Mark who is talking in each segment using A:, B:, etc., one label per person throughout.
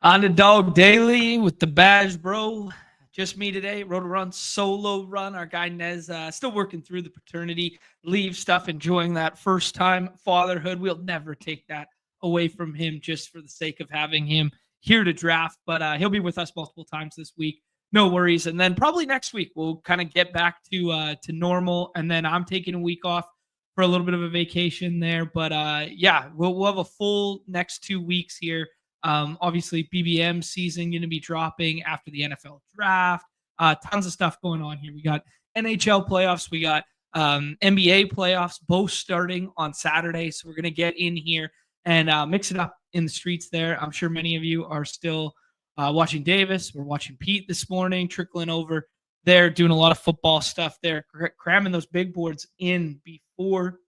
A: Underdog Daily with the badge, bro. Just me today. Rode a run, solo run. Our guy Nez still working through the paternity leave stuff, enjoying that first time fatherhood. We'll never take that away from him just for the sake of having him here to draft. But he'll be with us multiple times this week. No worries. And then probably next week we'll kind of get back to normal. And then I'm taking a week off for a little bit of a vacation there. But yeah, we'll have a full next 2 weeks here. Obviously, BBM season going to be dropping after the NFL draft. Tons of stuff going on here. We got NHL playoffs. We got NBA playoffs, both starting on Saturday. So we're going to get in here and mix it up in the streets there. I'm sure many of you are still watching Davis. We're watching Pete this morning, trickling over there, doing a lot of football stuff there, cramming those big boards in before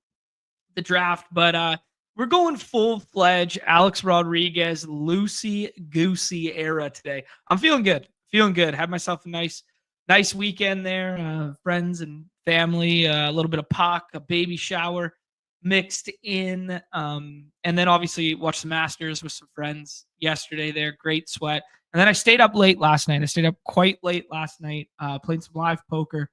A: the draft. But we're going full-fledged Alex Rodriguez, loosey-goosey era today. I'm feeling good. Had myself a nice weekend there. Friends and family, a little bit of puck, a baby shower mixed in. And then obviously watched the Masters with some friends yesterday there. Great sweat. And then I stayed up late last night. I stayed up quite late last night, playing some live poker,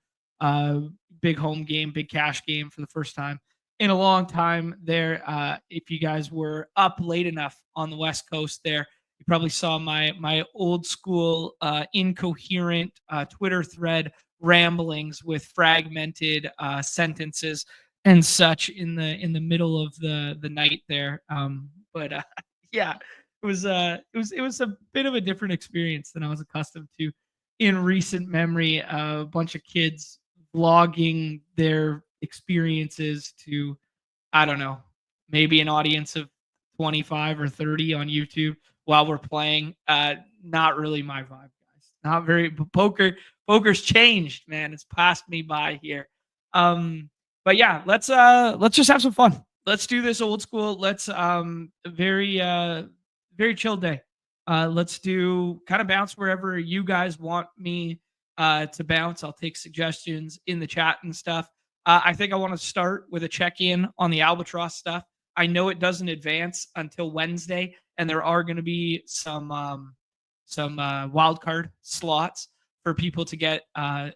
A: big home game, big cash game for the first time in a long time there. If you guys were up late enough on the West Coast there, you probably saw my old school incoherent Twitter thread ramblings with fragmented sentences and such in the middle of the night there. But yeah, it was a bit of a different experience than I was accustomed to in recent memory. A bunch of kids vlogging their experiences to, I don't know, maybe an audience of 25 or 30 on YouTube while we're playing. Not really my vibe, guys. Not very. Poker's changed, man. It's passed me by here. But yeah, let's just have some fun. Let's do this old school. Let's very chill day. Let's do kind of bounce wherever you guys want me to bounce. I'll take suggestions in the chat and stuff. I think I want to start with a check-in on the Albatross stuff. I know it doesn't advance until Wednesday, and there are going to be some wild card slots for people to get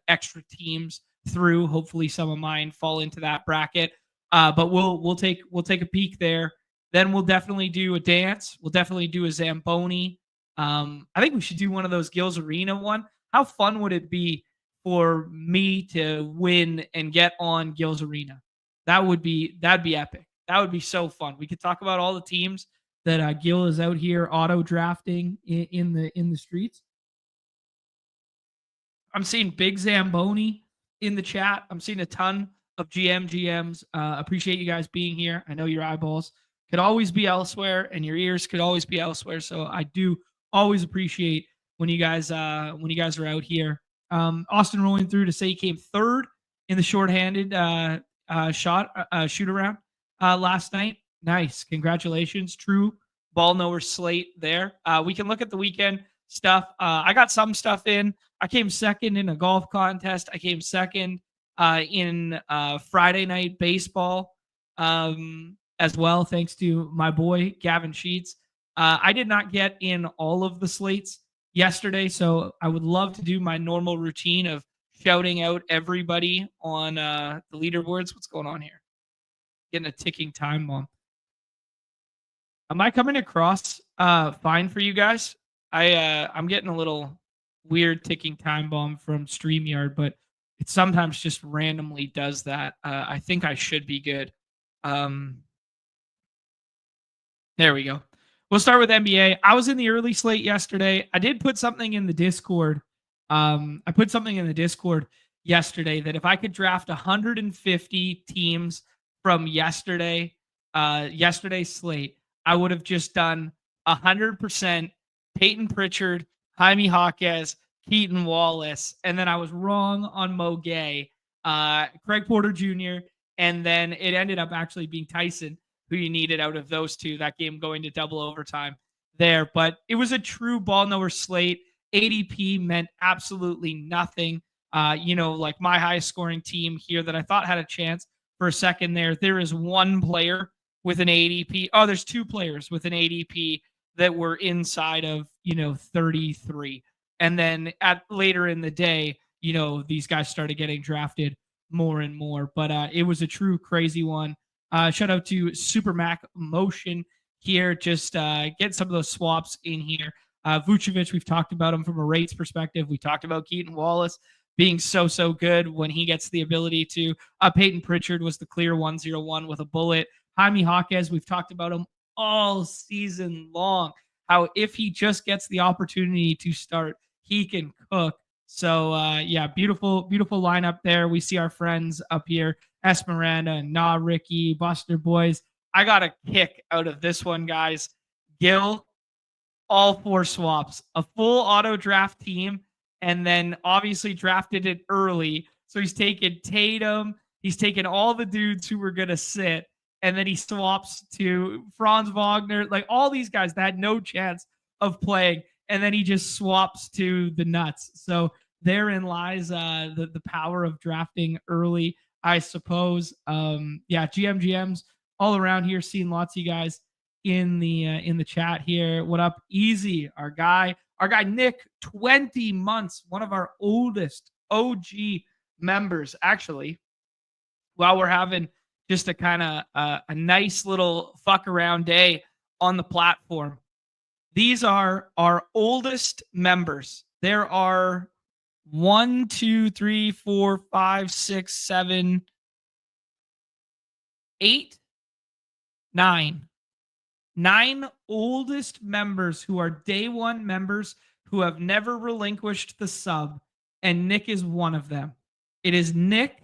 A: extra teams through. Hopefully, some of mine fall into that bracket. But we'll take a peek there. Then we'll definitely do a dance. We'll definitely do a Zamboni. I think we should do one of those Gills Arena one. How fun would it be for me to win and get on Gills Arena? That'd be epic. That would be so fun. We could talk about all the teams that Gil is out here auto drafting in the streets. I'm seeing Big Zamboni in the chat. I'm seeing a ton of GMs. Appreciate you guys being here. I know your eyeballs could always be elsewhere and your ears could always be elsewhere. So I do always appreciate when you guys are out here. Austin rolling through to say he came third in the shorthanded shoot around last night. Nice. Congratulations. True ball knower slate there. We can look at the weekend stuff. I got some stuff in. I came second in a golf contest. I came second in Friday night baseball as well, thanks to my boy, Gavin Sheets. I did not get in all of the slates yesterday, so I would love to do my normal routine of shouting out everybody on the leaderboards. What's going on here? Getting a ticking time bomb. Am I coming across fine for you guys? I'm getting a little weird ticking time bomb from StreamYard, but it sometimes just randomly does that. I think I should be good. There we go. We'll start with NBA. I was in the early slate yesterday. I did put something in the Discord. I put something in the Discord yesterday that if I could draft 150 teams from yesterday's slate, I would have just done 100% Peyton Pritchard, Jaime Jaquez, Keaton Wallace, and then I was wrong on Mo Gay, Craig Porter Jr., and then it ended up actually being Tyson, who you needed out of those two, that game going to double overtime there. But it was a true ball knower slate. ADP meant absolutely nothing. Like my highest scoring team here that I thought had a chance for a second there. There is one player with an ADP. Oh, there's two players with an ADP that were inside of, 33. And then at later in the day, these guys started getting drafted more and more. But it was a true crazy one. Shout out to Super Mac Motion here. Just get some of those swaps in here. Vucevic, we've talked about him from a rates perspective. We talked about Keaton Wallace being so good when he gets the ability to. Peyton Pritchard was the clear 101 with a bullet. Jaime Jaquez, we've talked about him all season long. How if he just gets the opportunity to start, he can cook. So beautiful lineup there. We see our friends up here, Esmeranda, Ricky, Buster Boys. I got a kick out of this one, guys. Gil, all 4 swaps, a full auto draft team, and then obviously drafted it early. So he's taken Tatum, he's taken all the dudes who were going to sit, and then he swaps to Franz Wagner, like all these guys that had no chance of playing, and then he just swaps to the nuts. So therein lies the power of drafting early, I suppose. GMs all around here, seeing lots of you guys in the chat here. What up, Easy? Our guy Nick, 20 months, one of our oldest OG members, actually. While we're having just a kind of a nice little fuck around day on the platform, these are our oldest members. There are 1, 2, 3, 4, 5, 6, 7, 8, 9 oldest members who are day one members who have never relinquished the sub, and Nick is one of them. It is Nick,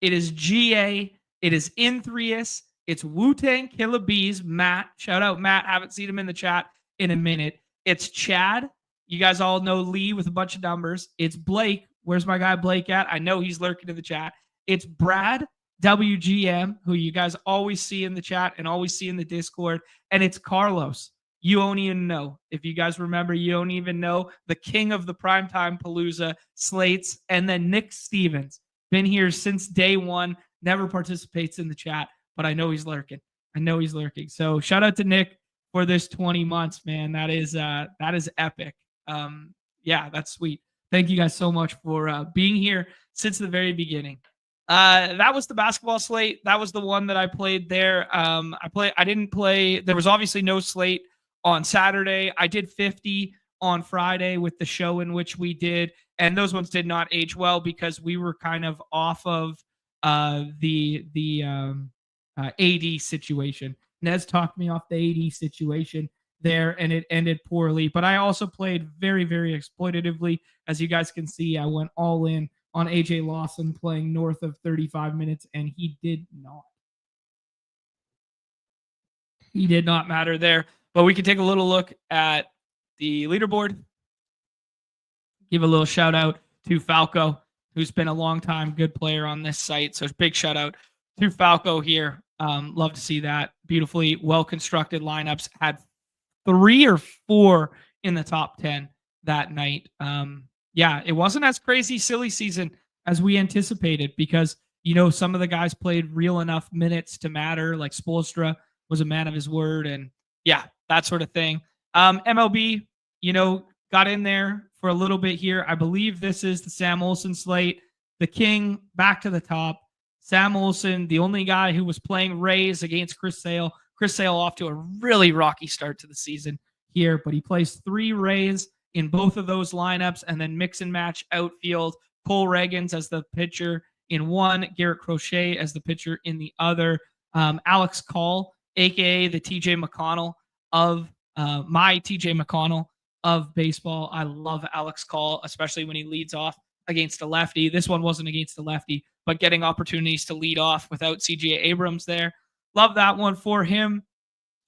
A: it is GA, it is Inthrius, it's Wu-Tang Killer Bees, Matt. Shout out Matt, haven't seen him in the chat in a minute. It's Chad. You guys all know Lee with a bunch of numbers. It's Blake. Where's my guy Blake at? I know he's lurking in the chat. It's Brad, WGM, who you guys always see in the chat and always see in the Discord. And it's Carlos. You don't even know. If you guys remember, you don't even know the king of the primetime Palooza slates. And then Nick Stevens, been here since day one, never participates in the chat, but I know he's lurking. So shout out to Nick for this 20 months, man. That is epic. That's sweet. Thank you guys so much for being here since the very beginning. That was the basketball slate. That was the one that I played there. I didn't play. There was obviously no slate on Saturday. I did 50 on Friday with the show in which we did, and those ones did not age well because we were kind of off of the AD situation. Nez talked me off the AD situation there, and it ended poorly. But I also played very, very exploitatively. As you guys can see, I went all in on AJ Lawson playing north of 35 minutes, and he did not. He did not matter there. But we can take a little look at the leaderboard. Give a little shout out to Falco, who's been a long time good player on this site. So big shout out to Falco here. Love to see that. Beautifully well-constructed lineups. Had 3 or 4 in the top 10 that night. It wasn't as crazy silly season as we anticipated because, some of the guys played real enough minutes to matter, like Spoelstra was a man of his word, and that sort of thing. MLB, got in there for a little bit here. I believe this is the Sam Olsen slate. The King back to the top. Sam Olsen, the only guy who was playing Rays against Chris Sale. Chris Sale off to a really rocky start to the season here, but he plays 3 Rays in both of those lineups, and then mix and match outfield. Cole Reagans as the pitcher in one, Garrett Crochet as the pitcher in the other. Alex Call, aka the TJ McConnell of my TJ McConnell of baseball. I love Alex Call, especially when he leads off against a lefty. This one wasn't against a lefty, but getting opportunities to lead off without CJ Abrams there. Love that one for him.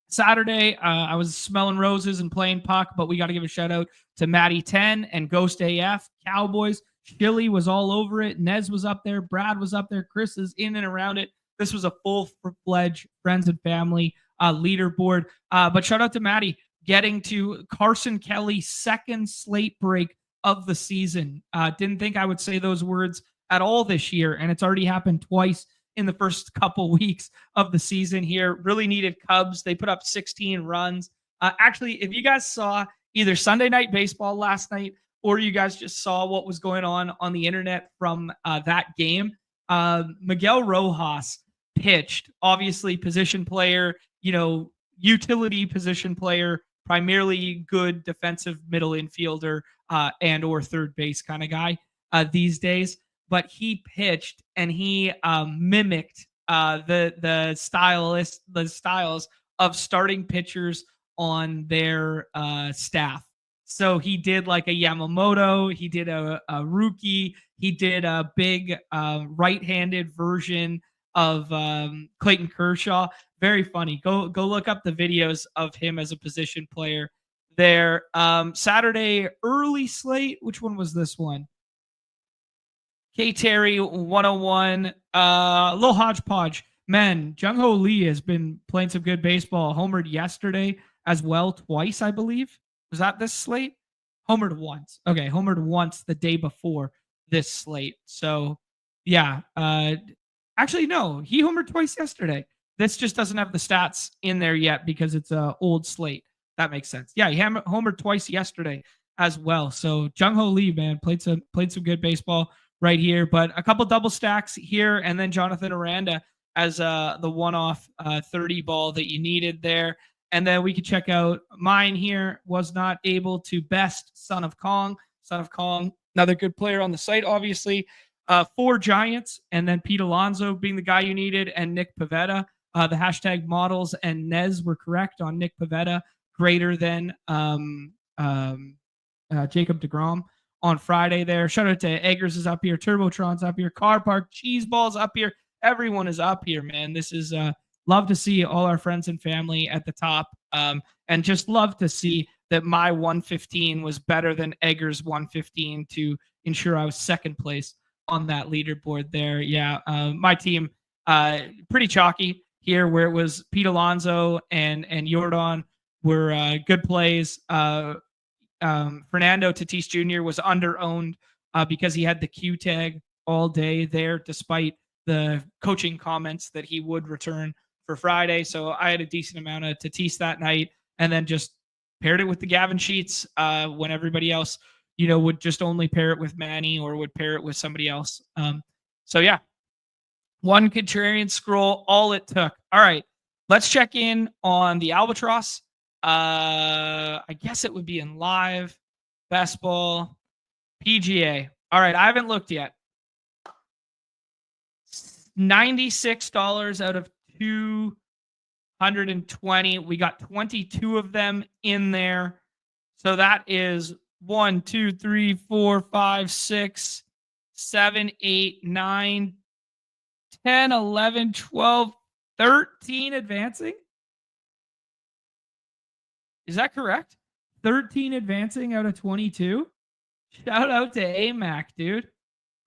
A: Saturday, I was smelling roses and playing puck, but we got to give a shout out to Matty 10 and Ghost AF. Cowboys, Chili was all over it. Nez was up there. Brad was up there. Chris is in and around it. This was a full-fledged friends and family leaderboard. But shout out to Matty getting to Carson Kelly's second slate break of the season. Didn't think I would say those words at all this year, and it's already happened twice in the first couple weeks of the season here. Really needed Cubs. They put up 16 runs. Actually, if you guys saw either Sunday Night Baseball last night or you guys just saw what was going on the internet from that game. Miguel Rojas pitched, obviously position player, utility position player, primarily good defensive middle infielder and or third base kind of guy these days. But he pitched and he mimicked the styles of starting pitchers on their staff. So he did like a Yamamoto, he did a Rookie, he did a big right-handed version of Clayton Kershaw. Very funny. Go look up the videos of him as a position player there. Saturday early slate. Which one was this one? K Terry 101. Little hodgepodge. Man, Jung Ho Lee has been playing some good baseball. Homered yesterday as well, twice, I believe. Was that this slate? Homered once. Okay, homered once the day before this slate. So, yeah. Actually, no. He homered twice yesterday. This just doesn't have the stats in there yet because it's an old slate. That makes sense. Yeah, he homered twice yesterday as well. So, Jung Ho Lee, man, played some good baseball right here. But a couple double stacks here, and then Jonathan Aranda as the one-off 30 ball that you needed there. And then we could check out mine here. Was not able to best Son of Kong. Son of Kong, another good player on the site, obviously. 4 Giants, and then Pete Alonso being the guy you needed, and Nick Pivetta. The hashtag models and Nez were correct on Nick Pivetta, greater than Jacob deGrom on Friday there. Shout out to Eggers is up here. Turbotron's up here. Car Park, Cheeseball's up here. Everyone is up here, man. This is love to see all our friends and family at the top. And just love to see that my 115 was better than Eggers' 115 to ensure I was second place on that leaderboard there. Yeah, my team pretty chalky here, where it was Pete Alonso and Jordan were good plays. Fernando Tatis Jr. was under-owned because he had the Q tag all day there, despite the coaching comments that he would return for Friday. So I had a decent amount of Tatis that night, and then just paired it with the Gavin Sheets when everybody else, would just only pair it with Manny or would pair it with somebody else. So yeah, one contrarian scroll, all it took. All right, let's check in on the Albatross. I guess it would be in live best ball PGA. All right, I haven't looked yet. $96 out of 220. We got 22 of them in there. So that is 1, 2, 3, 4, 5, 6, 7, 8, 9, 10, 11, 12, 13 advancing. Is that correct? 13 advancing out of 22. Shout out to AMAC, dude.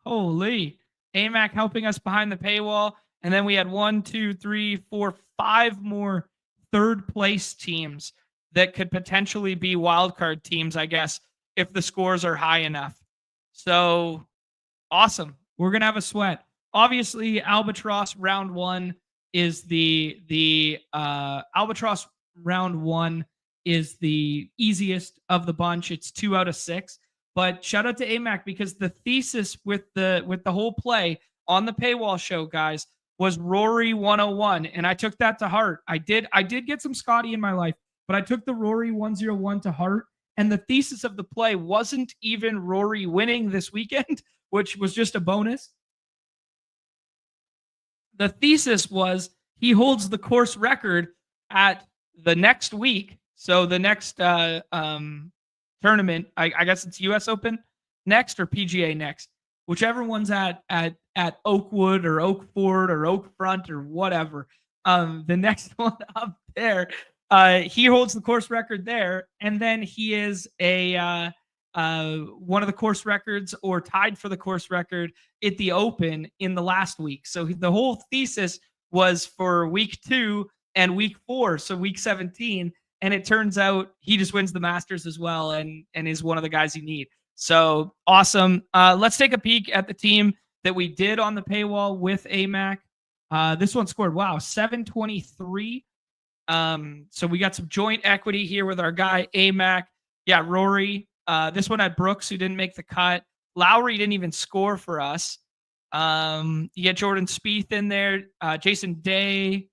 A: Holy. AMAC helping us behind the paywall. And then we had 1, 2, 3, 4, 5 more third place teams that could potentially be wildcard teams, I guess, if the scores are high enough. So awesome. We're going to have a sweat. Obviously, Albatross round 1 is the Albatross round 1 is the easiest of the bunch. It's 2 out of 6. But shout out to AMAC, because the thesis with the whole play on the paywall show, guys, was Rory 101, and I took that to heart. I did get some Scotty in my life, but I took the Rory 101 to heart. And the thesis of the play wasn't even Rory winning this weekend, which was just a bonus. The thesis was he holds the course record at the next week. So the next tournament, I guess it's US Open next or PGA next, whichever one's at Oakwood or Oakford or Oakfront or whatever. The next one up there, he holds the course record there, and then he is one of the course records or tied for the course record at the Open in the last week. So the whole thesis was for week 2 and week 4, so week 17. And it turns out he just wins the Masters as well and is one of the guys you need. So awesome. Let's take a peek at the team that we did on the paywall with AMAC. This one scored, 723. So we got some joint equity here with our guy AMAC. Yeah, Rory. This one had Brooks, who didn't make the cut. Lowry didn't even score for us. You get Jordan Spieth in there, Jason Day,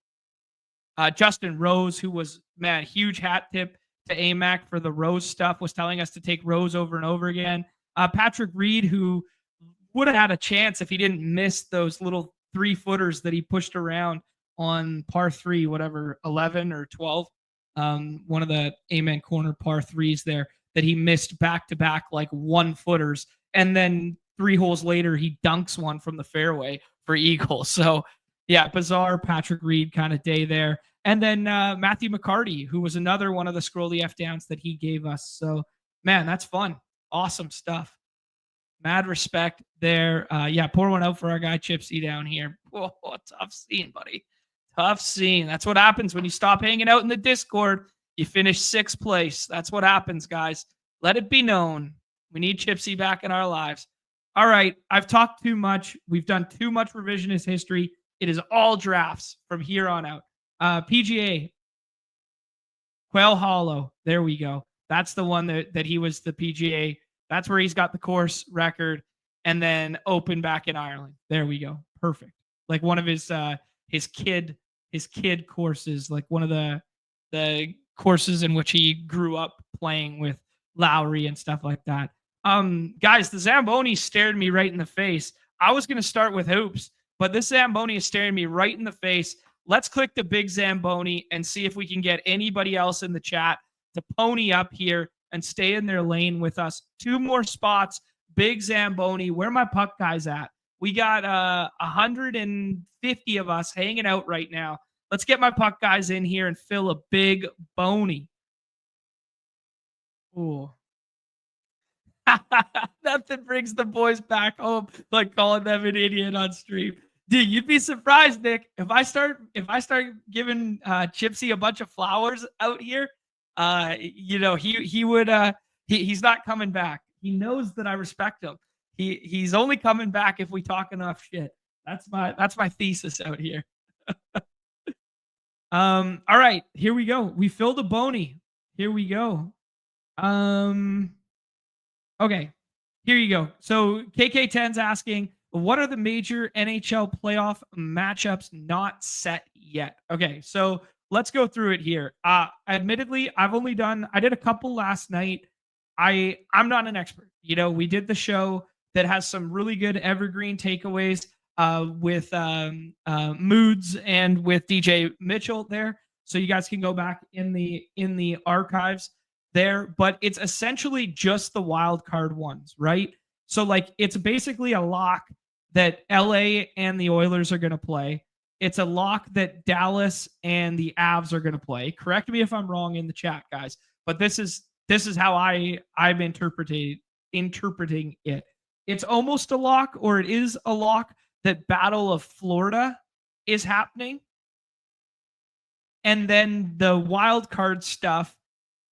A: Justin Rose, who was, man, huge hat tip to AMAC for the Rose stuff, was telling us to take Rose over and over again. Patrick Reed, who would have had a chance if he didn't miss those little 3-footers that he pushed around on par 3, whatever, 11 or 12. One of the Amen Corner par 3s there that he missed back to back like 1-footers. And then 3 holes later, he dunks one from the fairway for eagle. So, yeah, bizarre Patrick Reed kind of day there. And then Matthew McCarty, who was another one of the scrolly F downs that he gave us. So, man, that's fun. Awesome stuff. Mad respect there. Yeah, pour one out for our guy Chipsy down here. Whoa, tough scene, buddy. Tough scene. That's what happens when you stop hanging out in the Discord. You finish 6th place. That's what happens, guys. Let it be known. We need Chipsy back in our lives. All right, I've talked too much. We've done too much revisionist history. It is all drafts from here on out. PGA, Quail Hollow. There we go. That's the one that he was the PGA. That's where he's got the course record. And then Open back in Ireland. There we go. Perfect. Like one of his kid courses, like one of the courses in which he grew up playing with Lowry and stuff like that. Guys, the Zamboni stared me right in the face. I was going to start with hoops, but this Zamboni is staring me right in the face. Let's click the big Zamboni and see if we can get anybody else in the chat to pony up here and stay in their lane with us. 2 more spots. Big Zamboni. Where are my puck guys at? We got 150 of us hanging out right now. Let's get my puck guys in here and fill a big bony. Ooh. Nothing brings the boys back home like calling them an idiot on stream. Dude, you'd be surprised, Nick, if I start giving Chipsy a bunch of flowers out here. He would he's not coming back. He knows that I respect him. He's only coming back if we talk enough shit. That's my thesis out here. All right, here we go. We filled a bony. Here we go. Okay, here you go. So KK10's asking, what are the major NHL playoff matchups not set yet? Okay, so let's go through it here. Admittedly, I did a couple last night. I'm not an expert. We did the show that has some really good evergreen takeaways with Moods and with DJ Mitchell there. So you guys can go back in the archives there, but it's essentially just the wild card ones, right? So like it's basically a lock that LA and the Oilers are going to play. It's a lock that Dallas and the Avs are going to play. Correct me if I'm wrong in the chat, guys, but this is how I'm interpreting it. It's almost a lock, or it is a lock, that Battle of Florida is happening. And then the wild card stuff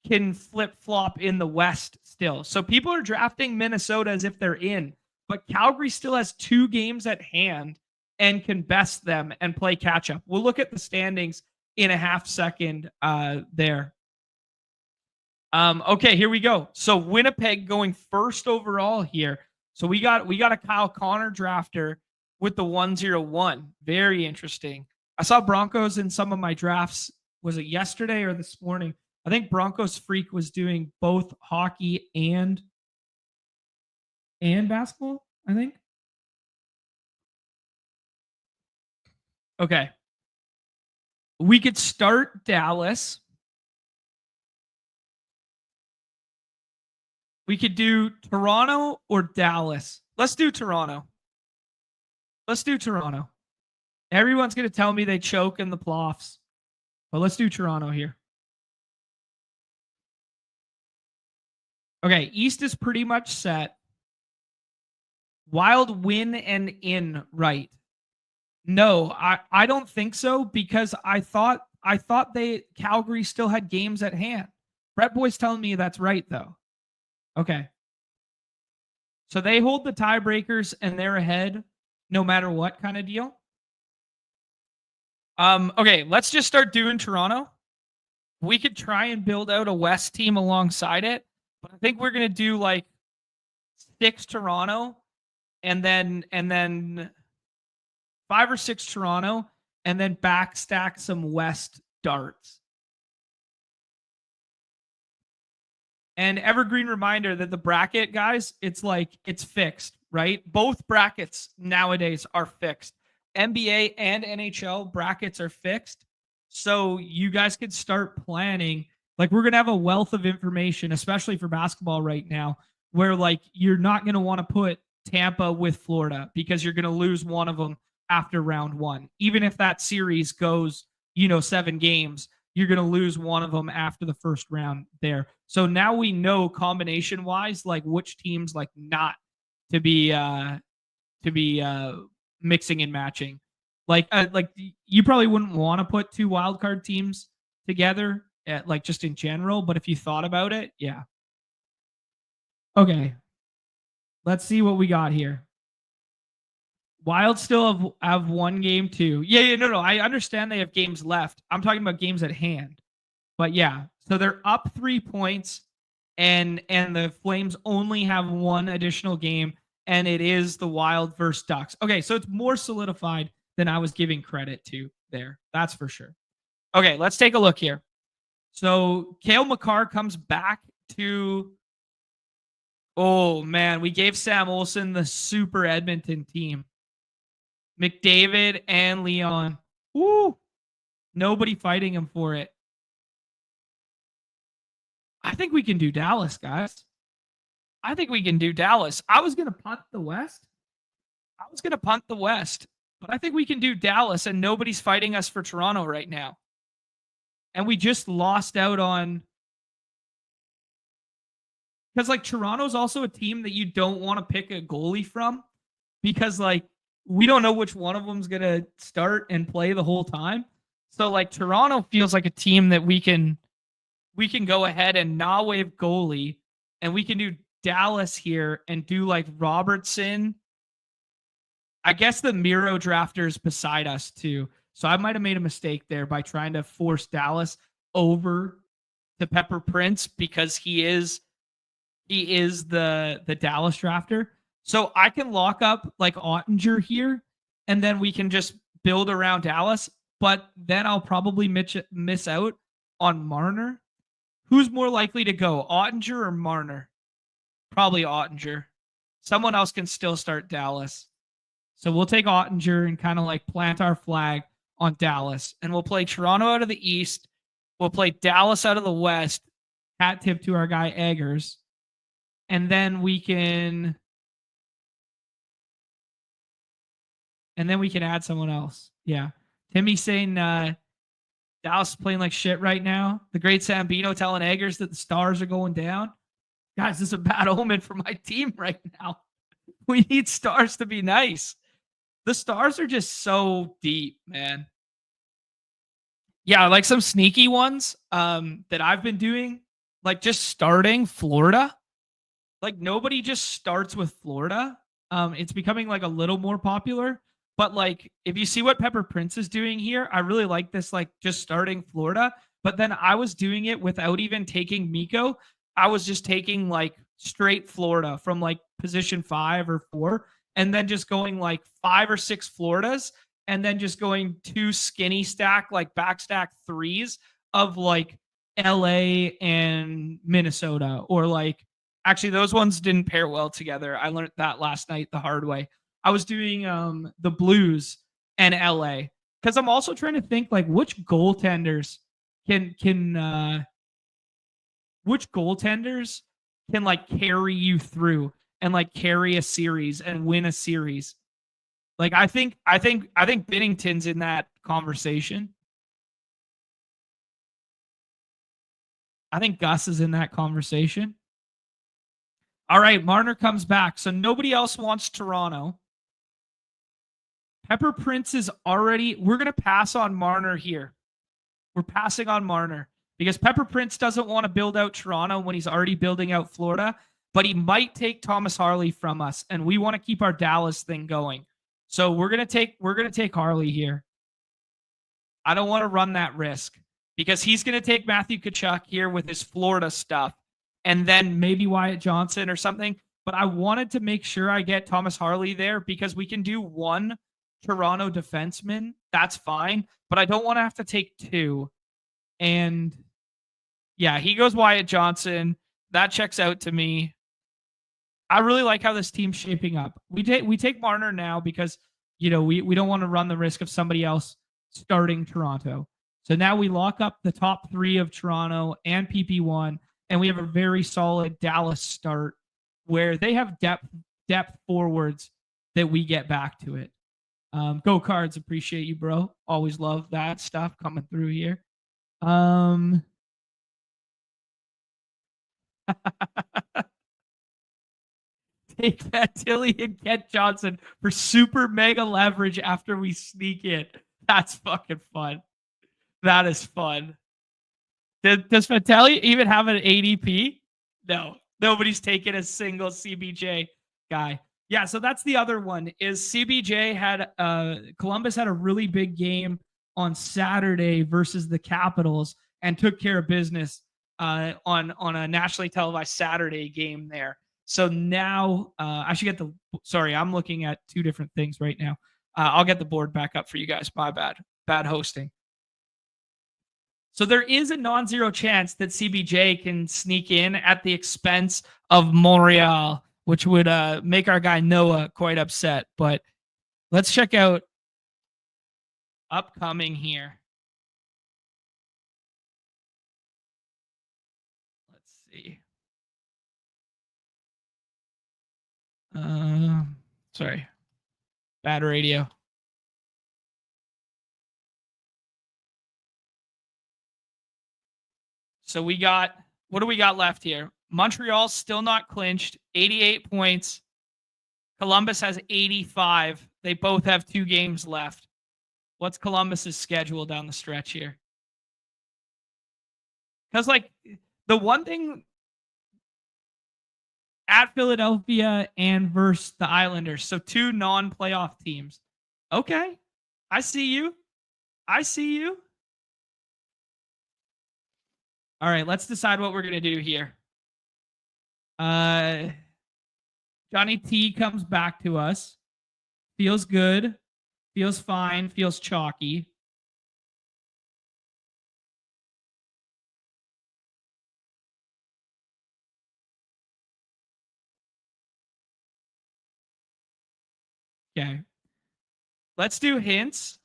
A: can flip-flop in the West still. So people are drafting Minnesota as if they're in, but Calgary still has 2 games at hand and can best them and play catch-up. We'll look at the standings in a half second there. Okay, here we go. So Winnipeg going first overall here. So we got a Kyle Connor drafter with the 101. Very interesting. I saw Broncos in some of my drafts. Was it yesterday or this morning? I think Broncos Freak was doing both hockey and basketball, I think. Okay. We could start Dallas. We could do Toronto or Dallas. Let's do Toronto. Everyone's going to tell me they choke in the playoffs, but let's do Toronto here. Okay, East is pretty much set. Wild win and in, right? No, I don't think so, because I thought Calgary still had games at hand. Brett Boy's telling me that's right though. Okay. So they hold the tiebreakers and they're ahead no matter what kind of deal. Okay, let's just start doing Toronto. We could try and build out a West team alongside it. But I think we're gonna do like 6 Toronto, and then 5 or 6 Toronto, and then backstack some West darts. And evergreen reminder that the bracket, guys, it's fixed, right? Both brackets nowadays are fixed. NBA and NHL brackets are fixed. So you guys could start planning. Like, we're going to have a wealth of information, especially for basketball right now, where like you're not going to want to put Tampa with Florida because you're going to lose one of them after round 1. Even if that series goes, 7 games, you're going to lose one of them after the first round there. So now we know combination wise, like which teams like not to be mixing and matching. Like you probably wouldn't want to put 2 wildcard teams together like just in general, but if you thought about it, yeah. Okay. Let's see what we got here. Wild still have 1 game too. Yeah, no. I understand they have games left. I'm talking about games at hand. But yeah, so they're up 3 points, and the Flames only have 1 additional game, and it is the Wild versus Ducks. Okay, so it's more solidified than I was giving credit to there. That's for sure. Okay, let's take a look here. So Cale Makar comes back to. Oh man, we gave Sam Olsen the super Edmonton team. McDavid and Leon. Woo! Nobody fighting him for it. I think we can do Dallas, guys. I think we can do Dallas. I was going to punt the West. But I think we can do Dallas, and nobody's fighting us for Toronto right now. And we just lost out on. Because, like, Toronto's also a team that you don't want to pick a goalie from because, like, we don't know which one of them's going to start and play the whole time. So, like, Toronto feels like a team that we can go ahead and not waive goalie, and we can do Dallas here and do, like, Robertson. I guess the Miro drafter's beside us, too. So I might have made a mistake there by trying to force Dallas over to Pepper Prince because he is the Dallas drafter. So I can lock up like Ottinger here, and then we can just build around Dallas. But then I'll probably miss out on Marner. Who's more likely to go, Ottinger or Marner? Probably Ottinger. Someone else can still start Dallas. So we'll take Ottinger and kind of like plant our flag on Dallas. And we'll play Toronto out of the East. We'll play Dallas out of the West. Hat tip to our guy Eggers. And then we can add someone else. Yeah. Timmy saying Dallas is playing like shit right now. The great Zamboni telling Eggers that the Stars are going down. Guys, this is a bad omen for my team right now. We need Stars to be nice. The Stars are just so deep, man. Yeah, like some sneaky ones that I've been doing, like just starting Florida. Like nobody just starts with Florida. It's becoming like a little more popular. But like if you see what Pepper Prince is doing here, I really like this, like just starting Florida. But then I was doing it without even taking Mikko. I was just taking like straight Florida from like position 5 or 4, and then just going like 5 or 6 Floridas, and then just going 2 skinny stack, like backstack 3s of like LA and Minnesota, or like actually those ones didn't pair well together. I learned that last night the hard way. I was doing the Blues and LA because I'm also trying to think like which goaltenders can like carry you through and like carry a series and win a series. Like I think Binnington's in that conversation. I think Gus is in that conversation. All right, Marner comes back. So nobody else wants Toronto. Pepper Prince is already, we're going to pass on Marner here. We're passing on Marner because Pepper Prince doesn't want to build out Toronto when he's already building out Florida, but he might take Thomas Harley from us, and we want to keep our Dallas thing going. So we're going to take Harley here. I don't want to run that risk because he's going to take Matthew Tkachuk here with his Florida stuff, and then maybe Wyatt Johnson or something. But I wanted to make sure I get Thomas Harley there because we can do one Toronto defenseman. That's fine. But I don't want to have to take two. And yeah, he goes Wyatt Johnson. That checks out to me. I really like how this team's shaping up. We take Marner now because, we don't want to run the risk of somebody else starting Toronto. So now we lock up the top three of Toronto and PP1, and we have a very solid Dallas start where they have depth forwards that we get back to it. Go Cards, appreciate you, bro. Always love that stuff coming through here. Take that Tilly and get Johnson for super mega leverage after we sneak in. That's fucking fun. That is fun. Does Fatelli even have an ADP? No. Nobody's taken a single CBJ guy. Yeah, so that's the other one is CBJ had Columbus had a really big game on Saturday versus the Capitals and took care of business on a nationally televised Saturday game there. So now I should get sorry, I'm looking at two different things right now. I'll get the board back up for you guys. My bad. Bad hosting. So there is a non-zero chance that CBJ can sneak in at the expense of Montreal, which would make our guy Noah quite upset. But let's check out upcoming here. Let's see. Sorry. Bad radio. So we got, what do we got left here? Montreal still not clinched, 88 points. Columbus has 85. They both have 2 games left. What's Columbus's schedule down the stretch here? Because, the one thing at Philadelphia and versus the Islanders, so 2 non-playoff teams. Okay, I see you. All right, let's decide what we're going to do here. Johnny T comes back to us. Feels good. Feels fine. Feels chalky. Okay. Let's do hints.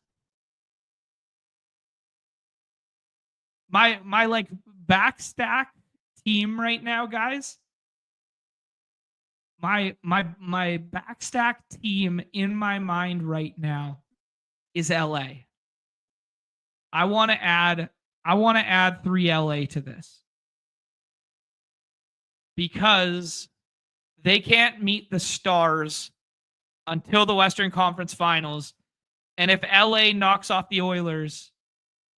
A: My back stack team right now, guys. My back stack team in my mind right now is LA. I want to add 3 LA to this because they can't meet the Stars until the Western Conference Finals. And if LA knocks off the Oilers,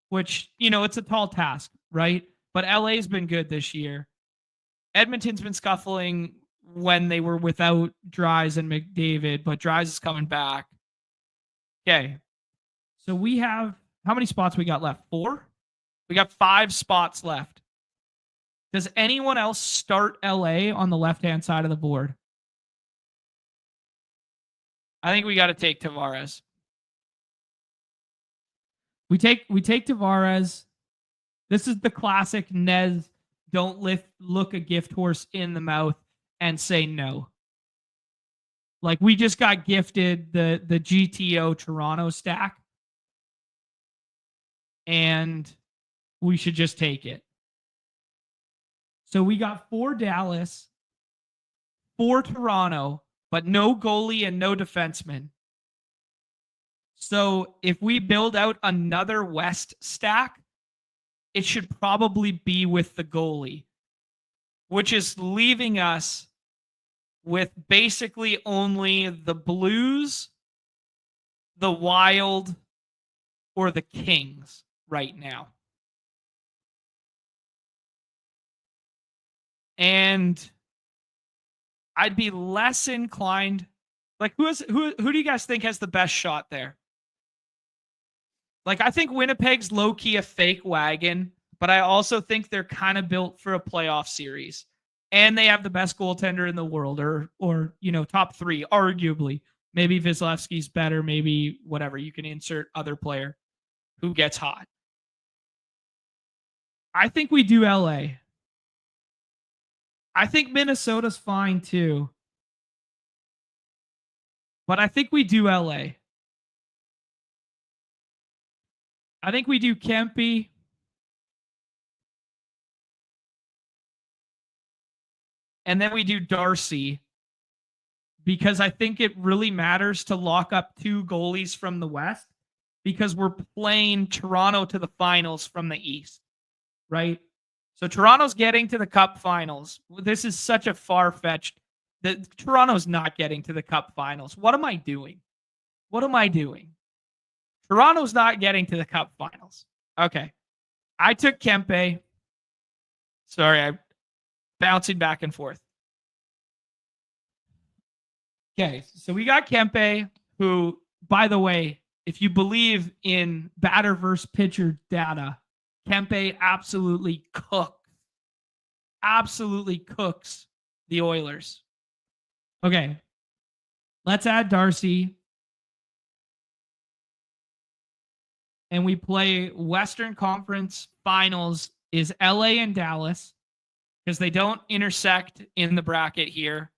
A: which, it's a tall task, right? But LA's been good this year. Edmonton's been scuffling when they were without Dries and McDavid, but Dries is coming back. Okay. So we have, how many spots we got left? 4? We got 5 spots left. Does anyone else start LA on the left-hand side of the board? I think we got to take Tavares. We take Tavares. This is the classic Nez, don't look a gift horse in the mouth and say no. We just got gifted the GTO Toronto stack. And we should just take it. So we got 4 Dallas, 4 Toronto, but no goalie and no defenseman. So if we build out another West stack, it should probably be with the goalie, which is leaving us with basically only the Blues, the Wild, or the Kings right now. And I'd be less inclined. Who do you guys think has the best shot there? I think Winnipeg's low-key a fake wagon, but I also think they're kind of built for a playoff series. and they have the best goaltender in the world, or top 3, arguably. Maybe Vasilevsky's better, maybe whatever. You can insert other player who gets hot. I think we do LA. I think Minnesota's fine too. But I think we do LA. I think we do Kempe. And then we do Darcy, because I think it really matters to lock up 2 goalies from the West, because we're playing Toronto to the finals from the East, right? So Toronto's getting to the Cup finals. This is such a far-fetched that Toronto's not getting to the Cup finals. What am I doing? What am I doing? Toronto's not getting to the Cup finals. Okay. I took Kempe. Sorry, I'm bouncing back and forth. Okay, so we got Kempe, who, by the way, if you believe in batter versus pitcher data, Kempe absolutely cooks the Oilers. Okay, let's add Darcy. And we play Western Conference Finals is LA and Dallas, because they don't intersect in the bracket here.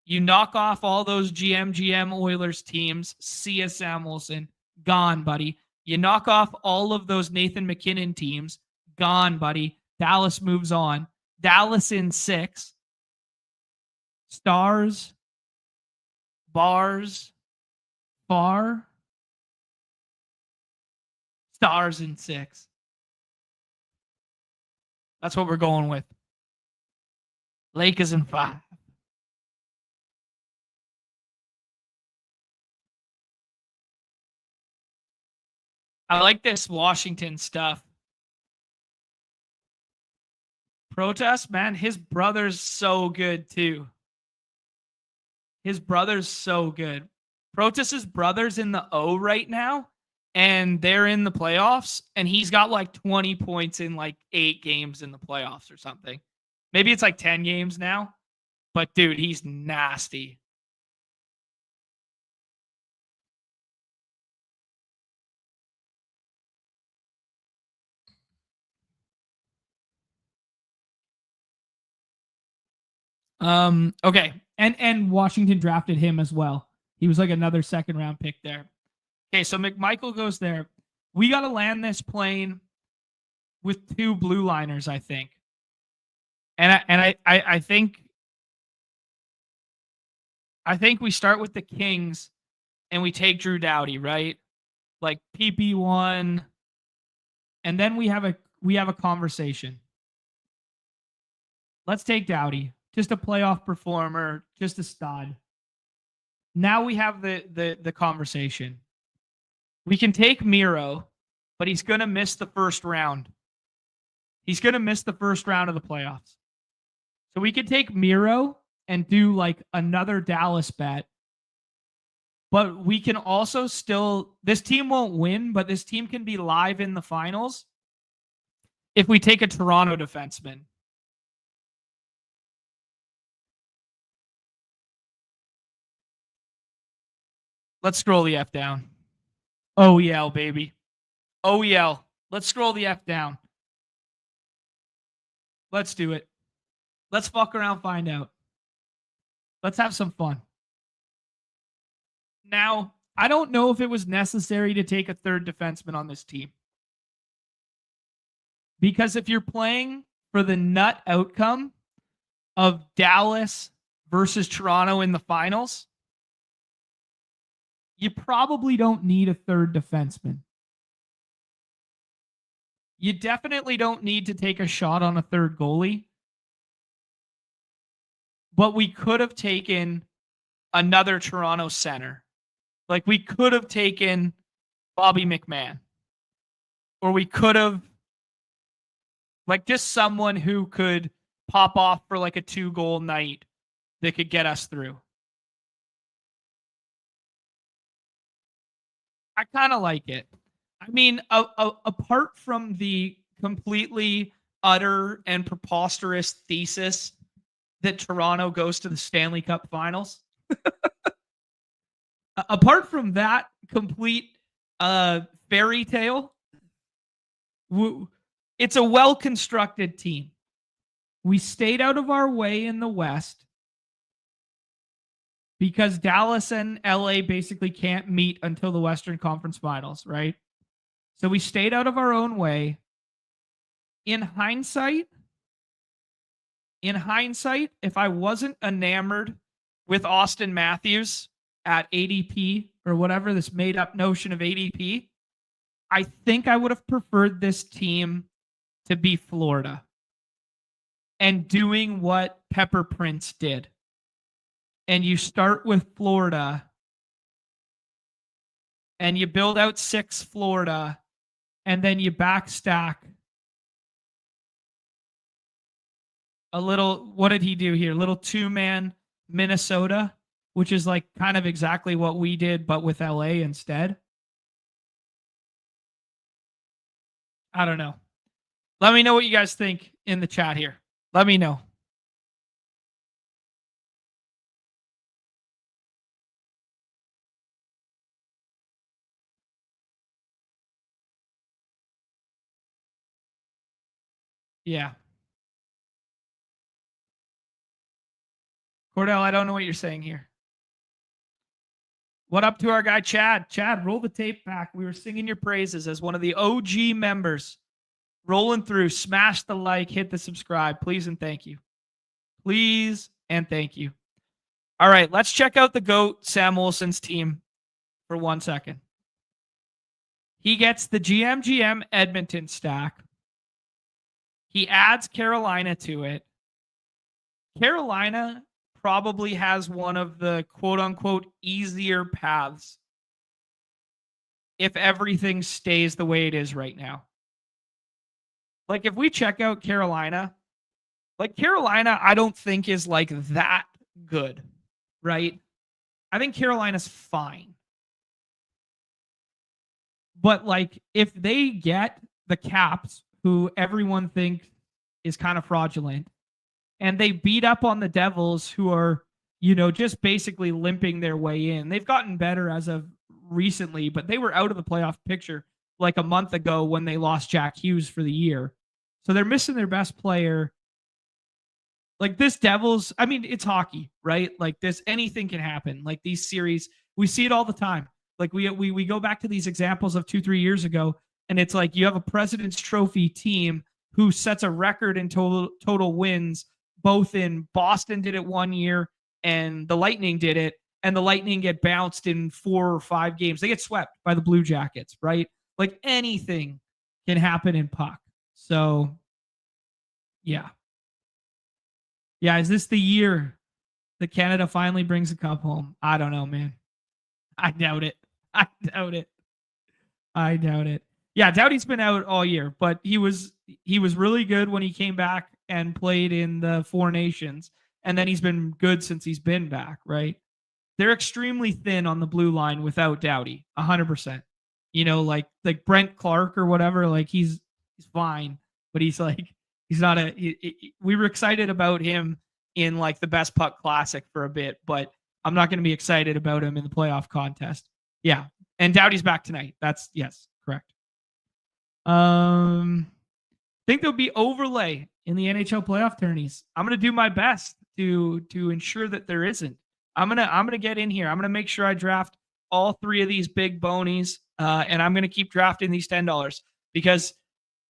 A: You knock off all those GM Oilers teams. See ya, Sam Wilson. Gone, buddy. You knock off all of those Nathan McKinnon teams. Gone, buddy. Dallas moves on. Dallas in 6. Stars. Bars. Bar. Stars in 6. That's what we're going with. Lakers in 5. I like this Washington stuff. Protest, man, his brother's so good too. His brother's so good. Protest's brother's in the O right now, and they're in the playoffs, and he's got like 20 points in like 8 games in the playoffs or something. Maybe it's like 10 games now, but dude, he's nasty. Okay. And Washington drafted him as well. He was like another 2nd round pick there. Okay, so McMichael goes there. We got to land this plane with 2 blue liners, I think. And I think we start with the Kings and we take Drew Doughty, right? Like PP1, and then we have a conversation. Let's take Doughty. Just a playoff performer, just a stud. Now we have the conversation. We can take Miro, but he's going to miss the first round. He's going to miss the first round of the playoffs. So we could take Miro and do like another Dallas bet. But we can also still, this team won't win, but this team can be live in the finals if we take a Toronto defenseman. Let's scroll the F down. OEL, baby. OEL. Let's scroll the F down. Let's do it. Let's fuck around, find out. Let's have some fun. Now, I don't know if it was necessary to take a 3rd defenseman on this team. Because if you're playing for the nut outcome of Dallas versus Toronto in the finals, you probably don't need a 3rd defenseman. You definitely don't need to take a shot on a 3rd goalie. But we could have taken another Toronto center. Like we could have taken Bobby McMahon. Or we could have like just someone who could pop off for like a 2-goal night that could get us through. I kind of like it. I mean, apart from the completely utter and preposterous thesis that Toronto goes to the Stanley Cup Finals. Apart from that complete fairy tale, it's a well-constructed team. We stayed out of our way in the West because Dallas and LA basically can't meet until the Western Conference Finals, right? So we stayed out of our own way. In hindsight, if I wasn't enamored with Austin Matthews at ADP or whatever, this made up notion of ADP, I think I would have preferred this team to be Florida and doing what Pepper Prince did. And you start with Florida and you build out 6 Florida and then you backstack a little, what did he do here? Little 2-man Minnesota, which is like kind of exactly what we did, but with LA instead. I don't know. Let me know what you guys think in the chat here. Let me know. Yeah. Cordell, I don't know what you're saying here. What up to our guy, Chad? Chad, roll the tape back. We were singing your praises as one of the OG members. Rolling through. Smash the like. Hit the subscribe. Please and thank you. Please and thank you. All right, let's check out the GOAT, Sam Olson's team for 1 second. He gets the GM Edmonton stack. He adds Carolina to it. Carolina probably has one of the quote-unquote easier paths if everything stays the way it is right now. Like, if we check out Carolina, I don't think is like that good, right? I think Carolina's fine. But like, if they get the Caps, who everyone thinks is kind of fraudulent, and they beat up on the Devils, who are, just basically limping their way in. They've gotten better as of recently, but they were out of the playoff picture like a month ago when they lost Jack Hughes for the year. So they're missing their best player. Like, this Devils, I mean, it's hockey, right? Like, anything can happen. Like, these series, we see it all the time. Like, we go back to these examples of 2-3 years ago, and it's like you have a President's Trophy team who sets a record in total wins. Both in Boston did it 1 year, and the Lightning did it, and the Lightning get bounced in 4 or 5 games. They get swept by the Blue Jackets, right? Like, anything can happen in puck. So, yeah. Yeah, is this the year that Canada finally brings a cup home? I don't know, man. I doubt it. Yeah, Doughty's been out all year, but he was really good when he came back and played in the 4 Nations, and then he's been good since he's been back, right? They're extremely thin on the blue line without Doughty, 100%. Like Brent Clark or whatever, like he's fine, but he's not we were excited about him in like the Best Puck Classic for a bit, but I'm not going to be excited about him in the playoff contest. Yeah, and Doughty's back tonight. Yes, correct. Think there'll be overlay in the NHL playoff tourneys. I'm going to do my best to ensure that there isn't. I'm going to get in here. I'm going to make sure I draft all 3 of these big bonies, and I'm going to keep drafting these $10 because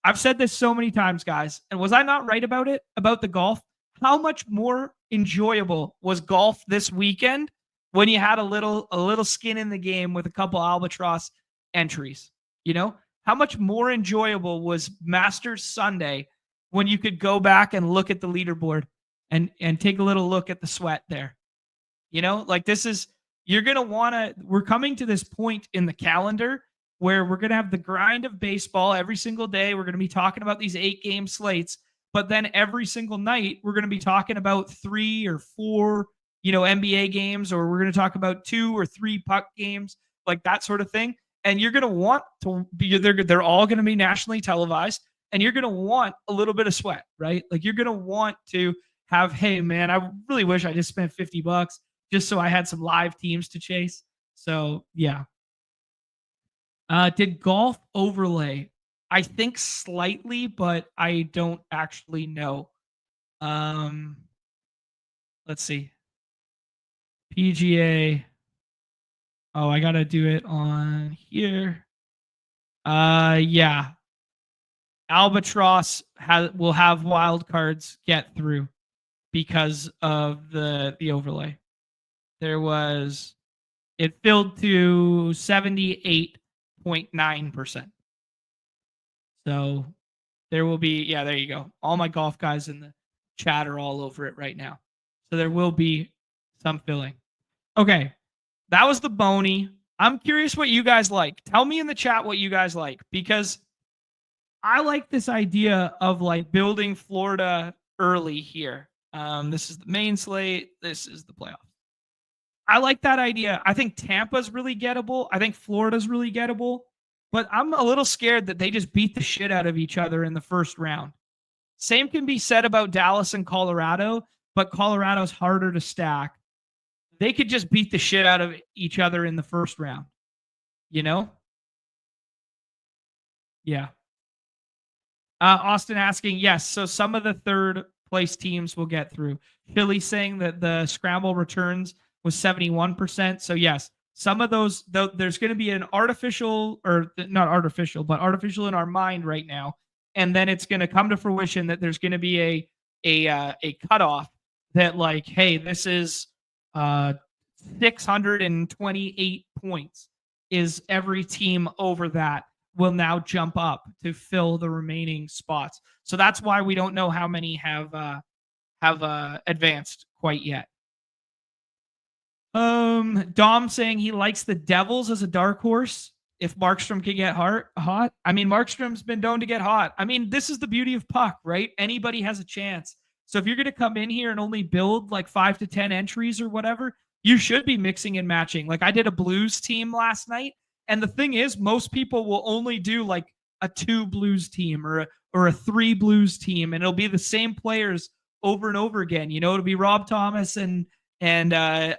A: I've said this so many times, guys. And was I not right about it, about the golf? How much more enjoyable was golf this weekend when you had a little skin in the game with a couple Albatross entries? How much more enjoyable was Masters Sunday when you could go back and look at the leaderboard and take a little look at the sweat there? Like, we're coming to this point in the calendar where we're going to have the grind of baseball every single day. We're going to be talking about these 8-game slates, but then every single night we're going to be talking about 3 or 4, NBA games, or we're going to talk about 2 or 3 puck games, like that sort of thing. And you're going to want to be, they're all going to be nationally televised, and you're going to want a little bit of sweat, right? Like, you're going to want to, hey man, I really wish I just spent $50 just so I had some live teams to chase. So yeah. Did golf overlay? I think slightly, but I don't actually know. Um, let's see. PGA. Oh, I gotta do it on here. Yeah. Albatross will have wild cards get through because of the overlay. There was it filled to 78.9%. So there will be, yeah, there you go. All my golf guys in the chat are all over it right now. So there will be some filling. Okay. That was the bony. I'm curious what you guys like. Tell me in the chat what you guys like, because I like this idea of like building Florida early here. This is the main slate. This is the playoff. I like that idea. I think Tampa's really gettable. I think Florida's really gettable. But I'm a little scared that they just beat the shit out of each other in the first round. Same can be said about Dallas and Colorado, but Colorado's harder to stack. They could just beat the shit out of each other in the first round. You know? Yeah. Austin asking, yes, so some of the third place teams will get through. Philly saying that the scramble returns was 71%. So yes, some of those, there's going to be an artificial, or not artificial, but artificial in our mind right now. And then it's going to come to fruition that there's going to be a cutoff that like, hey, this is 628 points. Is every team over that will now jump up to fill the remaining spots. So that's why we don't know how many have advanced quite yet. Dom saying he likes the Devils as a dark horse if Markstrom can get hot. I mean, Markstrom's been known to get hot. I mean, this is the beauty of puck, right? Anybody has a chance. So if you're going to come in here and only build like 5 to 10 entries or whatever, you should be mixing and matching. Like I did a Blues team last night, and the thing is, most people will only do like a 2 Blues team or a 3 Blues team, and it'll be the same players over and over again. You know, it'll be Rob Thomas and Kyrou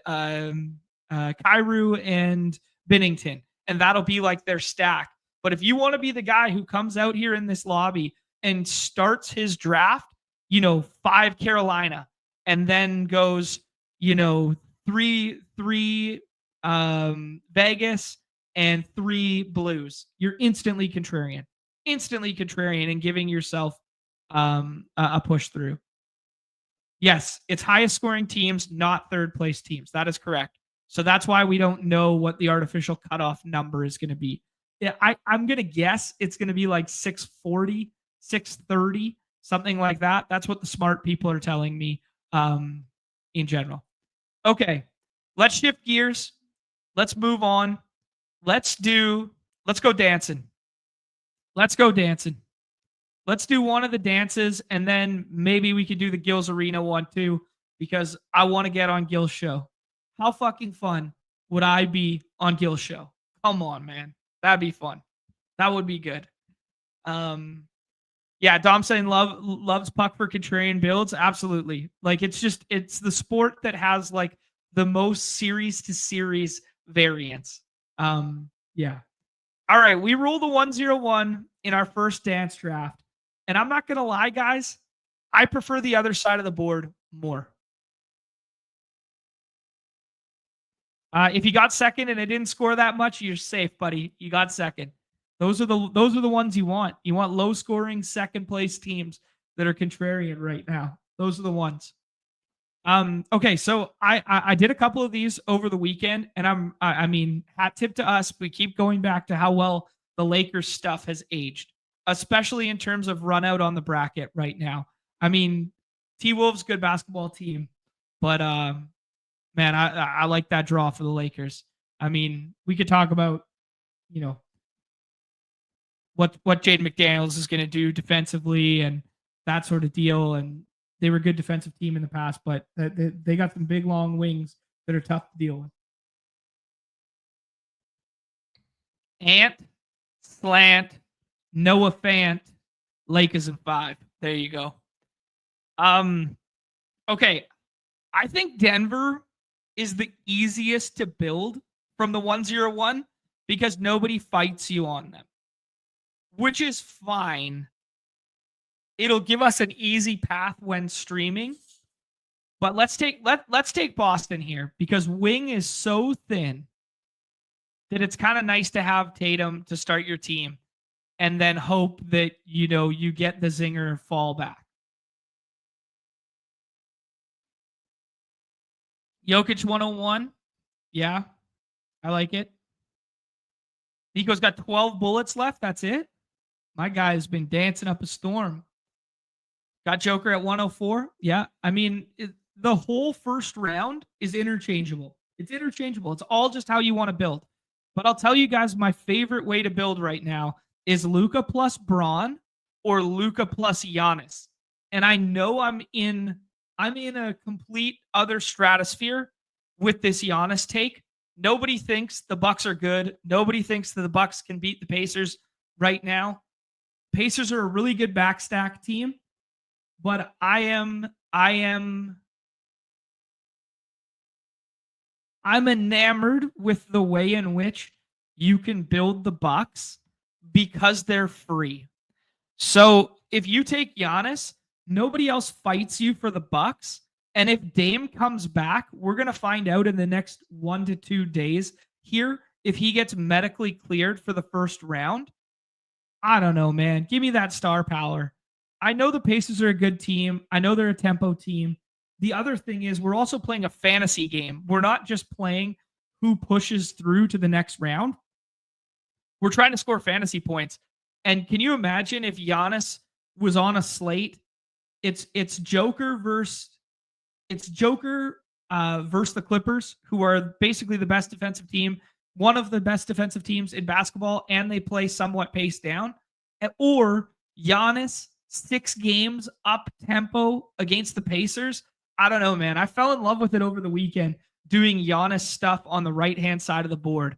A: and Binnington, and that'll be like their stack. But if you want to be the guy who comes out here in this lobby and starts his draft, 5 Carolina, and then goes, 3 Vegas and 3 Blues, you're instantly contrarian and giving yourself a push through. Yes, it's highest scoring teams, not third place teams. That is correct. So that's why we don't know what the artificial cutoff number is going to be. Yeah, I'm going to guess it's going to be like 640, 630, something like that. That's what the smart people are telling me in general. Okay, let's shift gears. Let's move on. Let's go dancing. Let's go dancing. Let's do one of the dances, and then maybe we could do the Gills Arena one too, because I want to get on Gil's show. How fucking fun would I be on Gil's show? Come on, man. That'd be fun. That would be good. Yeah, Dom saying loves puck for contrarian builds. Absolutely. Like it's the sport that has like the most series to series variance. Yeah. All right, we roll the 101 in our first dance draft. And I'm not going to lie, guys, I prefer the other side of the board more. If you got second and it didn't score that much, you're safe, buddy. You got second. Those are the ones you want. You want low scoring second place teams that are contrarian right now. Those are the ones. Okay, so I did a couple of these over the weekend, and I mean, hat tip to us. We keep going back to how well the Lakers stuff has aged, especially in terms of run out on the bracket right now. I mean, T-Wolves, good basketball team, but man, I like that draw for the Lakers. I mean, we could talk about, what Jaden McDaniels is going to do defensively and that sort of deal. And they were a good defensive team in the past, but they got some big, long wings that are tough to deal with. Ant, slant, Noah Fant, Lakers in 5. There you go. Okay, I think Denver is the easiest to build from the 101 because nobody fights you on them, which is fine. It'll give us an easy path when streaming. But let's take Boston here because wing is so thin that it's kind of nice to have Tatum to start your team and then hope that you get the zinger fallback. Jokic 101. Yeah, I like it. Nico's got 12 bullets left. That's it. My guy has been dancing up a storm. Got Joker at 104. Yeah. I mean, the whole first round is interchangeable. It's interchangeable. It's all just how you want to build. But I'll tell you guys, my favorite way to build right now is Luka plus Braun or Luka plus Giannis. And I know I'm in a complete other stratosphere with this Giannis take. Nobody thinks the Bucks are good. Nobody thinks that the Bucks can beat the Pacers right now. Pacers are a really good backstack team, but I'm enamored with the way in which you can build the Bucks because they're free. So if you take Giannis, nobody else fights you for the Bucks. And if Dame comes back, we're going to find out in the next 1 to 2 days here if he gets medically cleared for the first round. I don't know, man. Give me that star power. I know the Pacers are a good team. I know they're a tempo team. The other thing is we're also playing a fantasy game. We're not just playing who pushes through to the next round. We're trying to score fantasy points. And can you imagine if Giannis was on a slate? It's Joker versus the Clippers, who are basically the best defensive team, one of the best defensive teams in basketball, and they play somewhat paced down. Or Giannis 6 games up tempo against the Pacers. I don't know, man. I fell in love with it over the weekend doing Giannis stuff on the right-hand side of the board.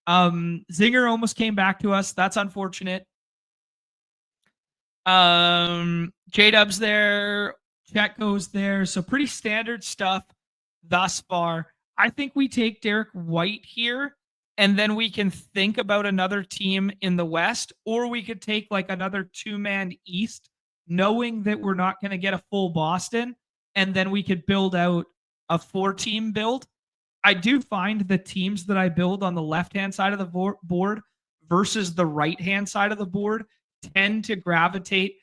A: Zinger almost came back to us. That's unfortunate. J-Dub's there. Chet goes there. So pretty standard stuff thus far. I think we take Derek White here, and then we can think about another team in the West, or we could take like another 2-man East, knowing that we're not going to get a full Boston, and then we could build out a 4-team build. I do find the teams that I build on the left-hand side of the board versus the right-hand side of the board tend to gravitate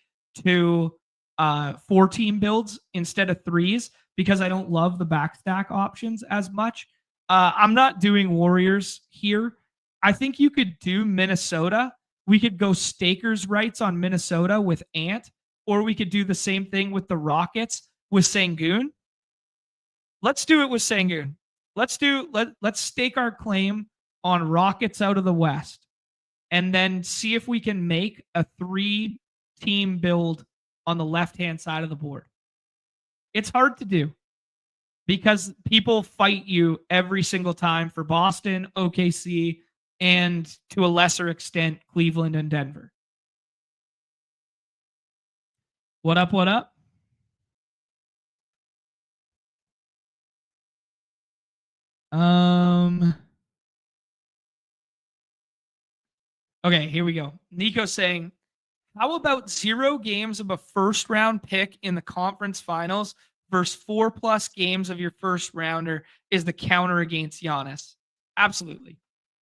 A: to 4-team builds instead of 3s because I don't love the backstack options as much. I'm not doing Warriors here. I think you could do Minnesota. We could go Stakers rights on Minnesota with Ant, or we could do the same thing with the Rockets with Sengun. Let's do it with Sengun. Let's stake our claim on Rockets out of the West and then see if we can make a 3-team build on the left-hand side of the board. It's hard to do because people fight you every single time for Boston, OKC, and to a lesser extent, Cleveland and Denver. What up, what up? Okay, here we go. Nico saying, how about 0 games of a first-round pick in the conference finals versus 4+ games of your first rounder is the counter against Giannis? Absolutely.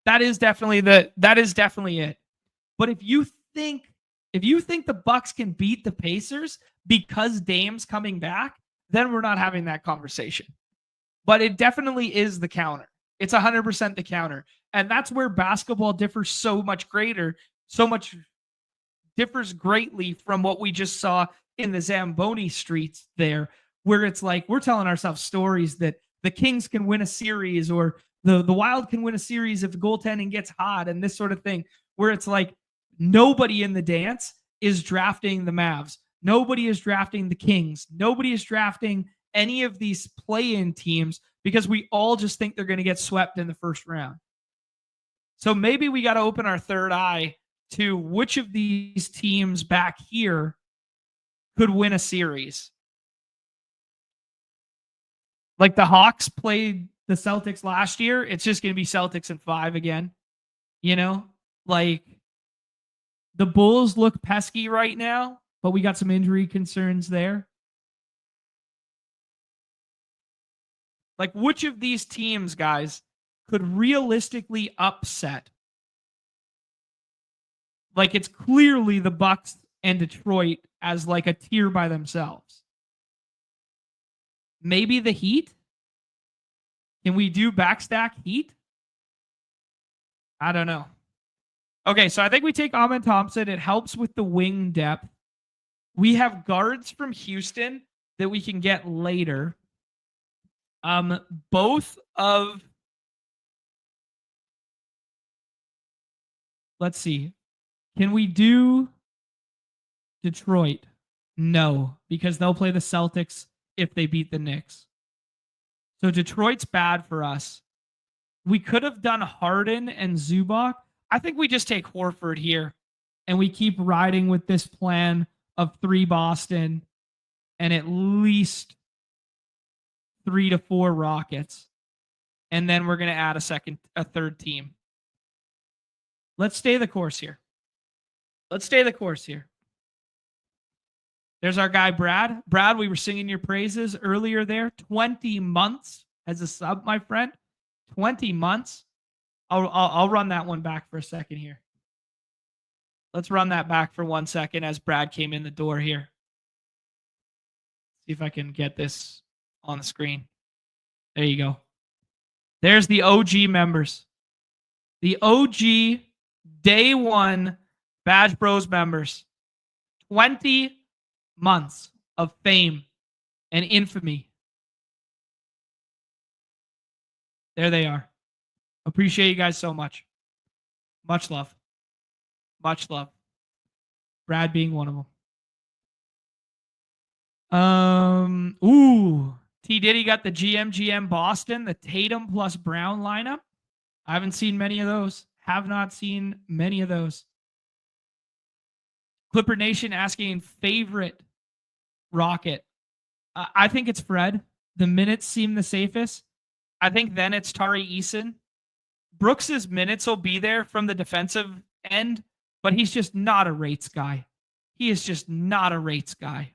A: That is definitely it. But if you think the Bucks can beat the Pacers because Dame's coming back, then we're not having that conversation. But it definitely is the counter. It's 100% the counter. And that's where basketball differs differs greatly from what we just saw in the Zamboni streets there, where it's like we're telling ourselves stories that the Kings can win a series or the Wild can win a series if the goaltending gets hot and this sort of thing, where it's like nobody in the dance is drafting the Mavs. Nobody is drafting the Kings. Nobody is drafting any of these play-in teams because we all just think they're going to get swept in the first round. So maybe we got to open our third eye to which of these teams back here could win a series. Like the Hawks played the Celtics last year. It's just going to be Celtics in 5 again. You know, like the Bulls look pesky right now, but we got some injury concerns there. Like, which of these teams, guys, could realistically upset? Like, it's clearly the Bucks and Detroit as like a tier by themselves. Maybe the Heat? Can we do backstack Heat? I don't know. Okay, so I think we take Amen Thompson. It helps with the wing depth. We have guards from Houston that we can get later. Both of, let's see. Can we do Detroit? No, because they'll play the Celtics if they beat the Knicks. So Detroit's bad for us. We could have done Harden and Zubac. I think we just take Horford here and we keep riding with this plan of 3 Boston and at least 3 to 4 Rockets. And then we're going to add a third team. Let's stay the course here. There's our guy, Brad. Brad, we were singing your praises earlier there. 20 months as a sub, my friend. 20 months. I'll run that one back for a second here. Let's run that back for 1 second as Brad came in the door here. See if I can get this on the screen. There you go. There's the OG members. The OG day 1 Badge Bros members. 20 months of fame and infamy. There they are. Appreciate you guys so much. Much love. Much love. Brad being one of them. T. Diddy got the GM Boston, the Tatum plus Brown lineup. I haven't seen many of those. Have not seen many of those. Clipper Nation asking favorite Rocket. I think it's Fred. The minutes seem the safest. I think then it's Tari Eason. Brooks's minutes will be there from the defensive end, but he's just not a rates guy. He is just not a rates guy.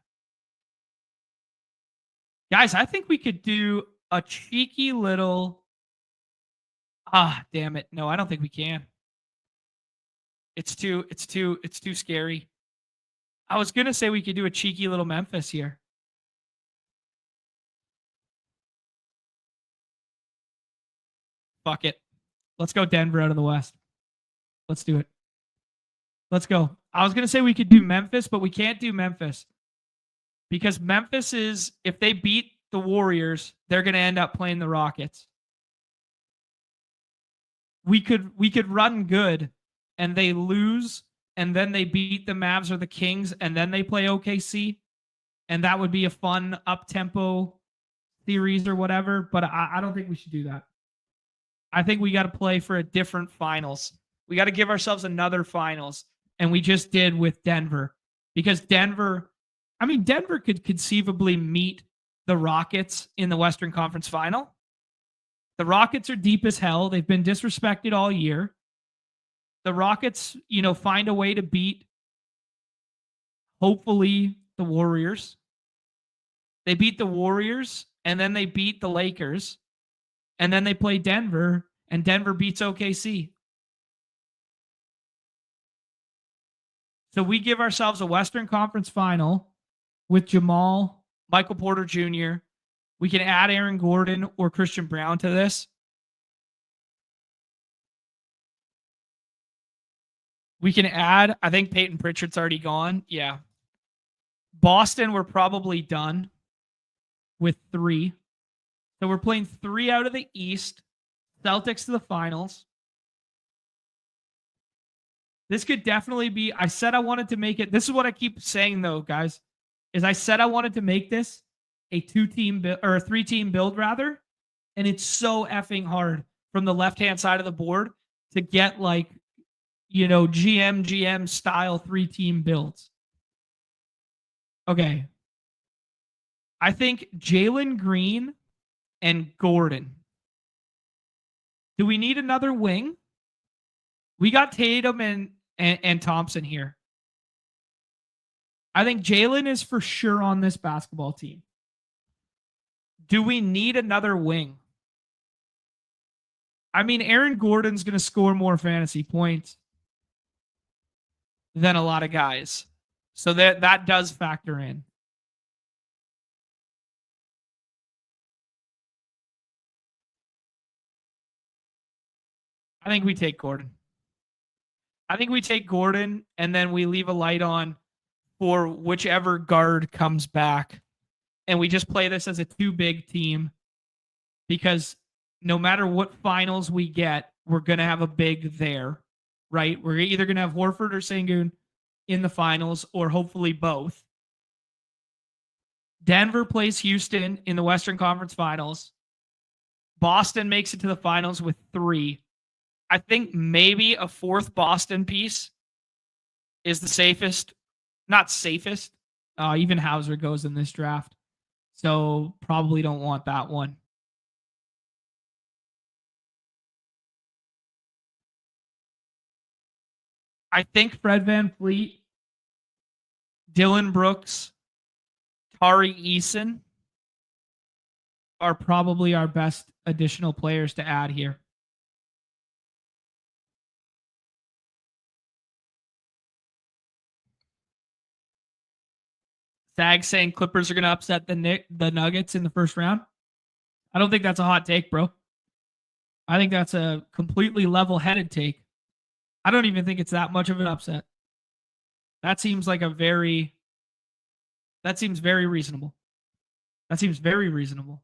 A: Guys, I think we could do a cheeky little... damn it. No, I don't think we can. It's too scary. I was going to say we could do a cheeky little Memphis here. Fuck it. Let's go Denver out of the West. Let's do it. Let's go. I was going to say we could do Memphis, but we can't do Memphis. Because Memphis is, if they beat the Warriors, they're going to end up playing the Rockets. We could run good and they lose and then they beat the Mavs or the Kings and then they play OKC. And that would be a fun up-tempo series or whatever. But I don't think we should do that. I think we got to play for a different finals. We got to give ourselves another finals. And we just did with Denver. Because Denver could conceivably meet the Rockets in the Western Conference Final. The Rockets are deep as hell. They've been disrespected all year. The Rockets, find a way to beat, hopefully, the Warriors. They beat the Warriors, and then they beat the Lakers. And then they play Denver, and Denver beats OKC. So we give ourselves a Western Conference Final with Jamal, Michael Porter Jr. We can add Aaron Gordon or Christian Brown to this. We can add, I think Peyton Pritchard's already gone. Yeah. Boston, we're probably done with 3. So we're playing 3 out of the East. Celtics to the finals. This could definitely be, I said I wanted to make it. This is what I keep saying though, guys, is I said I wanted to make this a 2-team build or a 3-team build rather. And it's so effing hard from the left-hand side of the board to get like, GM style 3-team builds. Okay. I think Jalen Green and Gordon. Do we need another wing? We got Tatum and Thompson here. I think Jalen is for sure on this basketball team. Do we need another wing? I mean, Aaron Gordon's going to score more fantasy points than a lot of guys. So that does factor in. I think we take Gordon. And then we leave a light on for whichever guard comes back. And we just play this as a too big team because no matter what finals we get, we're going to have a big there, right? We're either going to have Horford or Sengun in the finals or hopefully both. Denver plays Houston in the Western Conference Finals. Boston makes it to the finals with 3. I think maybe a 4th Boston piece is the safest. Not safest. Even Hauser goes in this draft. So probably don't want that one. I think Fred VanVleet, Dylan Brooks, Tari Eason are probably our best additional players to add here. Sag saying Clippers are going to upset the Nuggets in the first round. I don't think that's a hot take, bro. I think that's a completely level-headed take. I don't even think it's that much of an upset. That seems very reasonable. That seems very reasonable.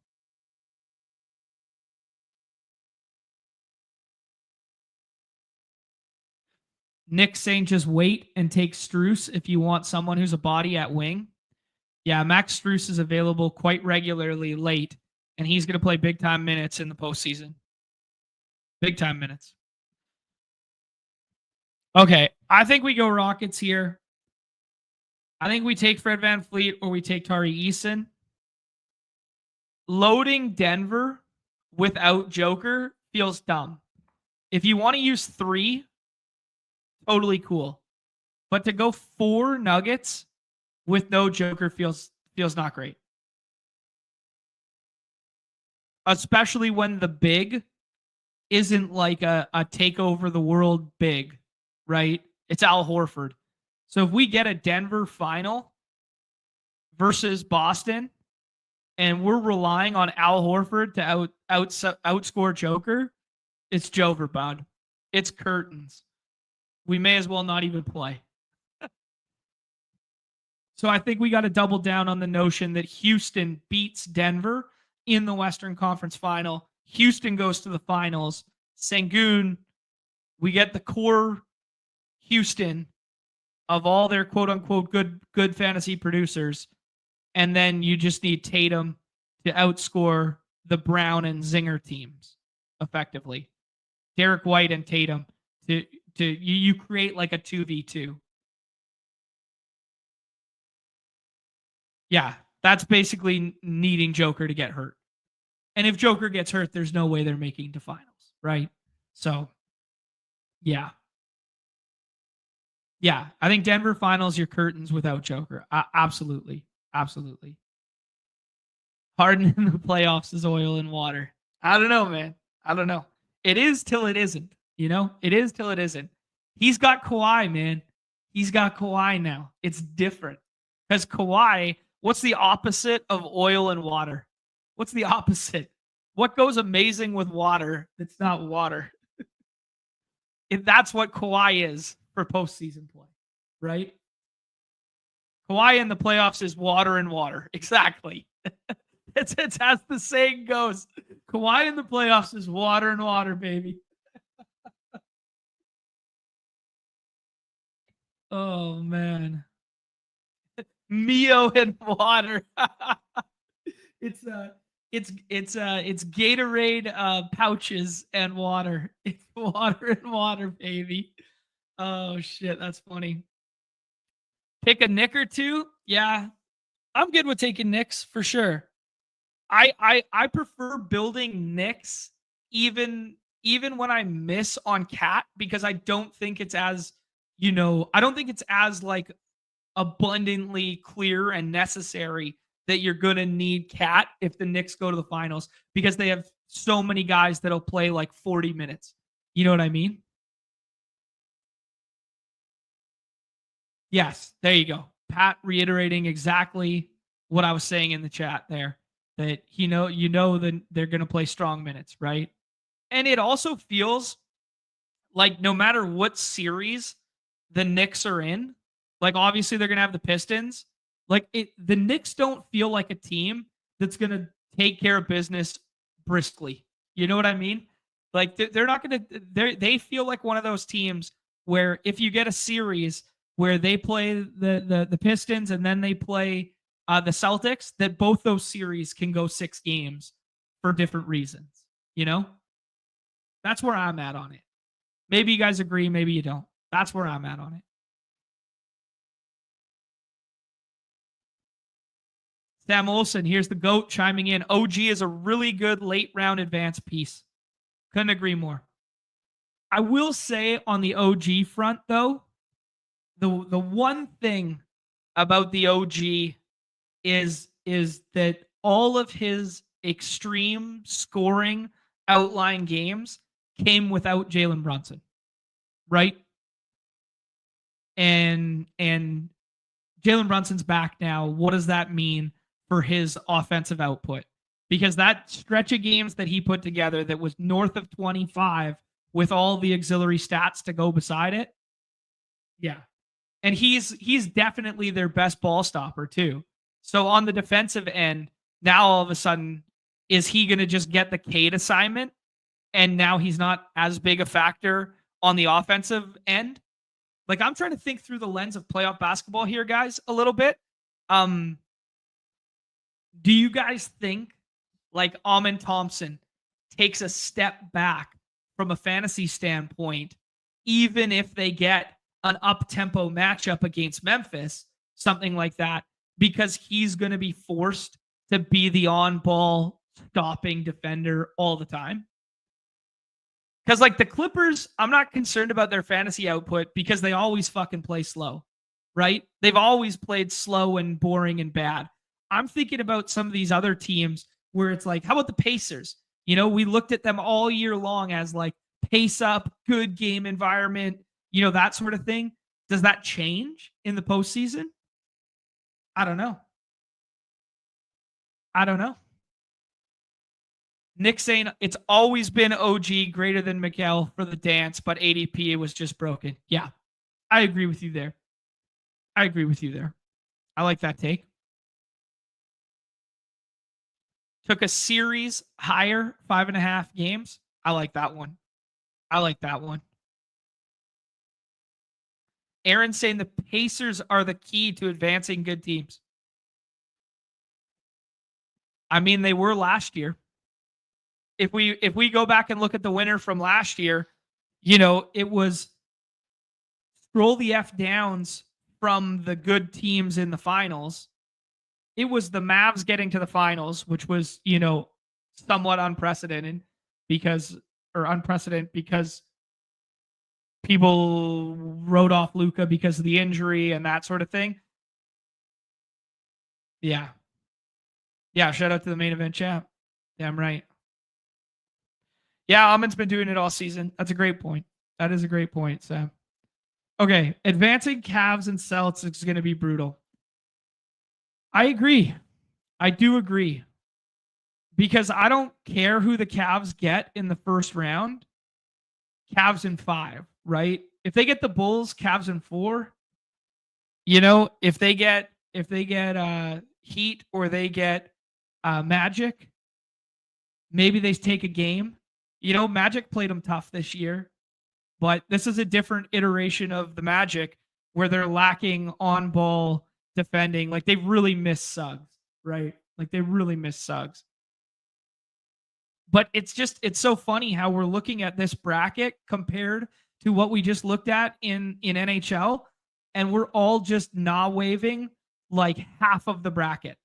A: Nick saying just wait and take Strus if you want someone who's a body at wing. Yeah, Max Strus is available quite regularly late, and he's going to play big-time minutes in the postseason. Big-time minutes. Okay, I think we go Rockets here. I think we take Fred VanVleet or we take Tari Eason. Loading Denver without Joker feels dumb. If you want to use 3, totally cool. But to go 4 Nuggets with no Joker feels not great. Especially when the big isn't like a take over the world big, right? It's Al Horford. So if we get a Denver final versus Boston and we're relying on Al Horford to outscore Joker, it's Jover, bud. It's curtains. We may as well not even play. So I think we got to double down on the notion that Houston beats Denver in the Western Conference Final. Houston goes to the finals. Sengun, we get the core Houston of all their quote-unquote good fantasy producers. And then you just need Tatum to outscore the Brown and Zinger teams effectively. Derek White and Tatum you create like a 2v2. Yeah, that's basically needing Joker to get hurt. And if Joker gets hurt, there's no way they're making the finals, right? So, yeah. Yeah, I think Denver finals your curtains without Joker. Absolutely. Absolutely. Harden in the playoffs is oil and water. I don't know, man. I don't know. It is till it isn't. You know, it is till it isn't. He's got Kawhi, man. He's got Kawhi now. It's different. Because Kawhi, what's the opposite of oil and water? What's the opposite? What goes amazing with water that's not water? That's what Kawhi is for postseason play, right? Kawhi in the playoffs is water and water. Exactly. It's as the saying goes. Kawhi in the playoffs is water and water, baby. Oh man. Mio and water. It's Gatorade pouches and water. It's water and water, baby. Oh shit, that's funny. Pick a Nick or two? Yeah. I'm good with taking Knicks for sure. I prefer building Knicks even when I miss on Cat, because I don't think it's as, I don't think it's as like abundantly clear and necessary that you're going to need Cat if the Knicks go to the finals, because they have so many guys that'll play like 40 minutes. You know what I mean? Yes, there you go. Pat reiterating exactly what I was saying in the chat there, that that they're going to play strong minutes, right? And it also feels like no matter what series the Knicks are in, like obviously they're gonna have the Pistons. The Knicks don't feel like a team that's gonna take care of business briskly. You know what I mean? Like they're not gonna. They feel like one of those teams where if you get a series where they play the Pistons and then they play the Celtics, that both those series can go 6 games for different reasons. You know, that's where I'm at on it. Maybe you guys agree, maybe you don't. That's where I'm at on it. Sam Olson, here's the GOAT chiming in. OG is a really good late round advance piece. Couldn't agree more. I will say on the OG front, though, the one thing about the OG is that all of his extreme scoring outline games came without Jalen Brunson, right? And Jalen Brunson's back now. What does that mean for his offensive output? Because that stretch of games that he put together that was north of 25 with all the auxiliary stats to go beside it. Yeah. And he's definitely their best ball stopper too. So on the defensive end, now all of a sudden, is he going to just get the Cade assignment? And now he's not as big a factor on the offensive end? Like, I'm trying to think through the lens of playoff basketball here, guys, a little bit. Do you guys think like Amen Thompson takes a step back from a fantasy standpoint, even if they get an up-tempo matchup against Memphis, something like that, because he's going to be forced to be the on-ball stopping defender all the time? Because like the Clippers, I'm not concerned about their fantasy output because they always fucking play slow, right? They've always played slow and boring and bad. I'm thinking about some of these other teams where it's like, how about the Pacers? We looked at them all year long as like pace up, good game environment, that sort of thing. Does that change in the postseason? I don't know. Nick saying it's always been OG greater than Miguel for the dance, but ADP was just broken. Yeah, I agree with you there. I like that take. Took a series higher, 5.5 games. I like that one. Aaron saying the Pacers are the key to advancing good teams. I mean, they were last year. If we go back and look at the winner from last year, it was scroll the F downs from the good teams in the finals. It was the Mavs getting to the finals, which was, somewhat unprecedented because people wrote off Luka because of the injury and that sort of thing. Yeah. Yeah, shout out to the main event champ. Damn right. Yeah, Amen's been doing it all season. That's a great point. That is a great point, Sam. Okay, advancing Cavs and Celtics is going to be brutal. I agree. I do agree. Because I don't care who the Cavs get in the first round. Cavs in 5, right? If they get the Bulls, Cavs in 4. If they get Heat or they get Magic, maybe they take a game. Magic played them tough this year, but this is a different iteration of the Magic where they're lacking on-ball defending. Like, they really miss Suggs, right? Like, they really miss Suggs. But it's so funny how we're looking at this bracket compared to what we just looked at in NHL, and we're all just waving like half of the bracket.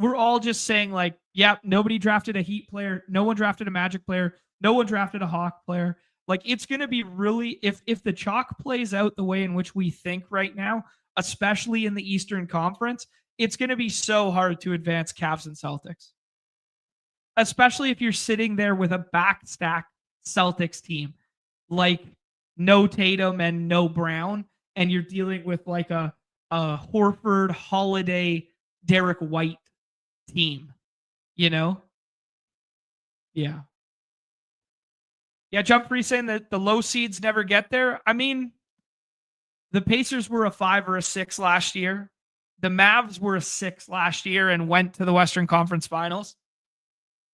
A: we're all just saying like, yeah, nobody drafted a Heat player, no one drafted a Magic player, no one drafted a Hawk player. Like it's going to be really if the chalk plays out the way in which we think right now, especially in the Eastern Conference, it's going to be so hard to advance Cavs and Celtics. Especially if you're sitting there with a backstack Celtics team, like no Tatum and no Brown, and you're dealing with like a Horford, Holiday, Derek White team, you know? Yeah. Yeah, Jump Free saying that the low seeds never get there. I mean, the Pacers were a 5 or a 6 last year. The Mavs were a 6 last year and went to the Western Conference Finals.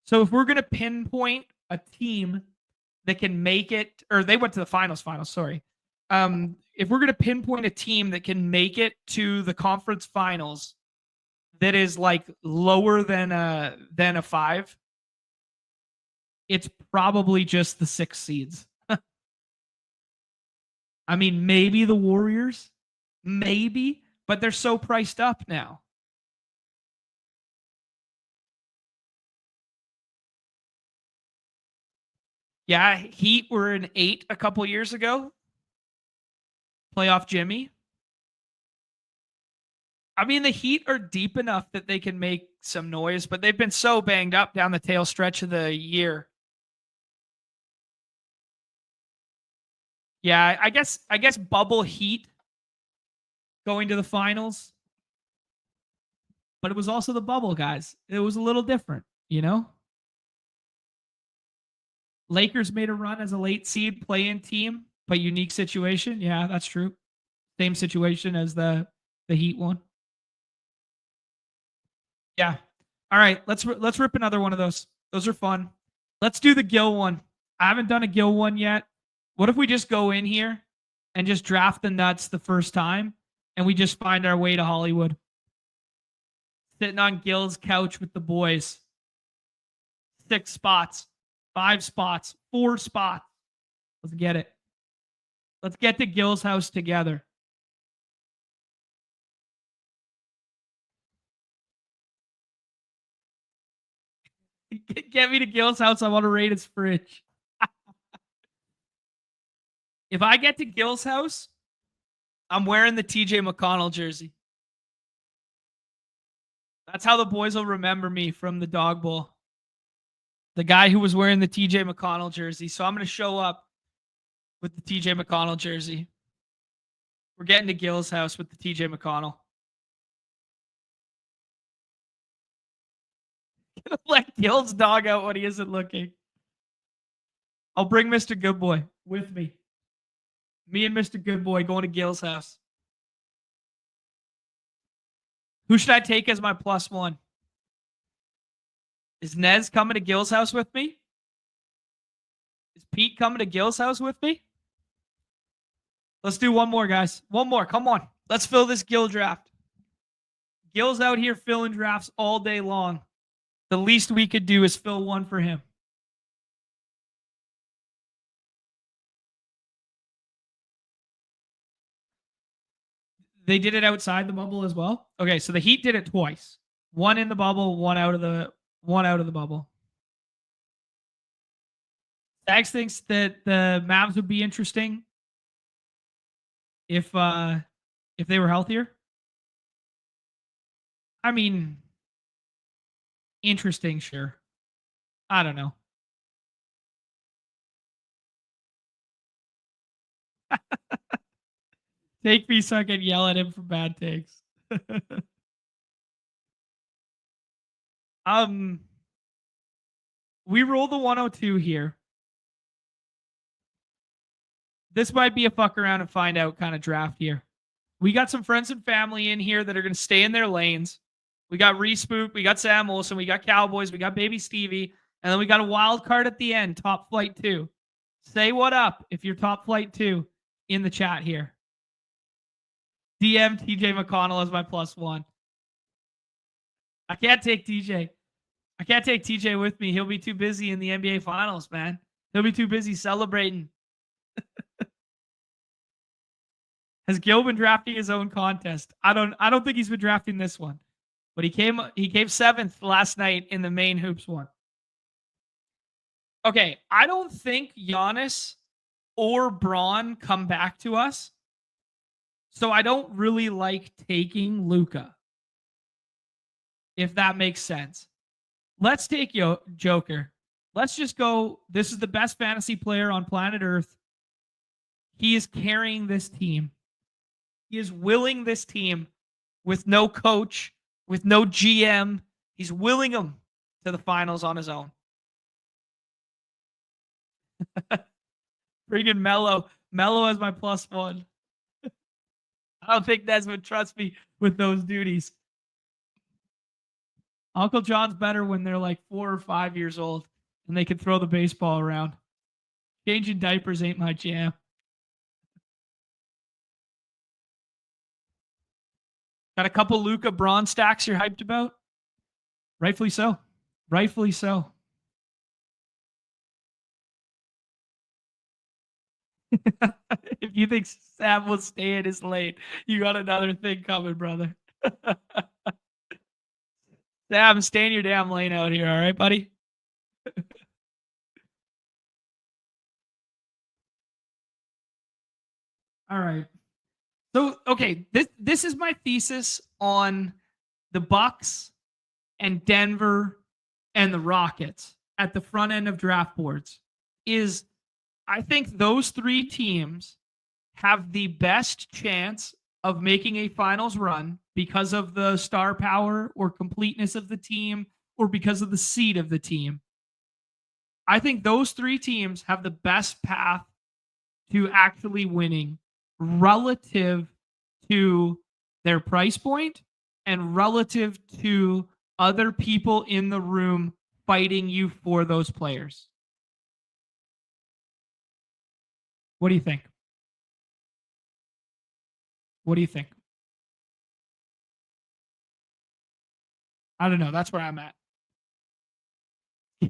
A: So if we're going to pinpoint a team that can make it, or they went to the finals, sorry. If we're going to pinpoint a team that can make it to the conference finals that is like lower than a 5, it's probably just the 6 seeds. I mean, maybe the Warriors, maybe, but they're so priced up now. Yeah, Heat were an 8 a couple years ago. Playoff Jimmy. I mean, the Heat are deep enough that they can make some noise, but they've been so banged up down the tail stretch of the year. Yeah, I guess bubble Heat going to the finals. But it was also the bubble, guys. It was a little different, you know? Lakers made a run as a late seed play-in team, but unique situation. Yeah, that's true. Same situation as the Heat one. Yeah. All right, let's rip another one of those. Those are fun. Let's do the Gill one. I haven't done a Gill one yet. What if we just go in here and just draft the nuts the first time and we just find our way to Hollywood? Sitting on Gill's couch with the boys. 6 spots, 5 spots, 4 spots. Let's get it. Let's get to Gill's house together. Get me to Gill's house. I want to raid his fridge. If I get to Gill's house, I'm wearing the TJ McConnell jersey. That's how the boys will remember me from the Dog Bowl. The guy who was wearing the TJ McConnell jersey. So I'm going to show up with the TJ McConnell jersey. We're getting to Gill's house with the TJ McConnell. Gonna let Gill's dog out when he isn't looking. I'll bring Mr. Goodboy with me. Me and Mr. Goodboy going to Gill's house. Who should I take as my +1? Is Nez coming to Gill's house with me? Is Pete coming to Gill's house with me? Let's do one more, guys. One more. Come on. Let's fill this Gill draft. Gill's out here filling drafts all day long. The least we could do is fill one for him. They did it outside the bubble as well. Okay, so the Heat did it twice. One in the bubble, one out of the bubble. Stags thinks that the Mavs would be interesting if they were healthier. I mean, interesting, sure. I don't know. Take me so I can yell at him for bad takes. We roll the 102 here. This might be a fuck around and find out kind of draft here. We got some friends and family in here that are going to stay in their lanes. We got Respook, we got Sam Olsen, we got Cowboys, we got Baby Stevie, and then we got a wild card at the end, Top Flight 2. Say what up if you're Top Flight 2 in the chat here. DM TJ McConnell as my +1. I can't take TJ. I can't take TJ with me. He'll be too busy in the NBA Finals, man. He'll be too busy celebrating. Has Gil been drafting his own contest? I don't think he's been drafting this one. but he came 7th last night in the main hoops one. Okay, I don't think Giannis or Braun come back to us. So I don't really like taking Luka, if that makes sense. Let's take Joker. Let's just go. This is the best fantasy player on planet Earth. He is carrying this team. He is willing this team with no coach, with no GM. He's willing them to the finals on his own. Freaking Melo. Melo as my +1. I don't think Nez would trust me with those duties. Uncle John's better when they're like 4 or 5 years old and they can throw the baseball around. Changing diapers ain't my jam. Got a couple Luka Braun stacks you're hyped about? Rightfully so. Rightfully so. If you think Sam will stay in his lane, you got another thing coming, brother. Sam, stay in your damn lane out here, all right, buddy? All right. So, okay, this is my thesis on the Bucks and Denver and the Rockets at the front end of draft boards is I think those 3 teams have the best chance of making a finals run because of the star power or completeness of the team or because of the seed of the team. I think those 3 teams have the best path to actually winning relative to their price point and relative to other people in the room fighting you for those players. What do you think? What do you think? I don't know. That's where I'm at.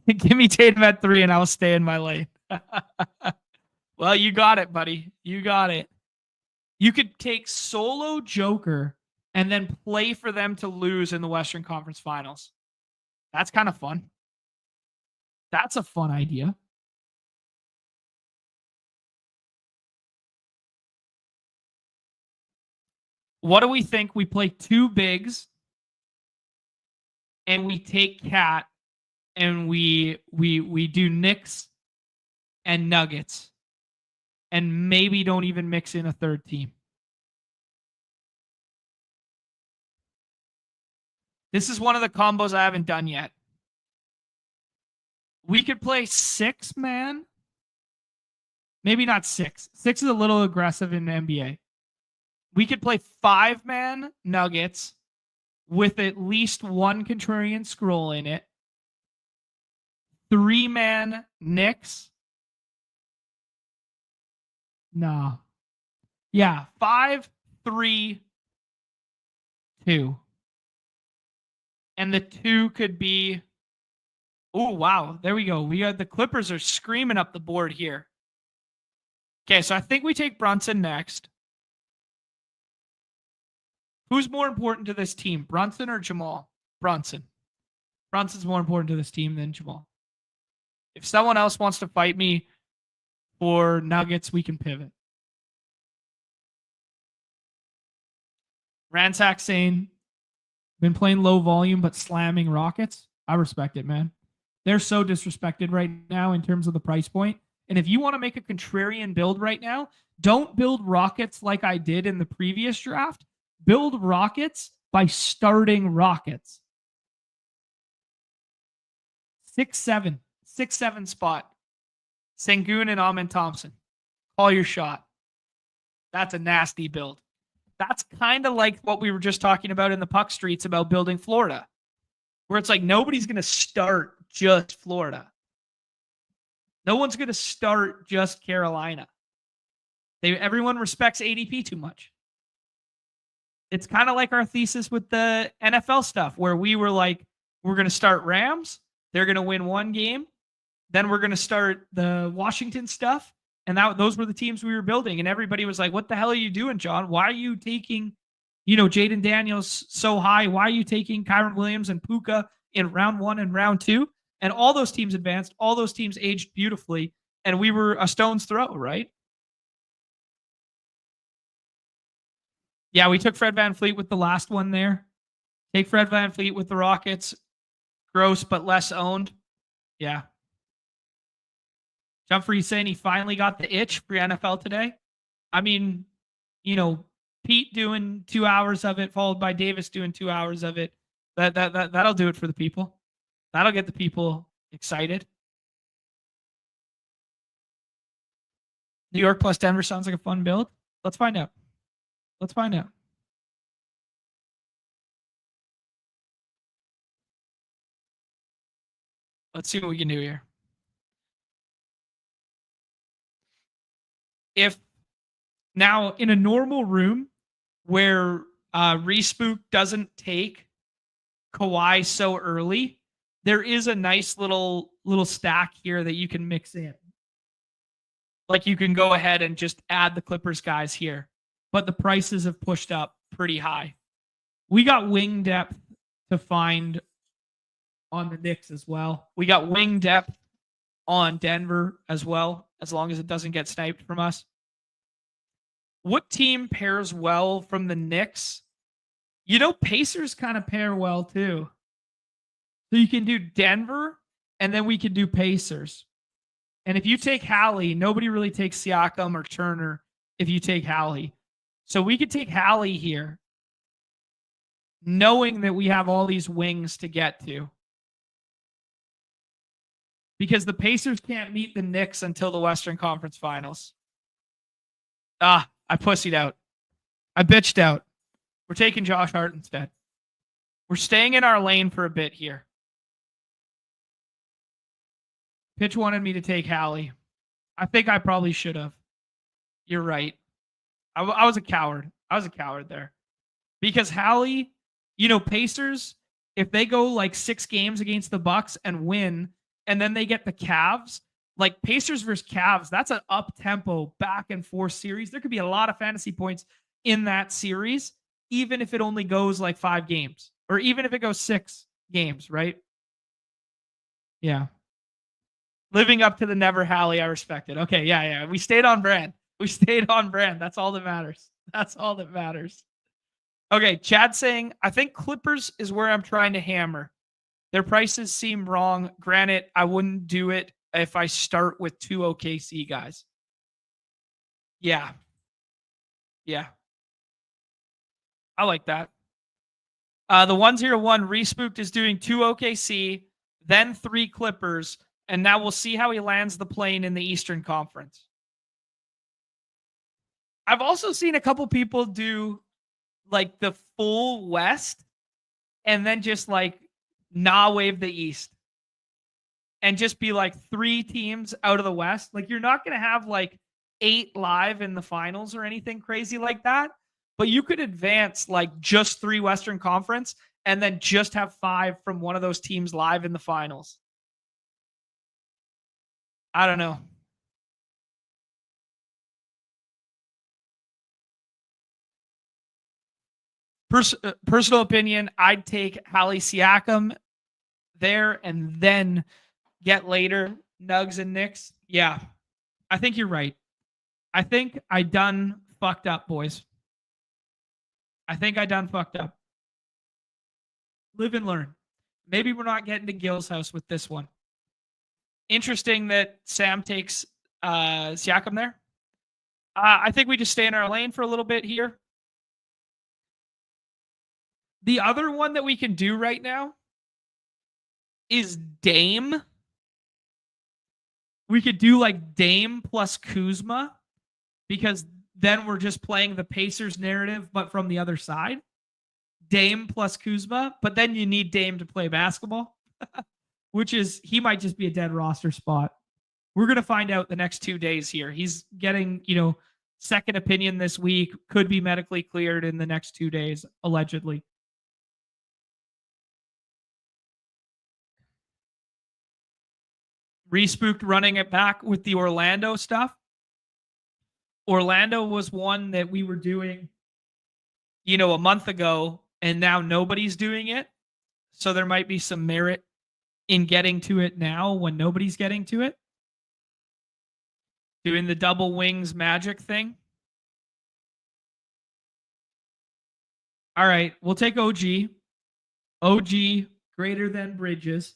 A: Give me Tatum at 3 and I'll stay in my lane. Well, you got it, buddy. You got it. You could take solo Joker and then play for them to lose in the Western Conference Finals. That's kind of fun. That's a fun idea. What do we think? We play 2 bigs and we take Cat and we do Knicks and Nuggets and maybe don't even mix in a 3rd team. This is one of the combos I haven't done yet. We could play 6-man. Maybe not 6. 6 is a little aggressive in the NBA. We could play 5-man Nuggets with at least 1 contrarian scroll in it. 3-man Knicks. No. Yeah, 5, 3, 2. And the 2 could be... Oh, wow. There we go. We got the Clippers are screaming up the board here. Okay, so I think we take Brunson next. Who's more important to this team, Brunson or Jamal? Brunson. Brunson's more important to this team than Jamal. If someone else wants to fight me for Nuggets, we can pivot. Ransack saying, been playing low volume but slamming Rockets. I respect it, man. They're so disrespected right now in terms of the price point. And if you want to make a contrarian build right now, don't build Rockets like I did in the previous draft. Build Rockets by starting Rockets. 6-7. 6-7 spot. Sengun and Amin Thompson. Call your shot. That's a nasty build. That's kind of like what we were just talking about in the puck streets about building Florida, where it's like nobody's going to start just Florida. No one's going to start just Carolina. Everyone respects ADP too much. It's kind of like our thesis with the NFL stuff, where we were like, we're going to start Rams. They're going to win 1 game. Then we're going to start the Washington stuff. And those were the teams we were building. And everybody was like, what the hell are you doing, John? Why are you taking Jaden Daniels so high. Why are you taking Kyron Williams and Puka in round 1 and round 2? And all those teams advanced. All those teams aged beautifully. And we were a stone's throw, right? Yeah, we took Fred VanVleet with the last one there. Take Fred VanVleet with the Rockets. Gross, but less owned. Yeah. Jumfrey saying he finally got the itch for NFL today. I mean, Pete doing 2 hours of it, followed by Davis doing 2 hours of it. That'll do it for the people. That'll get the people excited. New York plus Denver sounds like a fun build. Let's find out. Let's find out. Let's see what we can do here. If now in a normal room where Respook doesn't take Kawhi so early, there is a nice little stack here that you can mix in. Like you can go ahead and just add the Clippers guys here, but the prices have pushed up pretty high. We got wing depth to find on the Knicks as well. We got wing depth on Denver as well, as long as it doesn't get sniped from us. What team pairs well from the Knicks? Pacers kind of pair well too. So you can do Denver, and then we can do Pacers. And if you take Hallie, nobody really takes Siakam or Turner if you take Hallie. So we could take Hallie here, knowing that we have all these wings to get to. Because the Pacers can't meet the Knicks until the Western Conference Finals. I pussied out. I bitched out. We're taking Josh Hart instead. We're staying in our lane for a bit here. Pitch wanted me to take Hallie. I think I probably should have. You're right. I was a coward. I was a coward there. Because Hallie, Pacers, if they go like 6 games against the Bucks and win, and then they get the Cavs, like Pacers versus Cavs, that's an up-tempo, back-and-forth series. There could be a lot of fantasy points in that series, even if it only goes like 5 games, or even if it goes 6 games, right? Yeah. Living up to the never Hallie, I respect it. Okay, yeah. We stayed on brand. That's all that matters. That's all that matters. Okay, Chad saying, I think Clippers is where I'm trying to hammer. Their prices seem wrong. Granted, I wouldn't do it if I start with 2 OKC guys. Yeah. I like that. The 101 Respooked is doing 2 OKC, then 3 Clippers, and now we'll see how he lands the plane in the Eastern Conference. I've also seen a couple people do like the full West and then just like wave the East and just be like 3 teams out of the West. Like you're not going to have like 8 live in the finals or anything crazy like that, but you could advance like just 3 Western Conference and then just have 5 from one of those teams live in the finals. I don't know. Personal opinion, I'd take Hallie Siakam there and then get later Nugs and Knicks. Yeah, I think you're right. I think I done fucked up, boys. I think I done fucked up. Live and learn. Maybe we're not getting to Gil's house with this one. Interesting that Sam takes Siakam there. I think we just stay in our lane for a little bit here. The other one that we can do right now is Dame. We could do like Dame plus Kuzma because then we're just playing the Pacers narrative, but from the other side. Dame plus Kuzma, but then you need Dame to play basketball, which is, he might just be a dead roster spot. We're going to find out the next 2 days here. He's getting, second opinion this week, could be medically cleared in the next 2 days, allegedly. Respooked running it back with the Orlando stuff. Orlando was one that we were doing. a month ago, and now nobody's doing it. So there might be some merit in getting to it now when nobody's getting to it. Doing the double wings magic thing. All right, we'll take OG. OG greater than Bridges.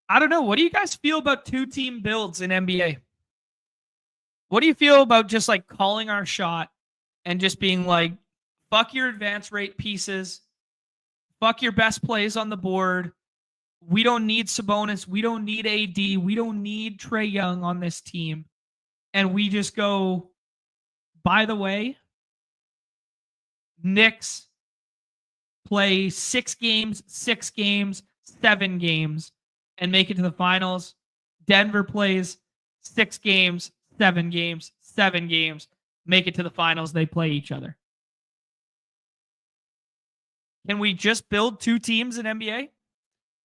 A: I don't know. What do you guys feel about 2-team builds in NBA? What do you feel about just like calling our shot and just being like, fuck your advance rate pieces, fuck your best plays on the board. We don't need Sabonis. We don't need AD. We don't need Trae Young on this team. And we just go, by the way, Knicks play 6 games, 7 games, and make it to the finals. Denver plays 6 games, 7 games, 7 games, make it to the finals. They play each other. Can we just build 2 teams in NBA?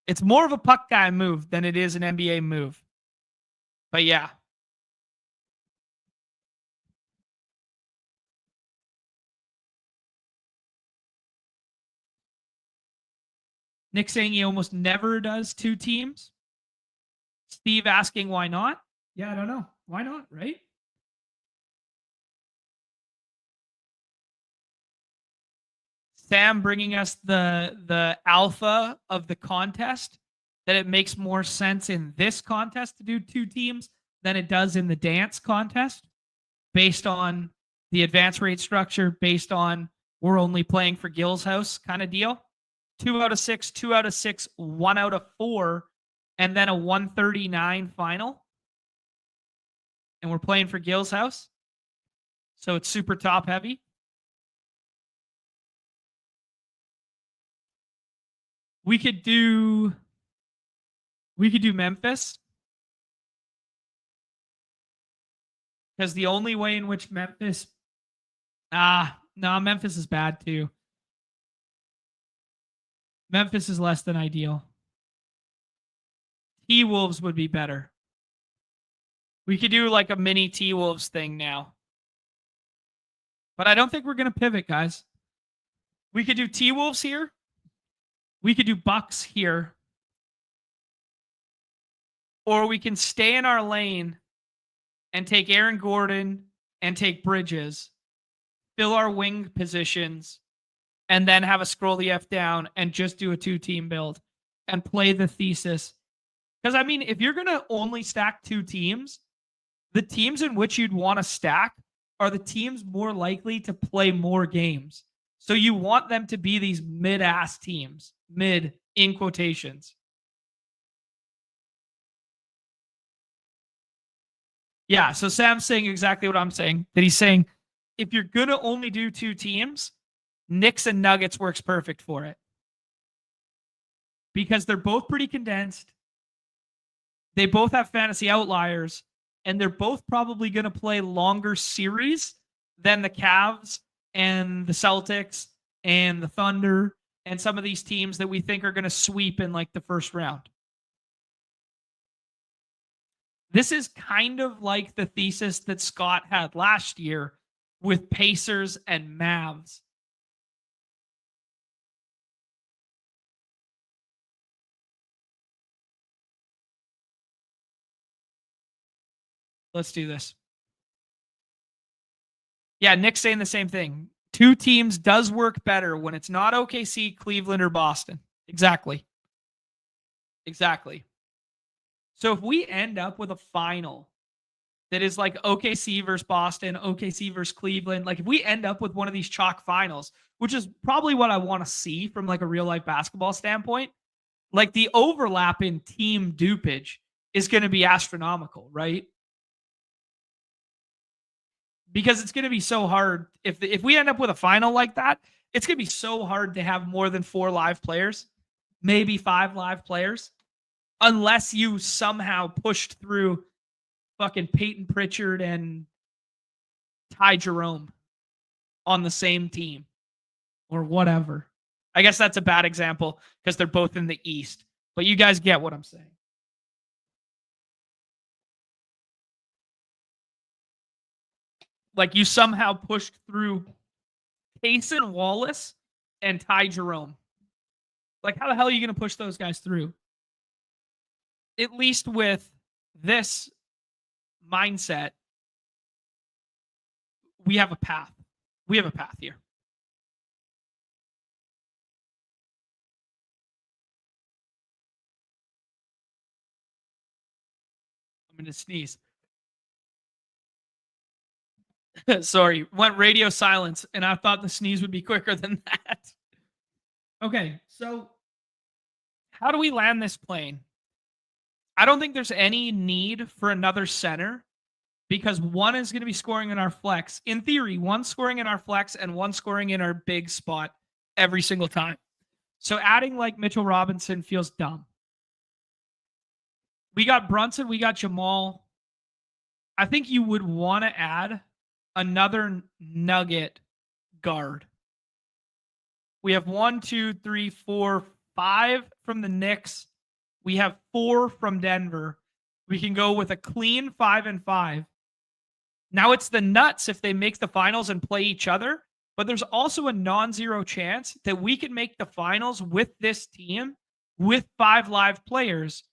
A: It's more of a puck guy move than it is an NBA move. But yeah. Nick saying he almost never does 2 teams. Steve asking why not? Yeah, I don't know. Why not, right? Sam bringing us the alpha of the contest, that it makes more sense in this contest to do 2 teams than it does in the dance contest, based on the advance rate structure, based on we're only playing for Gill's house kind of deal. 2 out of 6, 2 out of 6, 1 out of 4, and then a 139 final. And we're playing for Gill's house. So it's super top heavy. We could do Memphis. Because the only way in which Memphis Memphis is bad too. Memphis is less than ideal. T-Wolves would be better. We could do like a mini T-Wolves thing now. But I don't think we're going to pivot, guys. We could do T-Wolves here. We could do Bucks here. Or we can stay in our lane and take Aaron Gordon and take Bridges, fill our wing positions, and then have a scroll the F down and just do a 2-team build and play the thesis. Because, I mean, if you're going to only stack 2 teams, the teams in which you'd want to stack are the teams more likely to play more games. So you want them to be these mid-ass teams, mid in quotations. Yeah, so Sam's saying exactly what I'm saying. That he's saying, if you're going to only do 2 teams, Knicks and Nuggets works perfect for it. Because they're both pretty condensed. They both have fantasy outliers. And they're both probably going to play longer series than the Cavs and the Celtics and the Thunder and some of these teams that we think are going to sweep in like the first round. This is kind of like the thesis that Scott had last year with Pacers and Mavs. Let's do this. Yeah, Nick's saying the same thing. 2 teams does work better when it's not OKC, Cleveland, or Boston. Exactly. So if we end up with a final that is like OKC versus Boston, OKC versus Cleveland, like if we end up with one of these chalk finals, which is probably what I want to see from like a real life basketball standpoint, like the overlap in team dupage is going to be astronomical, right? Because it's going to be so hard. If we end up with a final like that, it's going to be so hard to have more than 4 live players, maybe 5 live players, unless you somehow pushed through fucking Peyton Pritchard and Ty Jerome on the same team or whatever. I guess that's a bad example because they're both in the East, but you guys get what I'm saying. Like you somehow pushed through Payson Wallace and Ty Jerome. Like, how the hell are you going to push those guys through? At least with this mindset, we have a path. We have a path here. I'm going to sneeze. Sorry, went radio silence, and I thought the sneeze would be quicker than that. Okay, so how do we land this plane? I don't think there's any need for another center because one is going to be scoring in our flex. In theory, one scoring in our flex and one scoring in our big spot every single time. So adding like Mitchell Robinson feels dumb. We got Brunson, we got Jamal. I think you would want to add another Nugget guard. We have 1, 2, 3, 4, 5 from the Knicks. We have 4 from Denver. We can go with a clean 5 and 5. Now it's the Nuts if they make the finals and play each other, but there's also a non-zero chance that we can make the finals with this team with 5 live players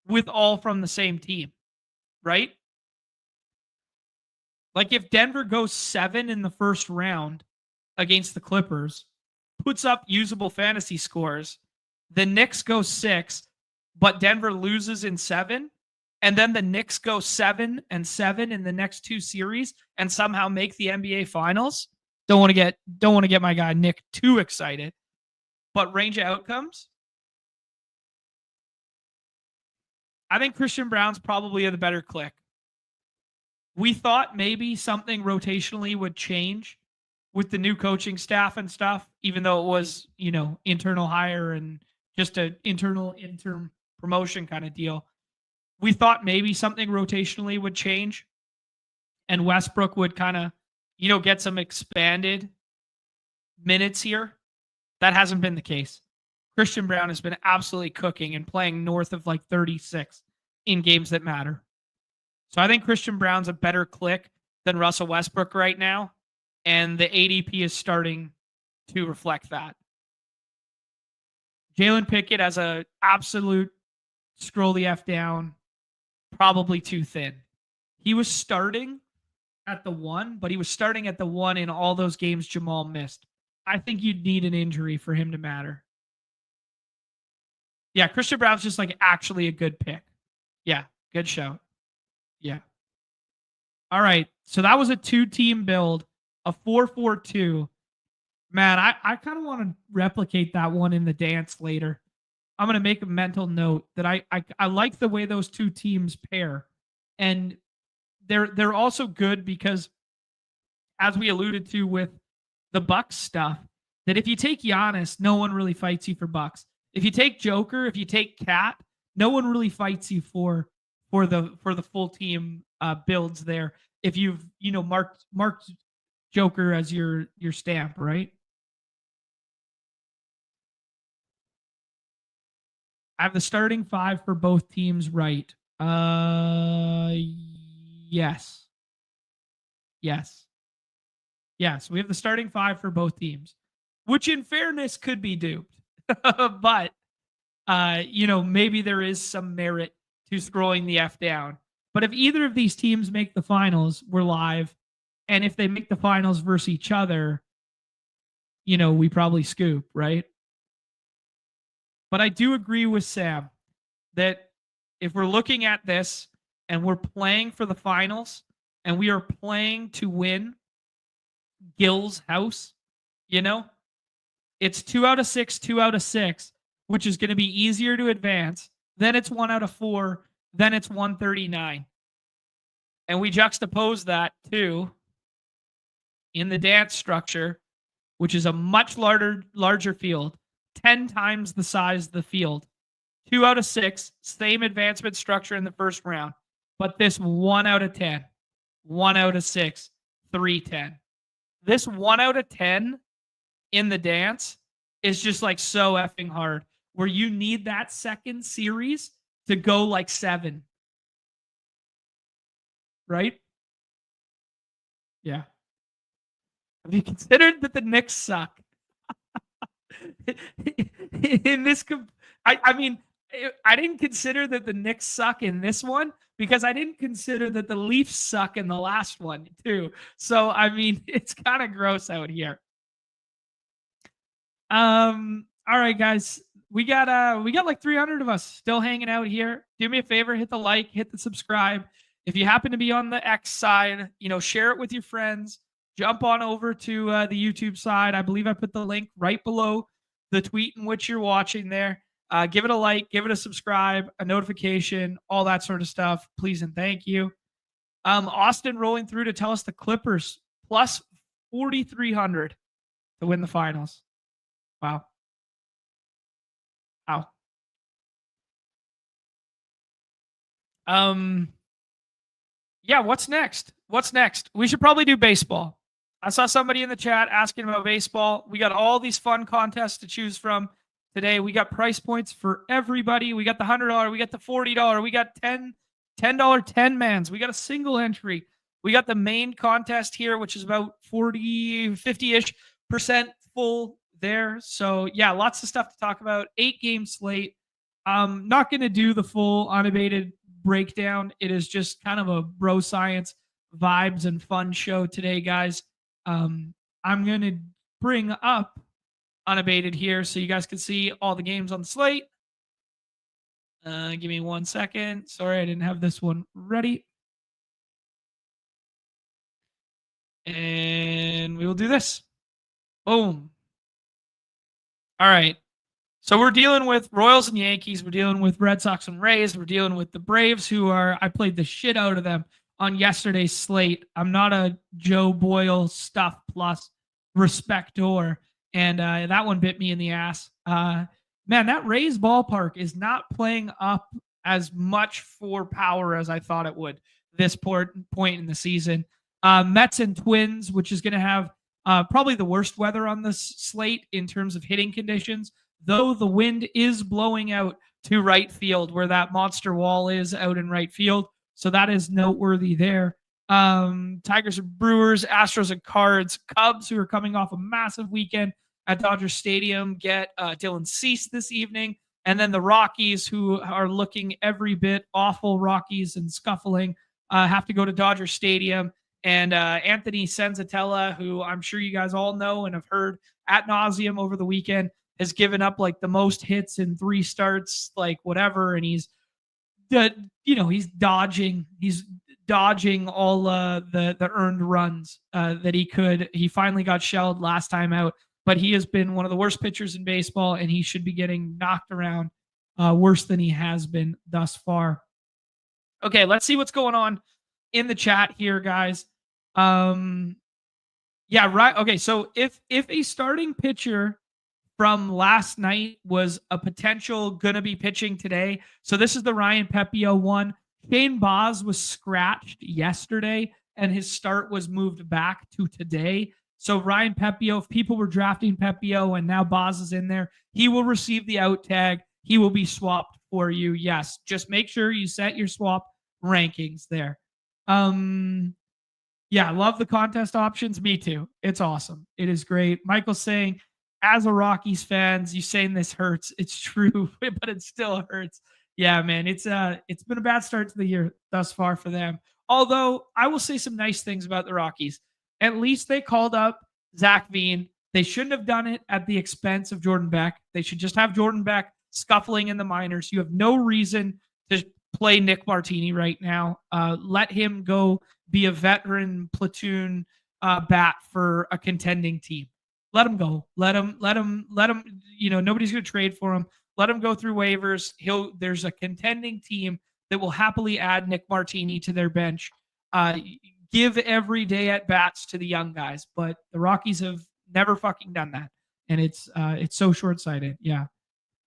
A: with all from the same team, right? Like if Denver goes 7 in the first round against the Clippers, puts up usable fantasy scores, the Knicks go 6, but Denver loses in 7, and then the Knicks go 7 and 7 in the next 2 series and somehow make the NBA Finals. Don't want to get my guy Nick too excited, but range of outcomes. I think Christian Braun's probably the better click. We thought maybe something rotationally would change with the new coaching staff and stuff, even though it was, internal hire and just an interim promotion kind of deal. We thought maybe something rotationally would change and Westbrook would kind of, get some expanded minutes here. That hasn't been the case. Christian Braun has been absolutely cooking and playing north of like 36 in games that matter. So I think Christian Braun's a better click than Russell Westbrook right now. And the ADP is starting to reflect that. Jalen Pickett as a absolute scroll the F down, probably too thin. He was starting at the 1, but he was starting at the 1 in all those games Jamal missed. I think you'd need an injury for him to matter. Yeah, Christian Braun's just like actually a good pick. Yeah, good shout. Yeah. All right. So that was a 2-team build, a 4-4-2. Man, I kind of want to replicate that one in the dance later. I'm going to make a mental note that I like the way those 2 teams pair. And they're also good because, as we alluded to with the Bucks stuff, that if you take Giannis, no one really fights you for Bucks. If you take Joker, if you take Cat, no one really fights you for the full team builds there. If you've marked Joker as your stamp, right? I have the starting 5 for both teams, right? Yes. Yes, we have the starting 5 for both teams, which in fairness could be duped. But maybe there is some merit to scrolling the F down. But if either of these teams make the finals, we're live. And if they make the finals versus each other, we probably scoop, right? But I do agree with Sam that if we're looking at this and we're playing for the finals and we are playing to win Gil's house, it's 2 out of 6, 2 out of 6, which is going to be easier to advance. Then it's 1 out of 4. Then it's 139. And we juxtapose that to in the dance structure, which is a much larger field, 10 times the size of the field. 2 out of 6, same advancement structure in the first round. But this 1 out of 10, 1 out of 6, 310. This 1 out of 10 in the dance is just like so effing hard, where you need that second series to go like 7. Right? Yeah. Have you considered that the Knicks suck? In this, I mean, I didn't consider that the Knicks suck in this one because I didn't consider that the Leafs suck in the last one too. So I mean, it's kind of gross out here. All right, guys. We got like 300 of us still hanging out here. Do me a favor, hit the like, hit the subscribe. If you happen to be on the X side, share it with your friends. Jump on over to the YouTube side. I believe I put the link right below the tweet in which you're watching there. Give it a like, give it a subscribe, a notification, all that sort of stuff. Please and thank you. Austin rolling through to tell us the Clippers plus 4,300 to win the finals. Wow. Wow. Yeah, what's next? What's next? We should probably do baseball. I saw somebody in the chat asking about baseball. We got all these fun contests to choose from today. We got price points for everybody. We got the $100, we got the $40, we got $10 10 mans. We got a single entry. We got the main contest here, which is about 50-ish percent full there. So yeah, lots of stuff to talk about. 8-game slate. Not going to do the full unabated breakdown. It is just kind of a bro science vibes and fun show today, guys. I'm going to bring up Unabated here so you guys can see all the games on the slate. Give me 1 second. Sorry, I didn't have this one ready. And we will do this. Boom. All right. So we're dealing with Royals and Yankees. We're dealing with Red Sox and Rays. We're dealing with the Braves, I played the shit out of them on yesterday's slate. I'm not a Joe Boyle stuff plus respector. And that one bit me in the ass. Man, that Rays ballpark is not playing up as much for power as I thought it would this point in the season. Mets and Twins, which is going to have probably the worst weather on this slate in terms of hitting conditions, though the wind is blowing out to right field where that monster wall is out in right field. So that is noteworthy there. Tigers and Brewers, Astros and Cards, Cubs, who are coming off a massive weekend at Dodger Stadium, get Dylan Cease this evening. And then the Rockies, who are looking every bit awful, Rockies and scuffling, have to go to Dodger Stadium. And Anthony Senzatella, who I'm sure you guys all know and have heard ad nauseum over the weekend, has given up like the most hits in 3 starts, like whatever. And he's dodging all the earned runs that he could. He finally got shelled last time out, but he has been one of the worst pitchers in baseball, and he should be getting knocked around worse than he has been thus far. Okay, let's see what's going on in the chat here, guys. Yeah, right. Okay, so if a starting pitcher from last night was a potential gonna be pitching today, so this is the Ryan Pepio one. Shane Baz was scratched yesterday, and his start was moved back to today. So Ryan Pepio, if people were drafting Pepio and now Baz is in there, he will receive the out tag. He will be swapped for you. Yes, just make sure you set your swap rankings there. Yeah, love the contest options. Me too. It's awesome. It is great. Michael's saying, as a Rockies fans, you saying this hurts. It's true, but it still hurts. Yeah, man. It's been a bad start to the year thus far for them. Although I will say some nice things about the Rockies. At least they called up Zach Veen. They shouldn't have done it at the expense of Jordan Beck. They should just have Jordan Beck scuffling in the minors. You have no reason to play Nick Martini right now. Let him go be a veteran platoon bat for a contending team. Let him go. Let him. Nobody's going to trade for him. Let him go through waivers. There's a contending team that will happily add Nick Martini to their bench. Give every day at bats to the young guys, but the Rockies have never fucking done that, and it's so short-sighted. Yeah.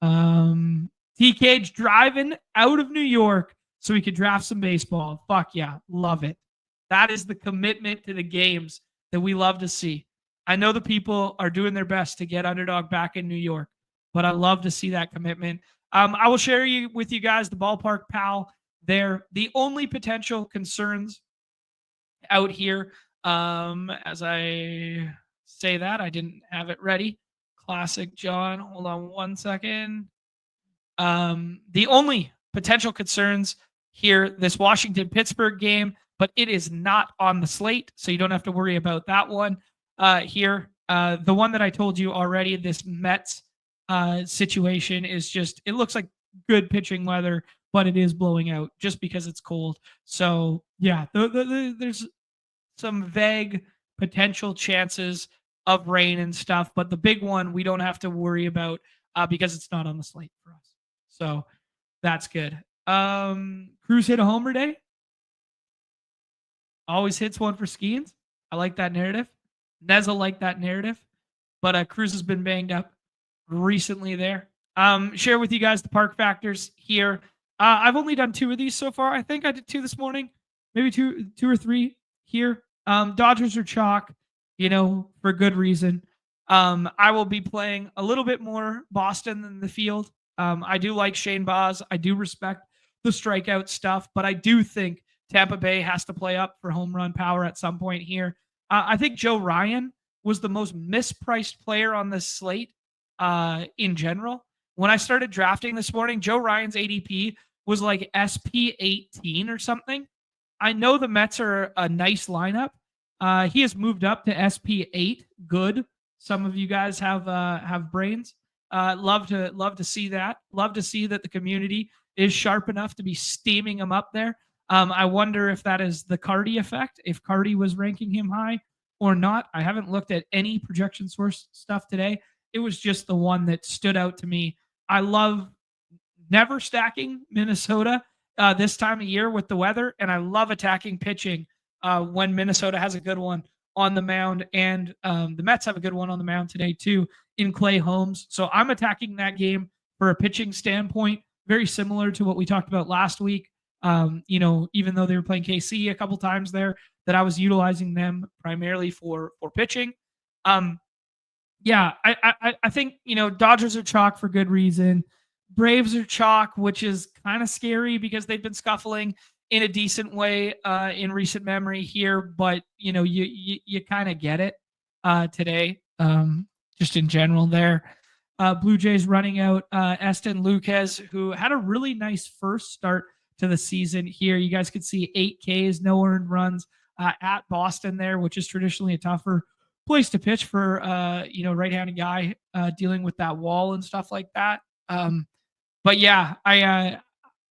A: TK's driving out of New York so we could draft some baseball. Fuck yeah, love it. That is the commitment to the games that we love to see. I know the people are doing their best to get Underdog back in New York, but I love to see that commitment. I will share with you guys the ballpark pal there. The only potential concerns out here, as I say that. I didn't have it ready. Classic John. Hold on one second. The only potential concerns here, this Washington Pittsburgh game, but it is not on the slate, so you don't have to worry about that one here. The one that I told you already, this Mets situation is just, it looks like good pitching weather, but it is blowing out just because it's cold. So, yeah, there's some vague potential chances of rain and stuff, but the big one we don't have to worry about because it's not on the slate for us. So that's good. Cruz hit a homer day. Always hits one for Skeens. I like that narrative. Neza like that narrative, but Cruz has been banged up recently there. Share with you guys the park factors here. I've only done 2 of these so far. I think I did 2 this morning, maybe two or 3 here. Dodgers are chalk, for good reason. I will be playing a little bit more Boston than the field. I do like Shane Baz. I do respect the strikeout stuff, but I do think Tampa Bay has to play up for home run power at some point here. I think Joe Ryan was the most mispriced player on this slate in general. When I started drafting this morning, Joe Ryan's ADP was like SP 18 or something. I know the Mets are a nice lineup. He has moved up to SP 8. Good. Some of you guys have brains. Love to see that. Love to see that the community is sharp enough to be steaming him up there. I wonder if that is the Cardi effect, if Cardi was ranking him high or not. I haven't looked at any projection source stuff today. It was just the one that stood out to me. I love never stacking Minnesota this time of year with the weather, and I love attacking pitching when Minnesota has a good one on the mound, and the Mets have a good one on the mound today too in Clay Holmes. So I'm attacking that game for a pitching standpoint, very similar to what we talked about last week. Even though they were playing KC a couple times there, that I was utilizing them primarily for pitching. I think Dodgers are chalk for good reason. Braves are chalk, which is kind of scary because they've been scuffling in a decent way in recent memory here, but you kind of get it today, just in general there. Blue Jays running out Eston Lucas, who had a really nice first start to the season here. You guys could see 8 Ks, no earned runs at Boston there, which is traditionally a tougher place to pitch for right-handed guy dealing with that wall and stuff like that. But yeah,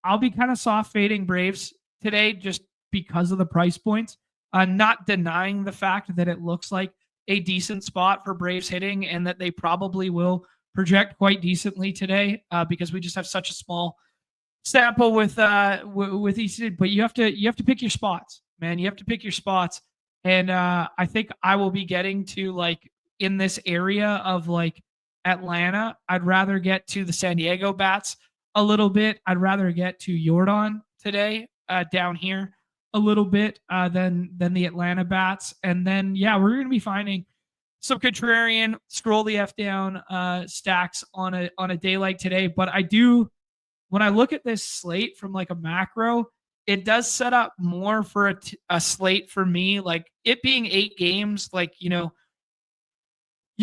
A: I'll be kind of soft fading Braves today just because of the price points. Not denying the fact that it looks like a decent spot for Braves hitting and that they probably will project quite decently today because we just have such a small sample with each. But you have to pick your spots, man. You have to pick your spots, and I think I will be getting to like in this area of like Atlanta. I'd rather get to the San Diego bats a little bit. I'd rather get to Jordan today down here a little bit than the Atlanta bats. And then we're going to be finding some contrarian scroll the F down stacks on a day like today. But I do, when I look at this slate from like a macro, it does set up more for a slate for me, like it being 8 games, like you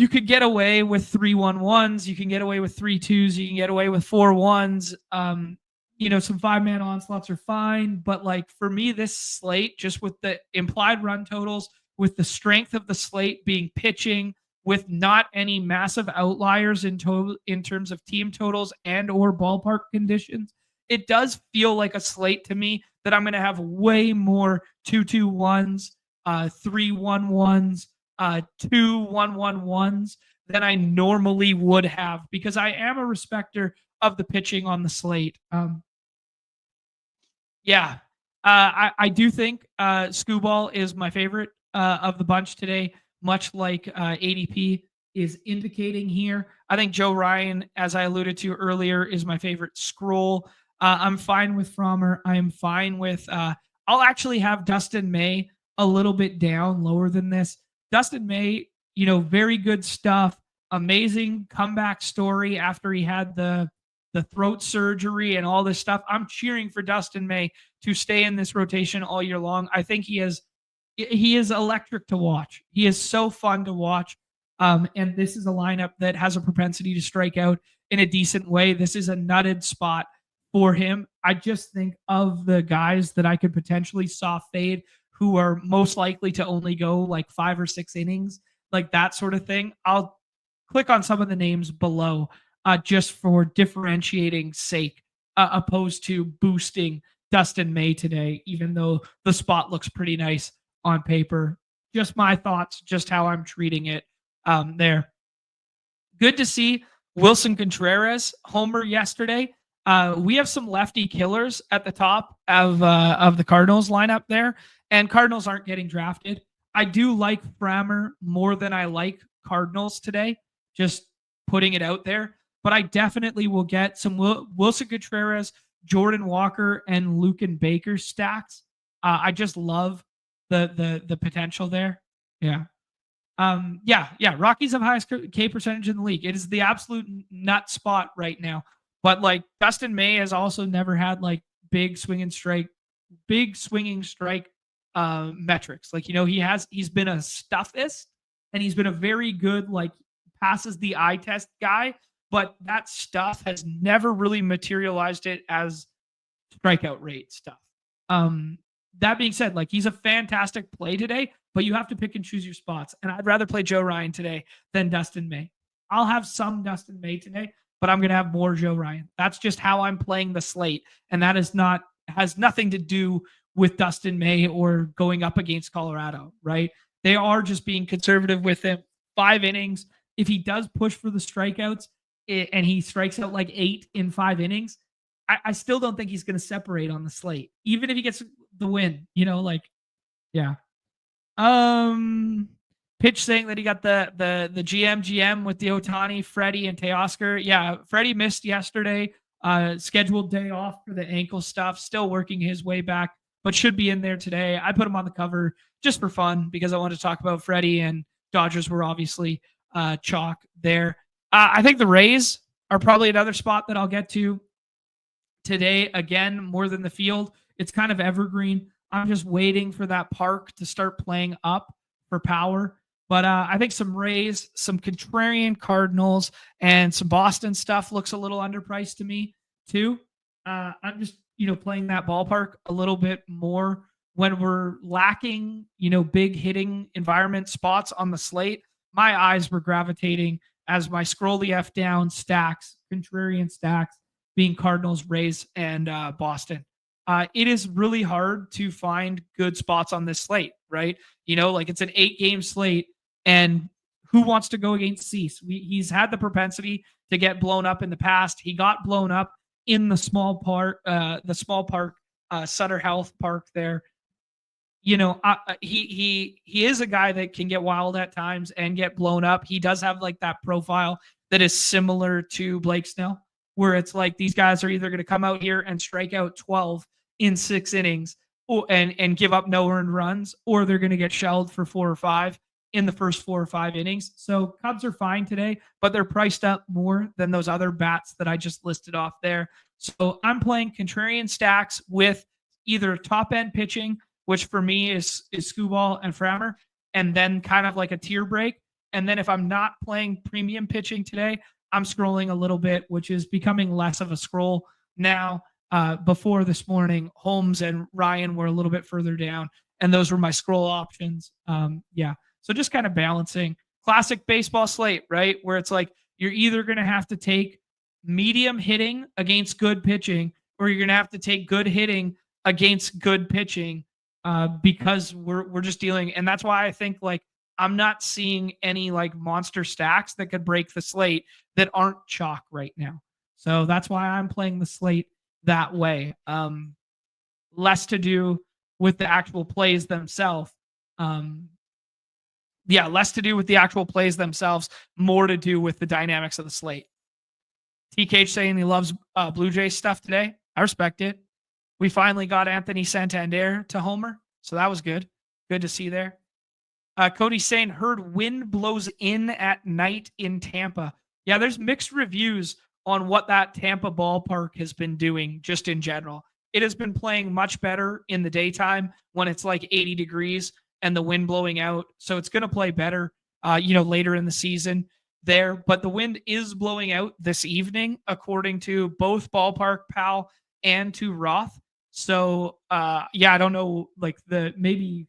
A: could get away with 3-1-1s. You can get away with 3-2s. You can get away with 4-1s. Some 5-man onslaughts are fine. But like for me, this slate, just with the implied run totals, with the strength of the slate being pitching, with not any massive outliers in terms of team totals and or ballpark conditions, it does feel like a slate to me that I'm going to have way more 2-2-1s, 3-1-1s, 2-1-1-1s than I normally would have because I am a respecter of the pitching on the slate. I do think Scooball is my favorite of the bunch today, much like ADP is indicating here. I think Joe Ryan, as I alluded to earlier, is my favorite scroll. I'm fine with Frommer. I am fine with I'll actually have Dustin May a little bit down, lower than this. Dustin May, very good stuff. Amazing comeback story after he had the throat surgery and all this stuff. I'm cheering for Dustin May to stay in this rotation all year long. I think he is electric to watch. He is so fun to watch And this is a lineup that has a propensity to strike out in a decent way. This is a nutted spot for him. I just think of the guys that I could potentially soft fade who are most likely to only go like 5 or 6 innings, like that sort of thing. I'll click on some of the names below just for differentiating sake, opposed to boosting Dustin May today, even though the spot looks pretty nice on paper. Just my thoughts, just how I'm treating it there. Good to see Wilson Contreras homer yesterday. We have some lefty killers at the top of the Cardinals lineup there, and Cardinals aren't getting drafted. I do like Frammer more than I like Cardinals today, just putting it out there. But I definitely will get some Wilson Contreras, Jordan Walker, and Lucan Baker stacks. I just love the potential there. Yeah. Rockies have highest K percentage in the league. It is the absolute nut spot right now. But like Dustin May has also never had like big swinging strike metrics. Like, he's been a stuffist, and he's been a very good, like, passes the eye test guy, but that stuff has never really materialized it as strikeout rate stuff. That being said, like, he's a fantastic play today, but you have to pick and choose your spots. And I'd rather play Joe Ryan today than Dustin May. I'll have some Dustin May today, but I'm going to have more Joe Ryan. That's just how I'm playing the slate. And that has nothing to do with Dustin May or going up against Colorado, right? They are just being conservative with him. 5 innings. If he does push for the strikeouts and he strikes out like 8 in 5 innings, I still don't think he's going to separate on the slate, even if he gets the win, yeah. Pitch saying that he got the GM with the Ohtani, Freddie, and Teoscar. Yeah, Freddie missed yesterday. Scheduled day off for the ankle stuff. Still working his way back, but should be in there today. I put him on the cover just for fun because I wanted to talk about Freddie, and Dodgers were obviously chalk there. I think the Rays are probably another spot that I'll get to today, again, more than the field. It's kind of evergreen. I'm just waiting for that park to start playing up for power. But I think some Rays, some contrarian Cardinals, and some Boston stuff looks a little underpriced to me too. I'm just, playing that ballpark a little bit more when we're lacking, big hitting environment spots on the slate. My eyes were gravitating as my scroll the F down stacks, contrarian stacks, being Cardinals, Rays, and Boston. It is really hard to find good spots on this slate, right? It's an 8-game slate, and who wants to go against Cease? He's had the propensity to get blown up in the past. He got blown up in the small park, Sutter Health Park there. He is a guy that can get wild at times and get blown up. He does have like that profile that is similar to Blake Snell, where it's like these guys are either going to come out here and strike out 12 in 6 innings and give up no earned runs, or they're going to get shelled for 4 or 5 in the first 4 or 5 innings. So Cubs are fine today, but they're priced up more than those other bats that I just listed off there. So I'm playing contrarian stacks with either top end pitching, which for me is Skubal and Frammer, and then kind of like a tier break. And then if I'm not playing premium pitching today, I'm scrolling a little bit, which is becoming less of a scroll now. Before this morning, Holmes and Ryan were a little bit further down, and those were my scroll options. So just kind of balancing. Classic baseball slate, right? Where it's like you're either going to have to take medium hitting against good pitching, or you're going to have to take good hitting against good pitching because we're just dealing. And that's why I think like I'm not seeing any like monster stacks that could break the slate that aren't chalk right now. So that's why I'm playing the slate that way. Less to do with the actual plays themselves. Less to do with the actual plays themselves, more to do with the dynamics of the slate. TK saying he loves Blue Jays stuff today. I respect it. We finally got Anthony Santander to homer, so that was good. Good to see there. Cody saying, heard wind blows in at night in Tampa. Yeah, there's mixed reviews on what that Tampa ballpark has been doing just in general. It has been playing much better in the daytime when it's like 80 degrees and the wind blowing out. So it's going to play better later in the season there. But the wind is blowing out this evening, according to both Ballpark Pal and to Roth. So, I don't know, like the maybe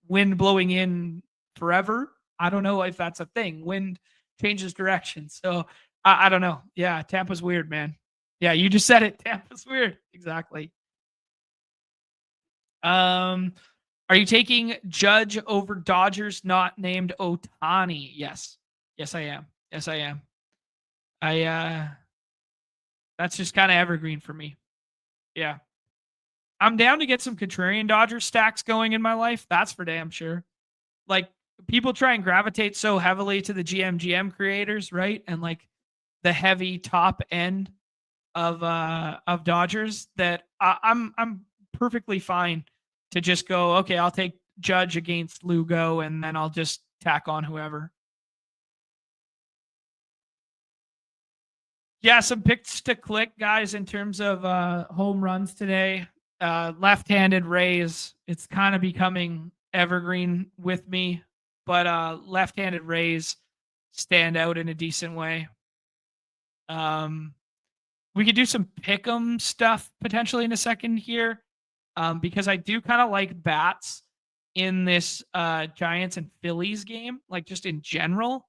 A: wind blowing in forever. I don't know if that's a thing. Wind changes direction. So, I don't know. Yeah, Tampa's weird, man. Yeah, you just said it. Tampa's weird. Exactly. Um, are you taking Judge over Dodgers not named Otani? Yes. Yes, I am. Yes, I am. That's just kind of evergreen for me. Yeah. I'm down to get some contrarian Dodgers stacks going in my life. That's for damn sure. Like, people try and gravitate so heavily to the GM creators, right? And like the heavy top end of Dodgers that I'm perfectly fine to just go, okay, I'll take Judge against Lugo and then I'll just tack on whoever. Yeah, some picks to click, guys, in terms of home runs today. Left-handed Rays, it's kind of becoming evergreen with me, but left-handed Rays stand out in a decent way. We could do some pick'em stuff potentially in a second here, because I do kind of like bats in this Giants and Phillies game, like just in general.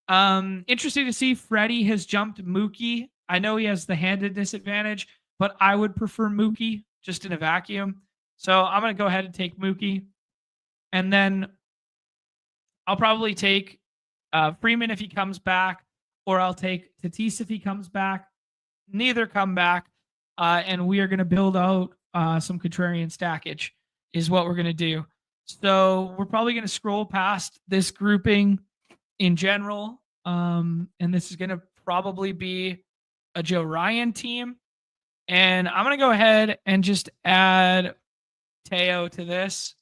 A: Interesting to see Freddie has jumped Mookie. I know he has the handed disadvantage, but I would prefer Mookie just in a vacuum. So I'm going to go ahead and take Mookie. And then I'll probably take Freeman if he comes back, or I'll take Tatis if he comes back. Neither come back. And we are going to build out some contrarian stackage is what we're going to do. So we're probably going to scroll past this grouping in general. And this is going to probably be a Joe Ryan team. And I'm going to go ahead and just add Teo to this.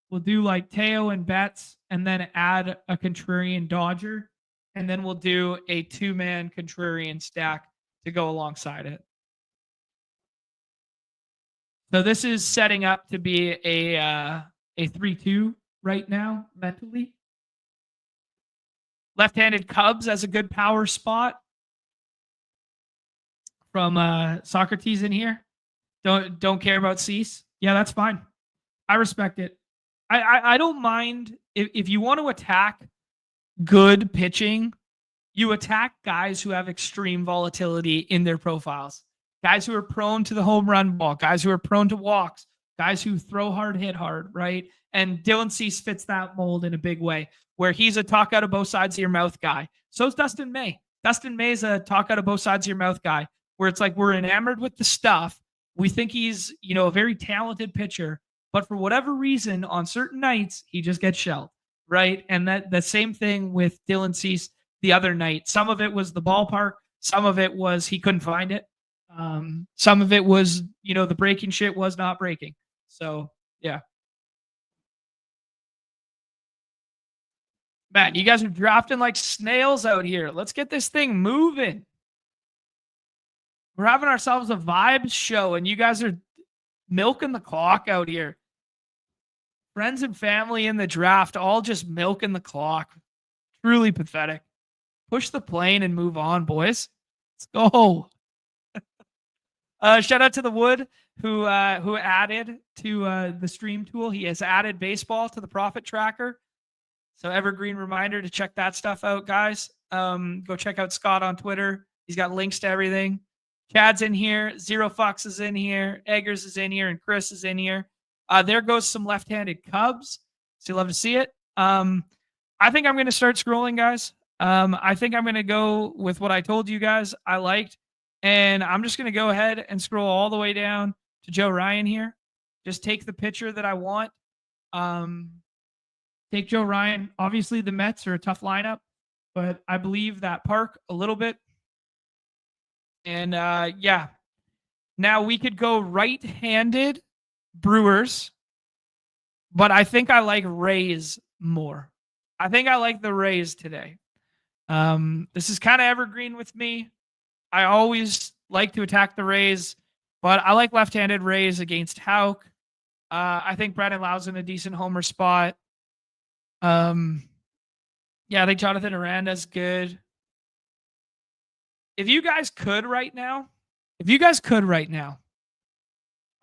A: We'll do like Teo and Betts and then add a contrarian Dodger. And then we'll do a 2-man contrarian stack to go alongside it. So this is setting up to be a 3-2 right now mentally. Left-handed Cubs as a good power spot from Socrates in here. Don't care about Cease. Yeah, that's fine. I respect it. I don't mind if you want to attack good pitching, you attack guys who have extreme volatility in their profiles. Guys who are prone to the home run ball, guys who are prone to walks, guys who throw hard, hit hard, right? And Dylan Cease fits that mold in a big way, where he's a talk out of both sides of your mouth guy. So is Dustin May. Dustin May is a talk out of both sides of your mouth guy, where it's like we're enamored with the stuff. We think he's, a very talented pitcher, but for whatever reason, on certain nights, he just gets shelled, right? And that the same thing with Dylan Cease the other night. Some of it was the ballpark. Some of it was he couldn't find it. Some of it was, the breaking shit was not breaking. So, yeah. Man, you guys are drafting like snails out here. Let's get this thing moving. We're having ourselves a vibes show, and you guys are milking the clock out here. Friends and family in the draft, all just milking the clock. Truly pathetic. Push the plane and move on, boys. Let's go. Shout out to the Wood who added to the stream tool. He has added baseball to the profit tracker. So evergreen reminder to check that stuff out, guys. Go check out Scott on Twitter. He's got links to everything. Chad's in here. Zero Fox is in here. Eggers is in here. And Chris is in here. There goes some left-handed Cubs. So you love to see it. I think I'm going to start scrolling, guys. I think I'm going to go with what I told you guys I liked. And I'm just going to go ahead and scroll all the way down to Joe Ryan here. Just take the pitcher that I want. Take Joe Ryan. Obviously, the Mets are a tough lineup, but I believe that park a little bit. And yeah, now we could go right-handed Brewers, but I think I like Rays more. I think I like the Rays today. This is kind of evergreen with me. I always like to attack the Rays, but I like left-handed Rays against Houck. I think Brandon Lau's in a decent homer spot. Yeah, I think Jonathan Aranda's good. If you guys could right now,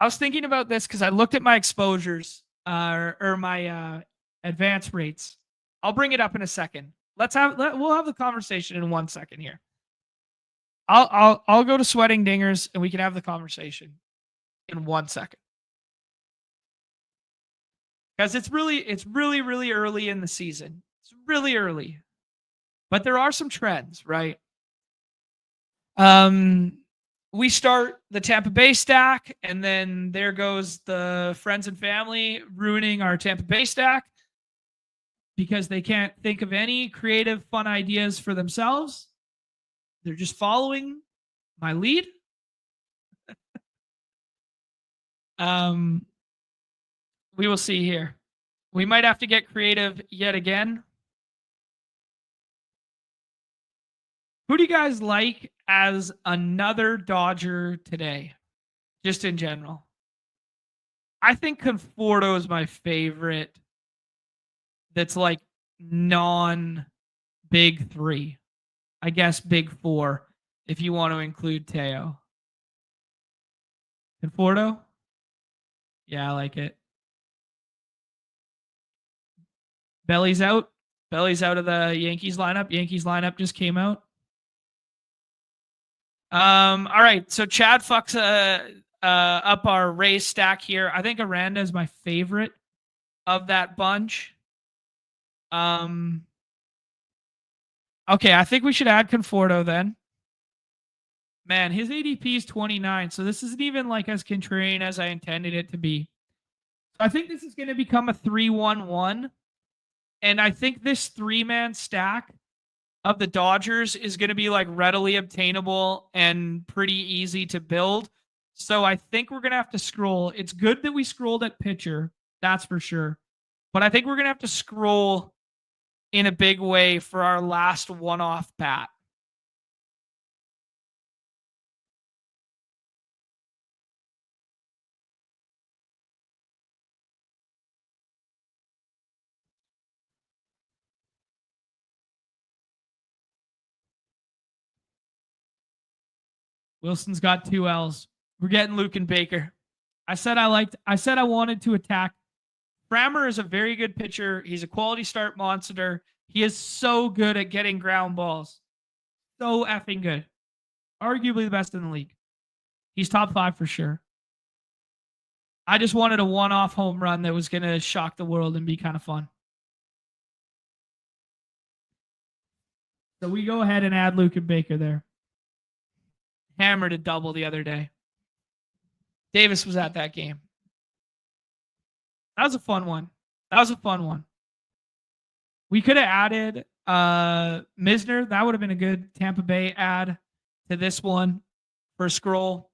A: I was thinking about this because I looked at my exposures or my advance rates. I'll bring it up in a second. We'll have the conversation in 1 second here. I'll go to sweating dingers and we can have the conversation in 1 second. Because it's really early in the season. It's really early. But there are some trends, right? We start the Tampa Bay stack, and then there goes the friends and family ruining our Tampa Bay stack because they can't think of any creative, fun ideas for themselves. They're just following my lead. We will see here. We might have to get creative yet again. Who do you guys like as another Dodger today? Just in general. I think Conforto is my favorite. That's like non-big three. I guess big four if you want to include Teo. Conforto? Yeah, I like it. Belly's out. Belly's out of the Yankees lineup. Yankees lineup just came out. All right. So Chad fucks up our Rays stack here. I think Aranda is my favorite of that bunch. Okay, I think we should add Conforto then. Man, his ADP is 29, so this isn't even like as contrarian as I intended it to be. I think this is going to become a 3-1-1. And I think this 3-man stack of the Dodgers is going to be like readily obtainable and pretty easy to build. So I think we're going to have to scroll. It's good that we scrolled at pitcher. That's for sure. But I think we're going to have to scroll in a big way for our last one-off bat. Wilson's got 2 L's. We're getting Luke and Baker. I said I wanted to attack. Frammer is a very good pitcher. He's a quality start monster. He is so good at getting ground balls. So effing good. Arguably the best in the league. He's top 5 for sure. I just wanted a one-off home run that was going to shock the world and be kind of fun. So we go ahead and add Luke and Baker there. Hammered a double the other day. Davis was at that game. That was a fun one. We could have added Misner. That would have been a good Tampa Bay add to this one for scroll.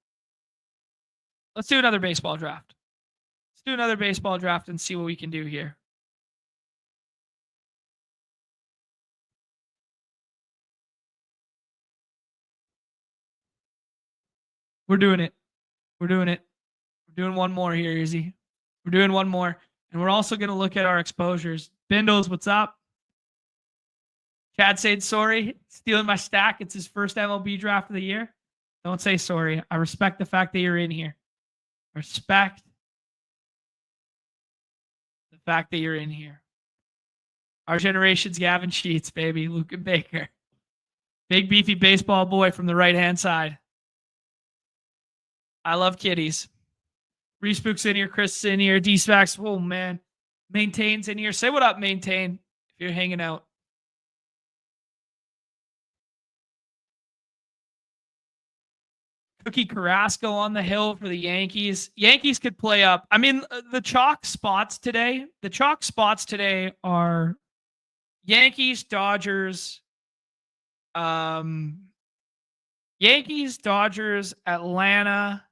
A: Let's do another baseball draft. And see what we can do here. We're doing it. We're doing one more here, Izzy. We're doing one more. And we're also going to look at our exposures. Bindles, what's up? Chad said sorry. Stealing my stack. It's his first MLB draft of the year. Don't say sorry. I respect the fact that you're in here. Respect the fact that you're in here. Our generation's Gavin Sheets, baby. Luke and Baker. Big beefy baseball boy from the right-hand side. I love kitties. Respook's in here. Chris in here. D-Spax. Oh, man. Maintain's in here. Say what up, Maintain, if you're hanging out. Cookie Carrasco on the hill for the Yankees. Yankees could play up. I mean, the chalk spots today are Yankees, Dodgers, Atlanta,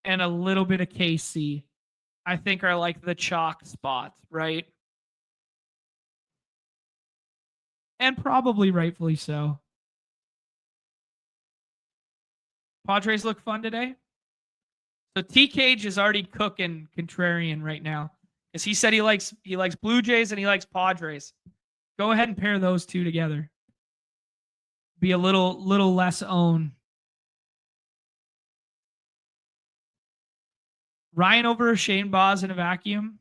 A: and a little bit of KC, I think are like the chalk spots, right? And probably rightfully so. Padres look fun today. So T Cage is already cooking contrarian right now. Because he said he likes Blue Jays and he likes Padres. Go ahead and pair those two together. Be a little less own. Ryan over Shane Baz in a vacuum.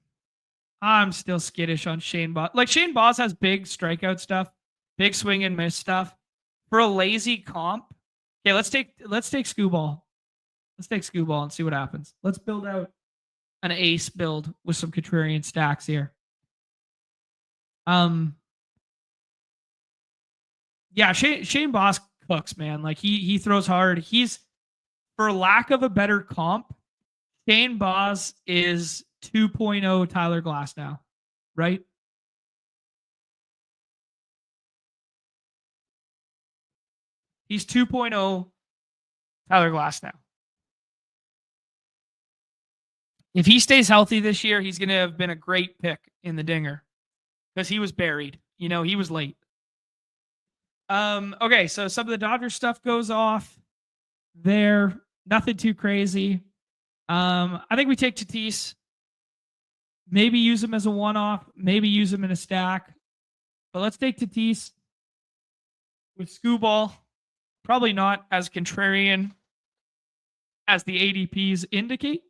A: I'm still skittish on Shane Baz. Like Shane Baz has big strikeout stuff, big swing and miss stuff. For a lazy comp, okay, let's take Scooball. Let's take Scooball and see what happens. Let's build out an ace build with some contrarian stacks here. Yeah, Shane Baz cooks, man. Like he throws hard. He's, for lack of a better comp, Shane Baz is 2.0 Tyler Glass now, right? He's 2.0 Tyler Glass now. If he stays healthy this year, he's going to have been a great pick in the dinger because he was buried. You know, he was late. Okay, so some of the Dodgers stuff goes off there. Nothing too crazy. I think we take Tatis. Maybe use him as a one-off. Maybe use him in a stack. But let's take Tatis with Scooball. Probably not as contrarian as the ADPs indicate.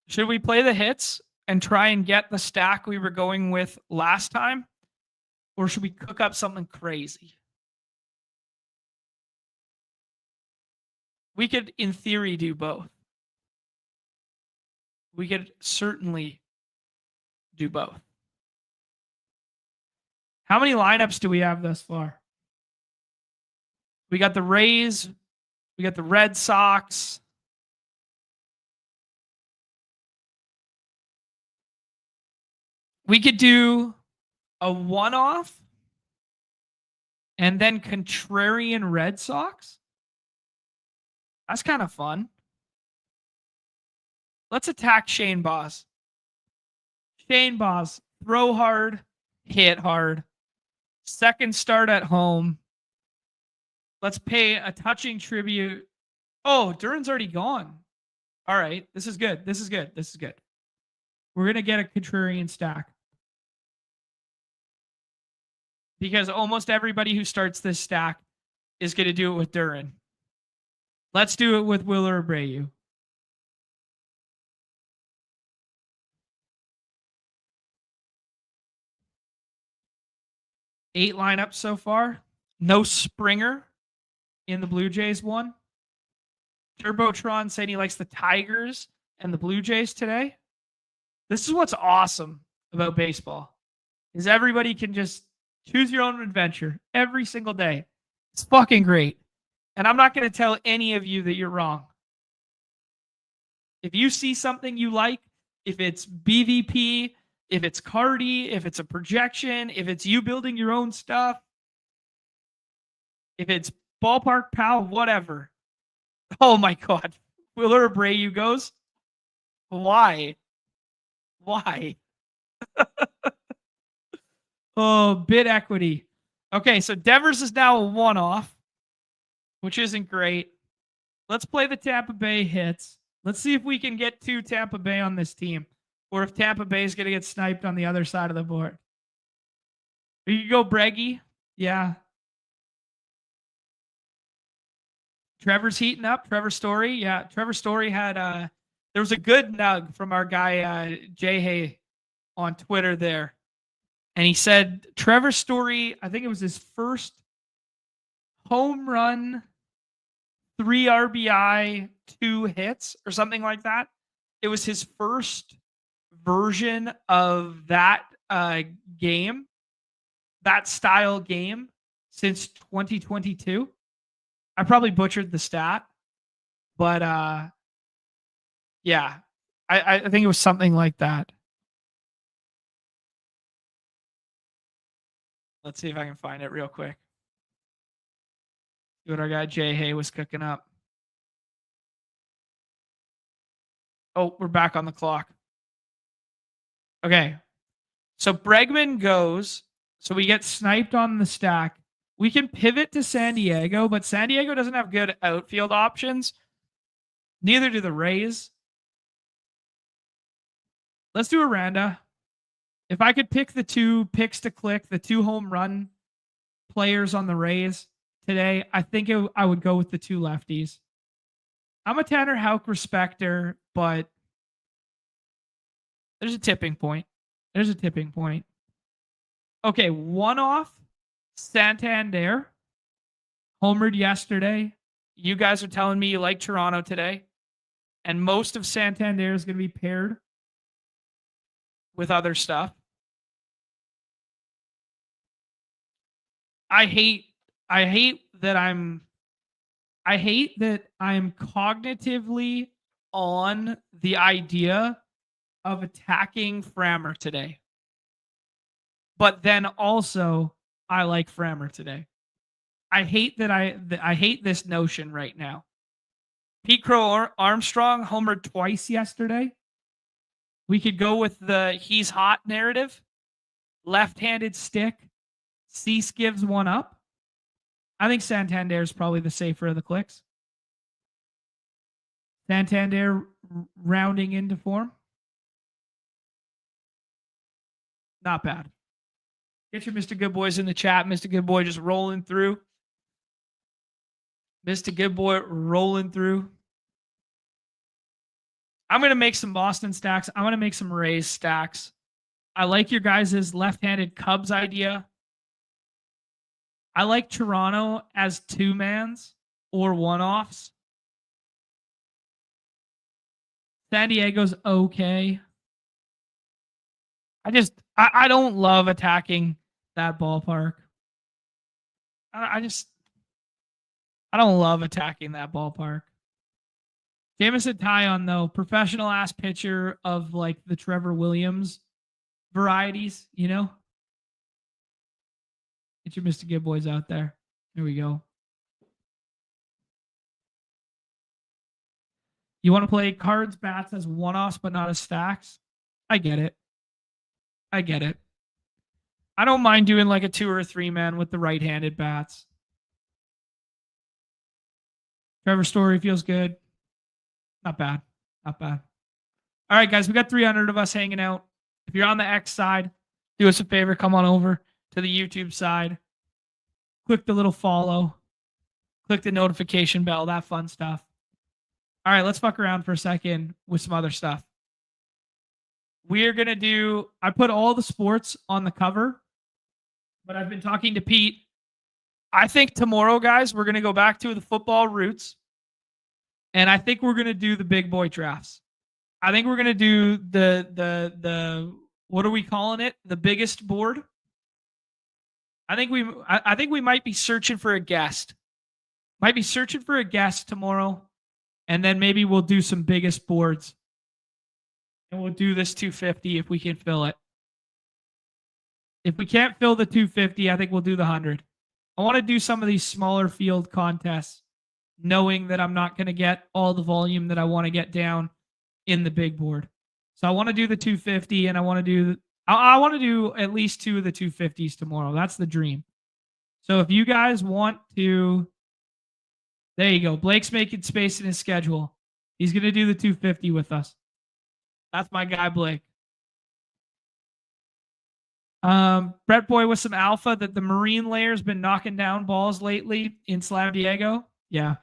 A: Should we play the hits and try and get the stack we were going with last time? Or should we cook up something crazy? We could, in theory, do both. We could certainly do both. How many lineups do we have thus far? We got the Rays. We got the Red Sox. We could do a one-off and then contrarian Red Sox. That's kind of fun. Let's attack Shane Baz. Shane Baz, throw hard, hit hard. Second start at home. Let's pay a touching tribute. Oh, Duran's already gone. All right, this is good. This is good. This is good. We're going to get a contrarian stack. Because almost everybody who starts this stack is going to do it with Duran. Let's do it with Willer Abreu. Eight lineups so far. No Springer in the Blue Jays one. Turbotron saying he likes the Tigers and the Blue Jays today. This is what's awesome about baseball, is everybody can just choose your own adventure every single day. It's fucking great. And I'm not going to tell any of you that you're wrong. If you see something you like, if it's BVP, if it's Cardi, if it's a projection, if it's you building your own stuff, if it's Ballpark Pal, whatever. Oh my God. Willer Abreu goes. Why? Why? Oh, bid equity. Okay, so Devers is now a one-off, which isn't great. Let's play the Tampa Bay hits. Let's see if we can get two Tampa Bay on this team, or if Tampa Bay is going to get sniped on the other side of the board. You can go Breggy. Yeah. Trevor's heating up. Trevor Story. Yeah, Trevor Story had there was a good nug from our guy Jay Hay on Twitter there. And he said Trevor Story, I think it was his first home run, 3 RBI, 2 hits, or something like that. It was his first version of that game, that style game, since 2022. I probably butchered the stat, but yeah, I think it was something like that. Let's see if I can find it real quick. See what our guy Jay Hay was cooking up. Oh, we're back on the clock. Okay. So Bregman goes. So we get sniped on the stack. We can pivot to San Diego, but San Diego doesn't have good outfield options. Neither do the Rays. Let's do Aranda. If I could pick the 2 picks to click, the 2 home run players on the Rays today, I think I would go with the 2 lefties. I'm a Tanner Houck respecter, but there's a tipping point. There's a tipping point. Okay, one off Santander. Homered yesterday. You guys are telling me you like Toronto today. And most of Santander is going to be paired with other stuff. I hate that I'm cognitively on the idea of attacking Frammer today. But then also I like Frammer today. I hate that I hate this notion right now. Pete Crow Armstrong homered twice yesterday. We could go with the he's hot narrative. Left-handed stick. Cease gives one up. I think Santander is probably the safer of the clicks. Santander rounding into form. Not bad. Get your Mr. Good Boys in the chat. Mr. Good Boy just rolling through. Mr. Good Boy rolling through. I'm going to make some Boston stacks. I'm going to make some Rays stacks. I like your guys' left-handed Cubs idea. I like Toronto as 2-mans or one-offs. San Diego's okay. I don't love attacking that ballpark. I don't love attacking that ballpark. Jameson Taillon, though, professional ass pitcher of like the Trevor Williams varieties, you know? Get your Mr. Good Boys out there. Here we go. You want to play cards, bats as one-offs, but not as stacks? I get it. I get it. I don't mind doing like a 2 or a 3-man with the right-handed bats. Trevor Story feels good. Not bad. Not bad. All right, guys, we got 300 of us hanging out. If you're on the X side, do us a favor. Come on over to the YouTube side. Click the little follow. Click the notification bell. That fun stuff. All right, let's fuck around for a second with some other stuff. We're going to do... I put all the sports on the cover, but I've been talking to Pete. I think tomorrow, guys, we're going to go back to the football roots. And I think we're going to do the big boy drafts. I think we're going to do the what are we calling it? The biggest board. I think we might be searching for a guest. Might be searching for a guest tomorrow. And then maybe we'll do some biggest boards. And we'll do this 250 if we can fill it. If we can't fill the 250, I think we'll do the 100. I want to do some of these smaller field contests, knowing that I'm not going to get all the volume that I want to get down in the big board. So I want to do the 250, and I want to do at least 2 of the 250s tomorrow. That's the dream. So if you guys want to, there you go. Blake's making space in his schedule. He's going to do the 250 with us. That's my guy, Blake. Brett Boy with some alpha that the Marine layer's been knocking down balls lately in San Diego. Yeah.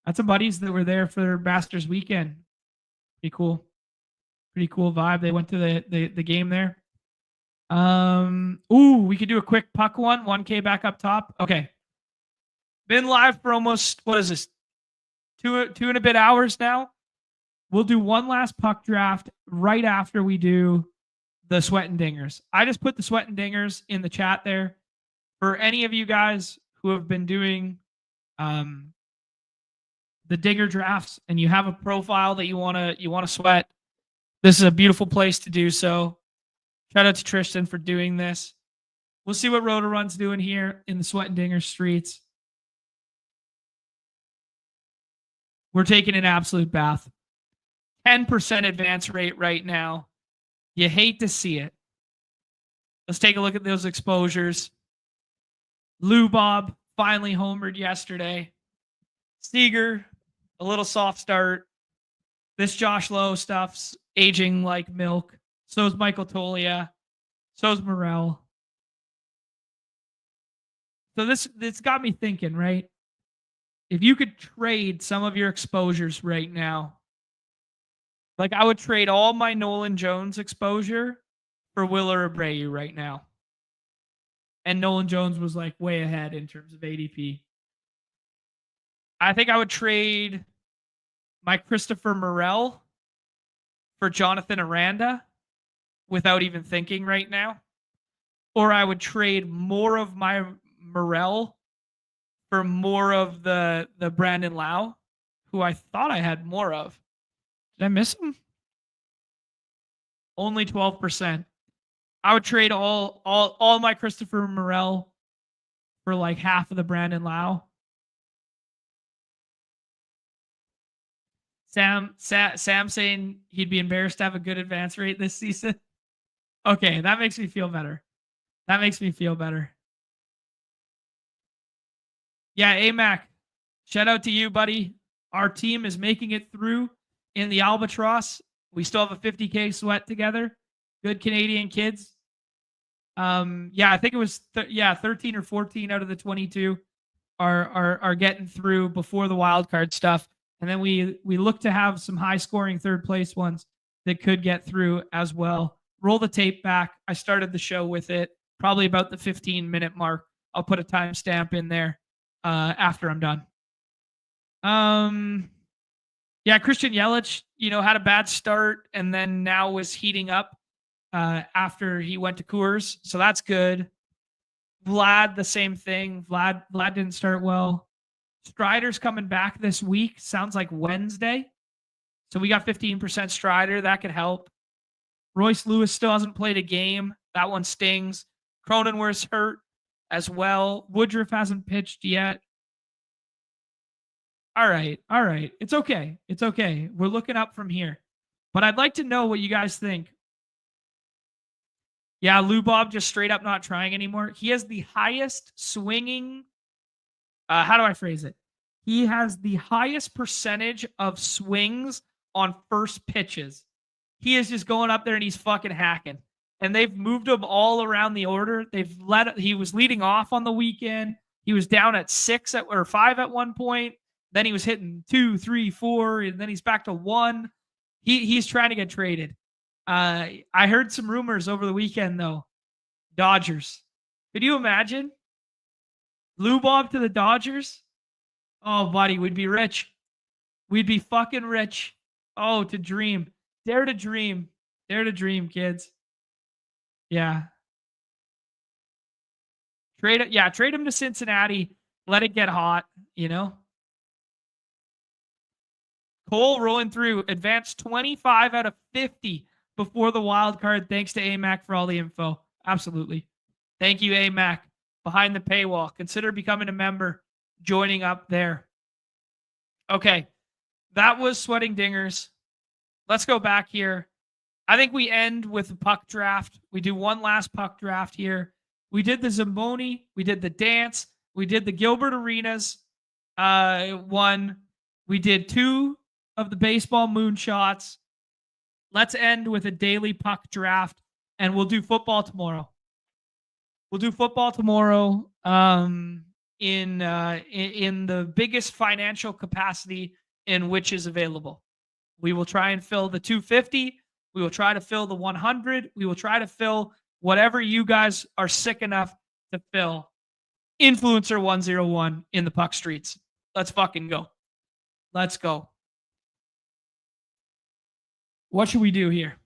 A: That's some buddies that were there for Masters weekend. Pretty cool. Pretty cool vibe. They went to the game there. We could do a quick puck one. 1K back up top. Okay. Been live for almost, what is this? Two and a bit hours now. We'll do one last puck draft right after we do the Sweat and Dingers. I just put the Sweat and Dingers in the chat there. For any of you guys who have been doing the Dinger drafts and you have a profile that you want to sweat, this is a beautiful place to do so. Shout out to Tristan for doing this. We'll see what Rotor Run's doing here in the Sweat and Dingers streets. We're taking an absolute bath. 10% advance rate right now. You hate to see it. Let's take a look at those exposures. Lou Bob finally homered yesterday. Seager a little soft start. This Josh Lowe stuff's aging like milk. So's Michael Tolia. So's Morel. So this got me thinking, right? If you could trade some of your exposures right now, like I would trade all my Nolan Jones exposure for Willer Abreu right now. And Nolan Jones was like way ahead in terms of ADP. I think I would trade my Christopher Morel for Jonathan Aranda without even thinking right now. Or I would trade more of my Morel for more of the Brandon Lau, who I thought I had more of. Did I miss him? Only 12%. I would trade all my Christopher Morel for like half of the Brandon Lau. Sam saying he'd be embarrassed to have a good advance rate this season. Okay, that makes me feel better. That makes me feel better. Yeah, AMAC, shout out to you, buddy. Our team is making it through in the Albatross. We still have a 50K sweat together. Good Canadian kids. Yeah, I think it was 13 or 14 out of the 22 are getting through before the wild card stuff. And then we look to have some high scoring third place ones that could get through as well. Roll the tape back. I started the show with it, probably about the 15-minute mark. I'll put a timestamp in there after I'm done. Yeah, Christian Yelich, had a bad start and then now was heating up after he went to Coors. So that's good. Vlad, the same thing. Vlad didn't start well. Strider's coming back this week. Sounds like Wednesday. So we got 15% Strider. That could help. Royce Lewis still hasn't played a game. That one stings. Cronenworth's hurt as well. Woodruff hasn't pitched yet. All right. It's okay. We're looking up from here. But I'd like to know what you guys think. Yeah, Lou Bob just straight up not trying anymore. He has the highest swinging. How do I phrase it? He has the highest percentage of swings on first pitches. He is just going up there and he's fucking hacking. And they've moved him all around the order. He was leading off on the weekend. He was down at 5 at one point. Then he was hitting 2, 3, 4, and then he's back to 1. He's trying to get traded. I heard some rumors over the weekend though. Dodgers. Could you imagine? Lou Bob to the Dodgers? Oh, buddy, we'd be rich. We'd be fucking rich. Oh, to dream. Dare to dream. Dare to dream, kids. Yeah. Trade him to Cincinnati. Let it get hot, Cole rolling through. Advanced 25 out of 50 before the wild card. Thanks to AMAC for all the info. Absolutely. Thank you, AMAC. Behind the paywall. Consider becoming a member. Joining up there. Okay. That was Sweating Dingers. Let's go back here. I think we end with a puck draft. We do one last puck draft here. We did the Zamboni. We did the dance. We did the Gilbert Arenas one. We did 2 of the baseball moonshots. Let's end with a daily puck draft, and we'll do football tomorrow. We'll do football tomorrow in the biggest financial capacity in which is available. We will try and fill the 250. We will try to fill the 100. We will try to fill whatever you guys are sick enough to fill. Influencer 101 in the puck streets. Let's fucking go. Let's go. What should we do here?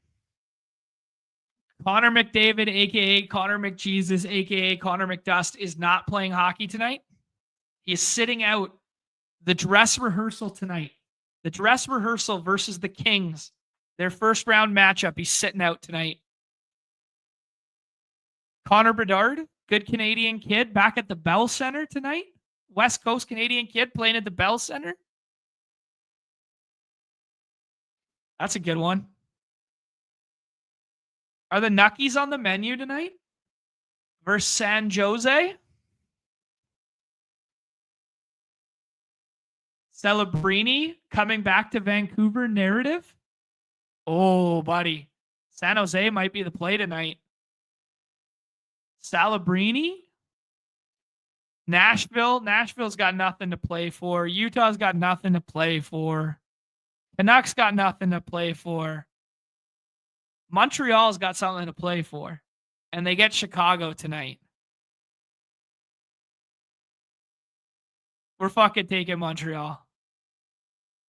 A: Connor McDavid, a.k.a. Connor McJesus, a.k.a. Connor McDust, is not playing hockey tonight. He is sitting out the dress rehearsal tonight. The dress rehearsal versus the Kings. Their first round matchup. He's sitting out tonight. Connor Bedard, good Canadian kid, back at the Bell Center tonight. West Coast Canadian kid playing at the Bell Center. That's a good one. Are the Nuckies on the menu tonight? Versus San Jose? Celebrini coming back to Vancouver narrative. Oh, buddy. San Jose might be the play tonight. Celebrini. Nashville's got nothing to play for. Utah's got nothing to play for. Canucks got nothing to play for. Montreal's got something to play for. And they get Chicago tonight. We're fucking taking Montreal.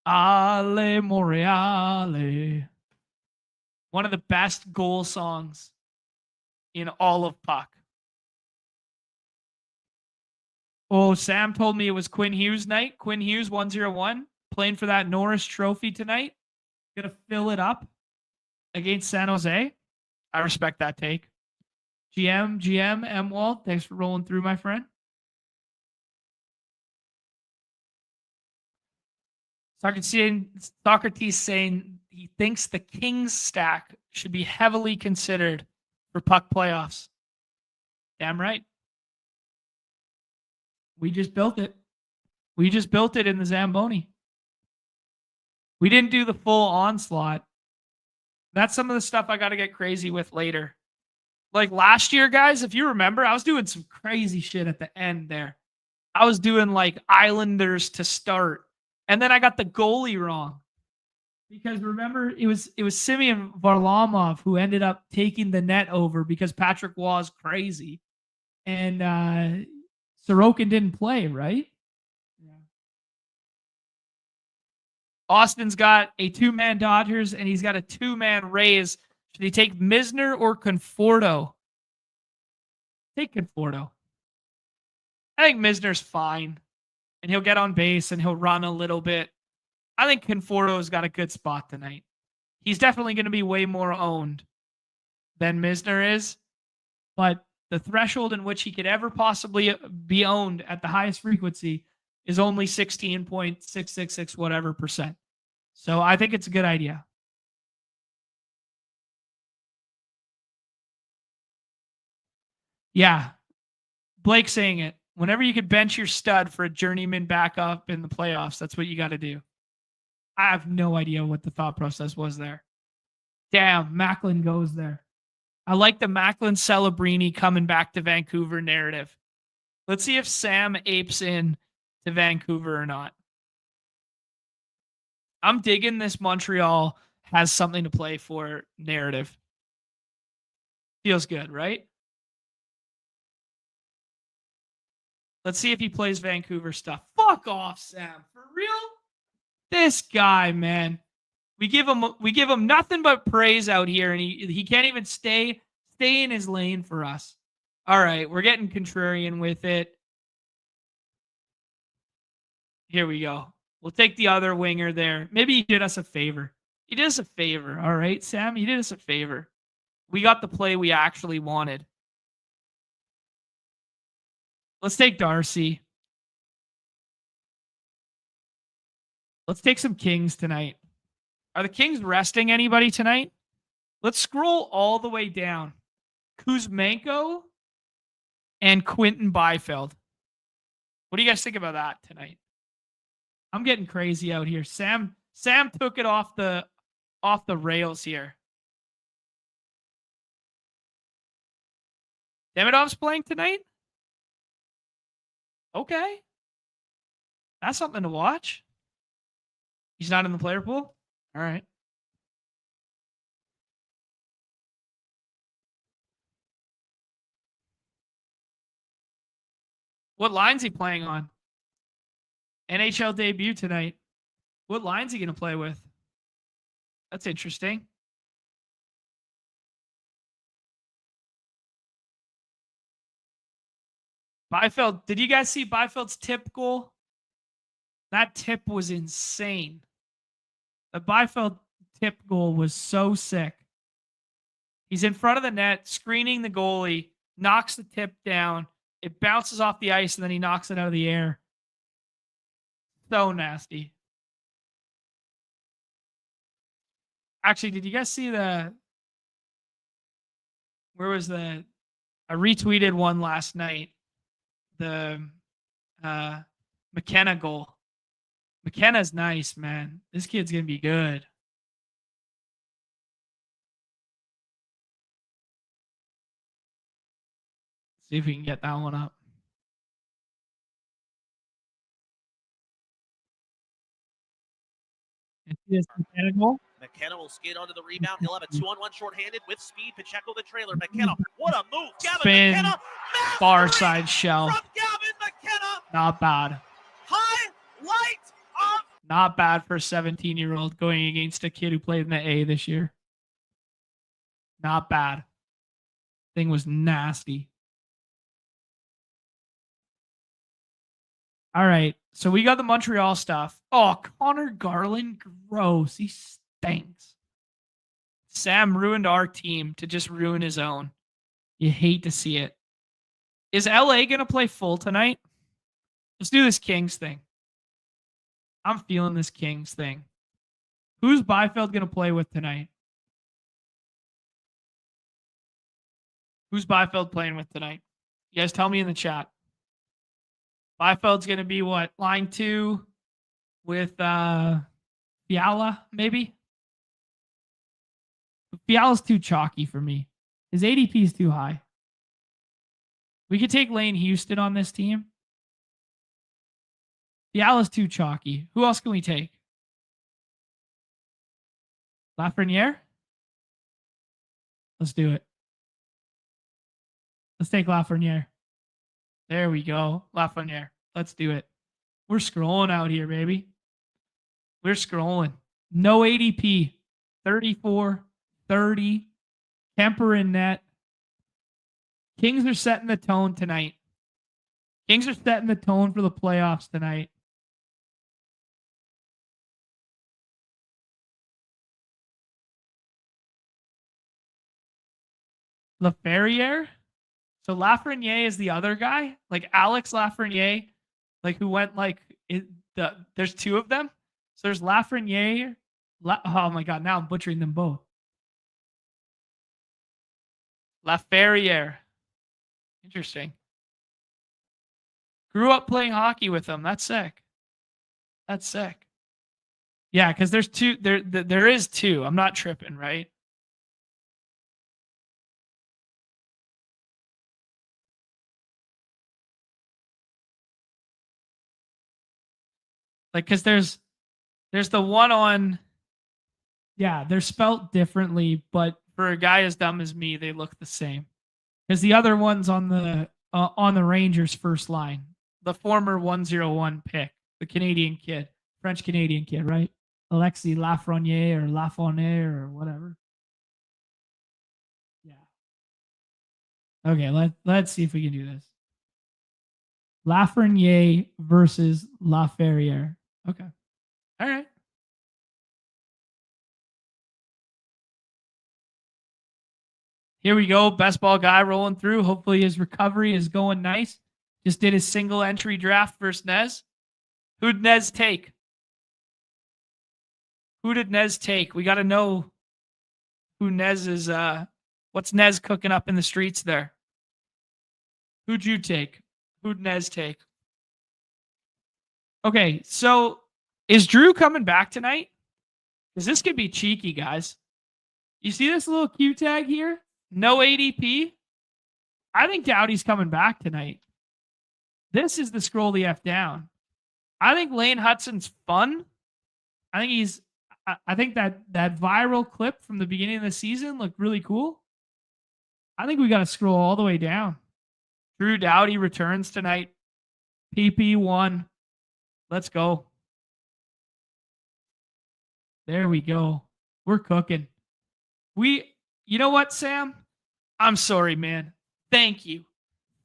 A: Ale Montreal. One of the best goal songs in all of puck. Oh, Sam told me it was Quinn Hughes night. Quinn Hughes 101 playing for that Norris Trophy tonight. Gonna fill it up against San Jose. I respect that take. GM, M. Walt, thanks for rolling through, my friend. Socrates saying he thinks the Kings stack should be heavily considered for puck playoffs. Damn right. We just built it. We just built it in the Zamboni. We didn't do the full onslaught. That's some of the stuff I got to get crazy with later. Like last year, guys, if you remember, I was doing some crazy shit at the end there. I was doing like Islanders to start. And then I got the goalie wrong. Because remember, it was Simeon Varlamov who ended up taking the net over because Patrick was crazy. And Sorokin didn't play, right? Yeah. Austin's got a 2-man Dodgers, and he's got a 2-man Rays. Should he take Misner or Conforto? Take Conforto. I think Misner's fine. And he'll get on base, and he'll run a little bit. I think Conforto's got a good spot tonight. He's definitely going to be way more owned than Misner is. But the threshold in which he could ever possibly be owned at the highest frequency is only 16.666 whatever percent. So I think it's a good idea. Yeah. Blake saying it. Whenever you could bench your stud for a journeyman backup in the playoffs, that's what you got to do. I have no idea what the thought process was there. Damn, Macklin goes there. I like the Macklin Celebrini coming back to Vancouver narrative. Let's see if Sam apes in to Vancouver or not. I'm digging this Montreal has something to play for narrative. Feels good, right? Let's see if he plays Vancouver stuff. Fuck off, Sam. For real? This guy, man. We give him nothing but praise out here, and he can't even stay in his lane for us. All right, we're getting contrarian with it. Here we go. We'll take the other winger there. Maybe he did us a favor. He did us a favor. All right, Sam, he did us a favor. We got the play we actually wanted. Let's take Darcy. Let's take some Kings tonight. Are the Kings resting anybody tonight? Let's scroll all the way down. Kuzmenko and Quentin Byfield. What do you guys think about that tonight? I'm getting crazy out here. Sam took it off the rails here. Demidov's playing tonight? Okay. That's something to watch. He's not in the player pool? All right. What line's he playing on? NHL debut tonight. What line's he going to play with? That's interesting. Byfield, did you guys see Byfield's tip goal? That tip was insane. The Byfield tip goal was so sick. He's in front of the net, screening the goalie, knocks the tip down. It bounces off the ice, and then he knocks it out of the air. So nasty. Actually, did you guys see where was I retweeted one last night. The McKenna goal. McKenna's nice, man. This kid's going to be good. See if we can get that one up.
B: McKenna will skate onto the rebound. He'll have a 2-on-1 shorthanded with speed. Pacheco the trailer. McKenna, what a move. Gavin
A: Spin,
B: McKenna.
A: far side shell.
B: From Gavin McKenna.
A: Not bad.
B: Highlight of.
A: Not bad for a 17-year-old going against a kid who played in the A this year. Not bad. Thing was nasty. All right. So we got the Montreal stuff. Oh, Connor Garland, gross. He stinks. Sam ruined our team to just ruin his own. You hate to see it. Is LA going to play full tonight? Let's do this Kings thing. I'm feeling this Kings thing. Who's Byfield going to play with tonight? Who's Byfield playing with tonight? You guys tell me in the chat. Byfield's going to be what? Line 2 with Fiala, maybe? Fiala's too chalky for me. His ADP is too high. We could take Lane Houston on this team. Fiala's too chalky. Who else can we take? Lafreniere? Let's do it. Let's take Lafreniere. There we go. Lafreniere. Let's do it. We're scrolling out here, baby. We're scrolling. No ADP. 34, 30. Kemper in net. Kings are setting the tone tonight. Kings are setting the tone for the playoffs tonight. Laferriere? So Lafreniere is the other guy? Like Alex Lafreniere, like who went like there's two of them. So there's Lafreniere. Oh my god, now I'm butchering them both. Laferriere. Interesting. Grew up playing hockey with them. That's sick. That's sick. Yeah, because there's two. There is two. I'm not tripping, right? Like, because there's the one on. Yeah, they're spelt differently, but for a guy as dumb as me, they look the same. Because the other one's on the Rangers' first line, the former 101 pick, the Canadian kid, French Canadian kid, right? Alexis Lafreniere or Lafreniere or whatever. Yeah. Okay, let's see if we can do this. Lafreniere versus Laferriere. Okay. All right. Here we go. Best ball guy rolling through. Hopefully his recovery is going nice. Just did his single entry draft versus Nez. Who'd Nez take? Who did Nez take? We got to know who Nez is. What's Nez cooking up in the streets there? Who'd you take? Who'd Nez take? Okay, so is Drew coming back tonight? Because this could be cheeky, guys. You see this little Q tag here? No ADP. I think Doughty's coming back tonight. This is the scroll the F down. I think Lane Hutson's fun. I think that viral clip from the beginning of the season looked really cool. I think we got to scroll all the way down. Drew Doughty returns tonight. PP1. Let's go. There we go. We're cooking. You know what, Sam? I'm sorry, man. Thank you.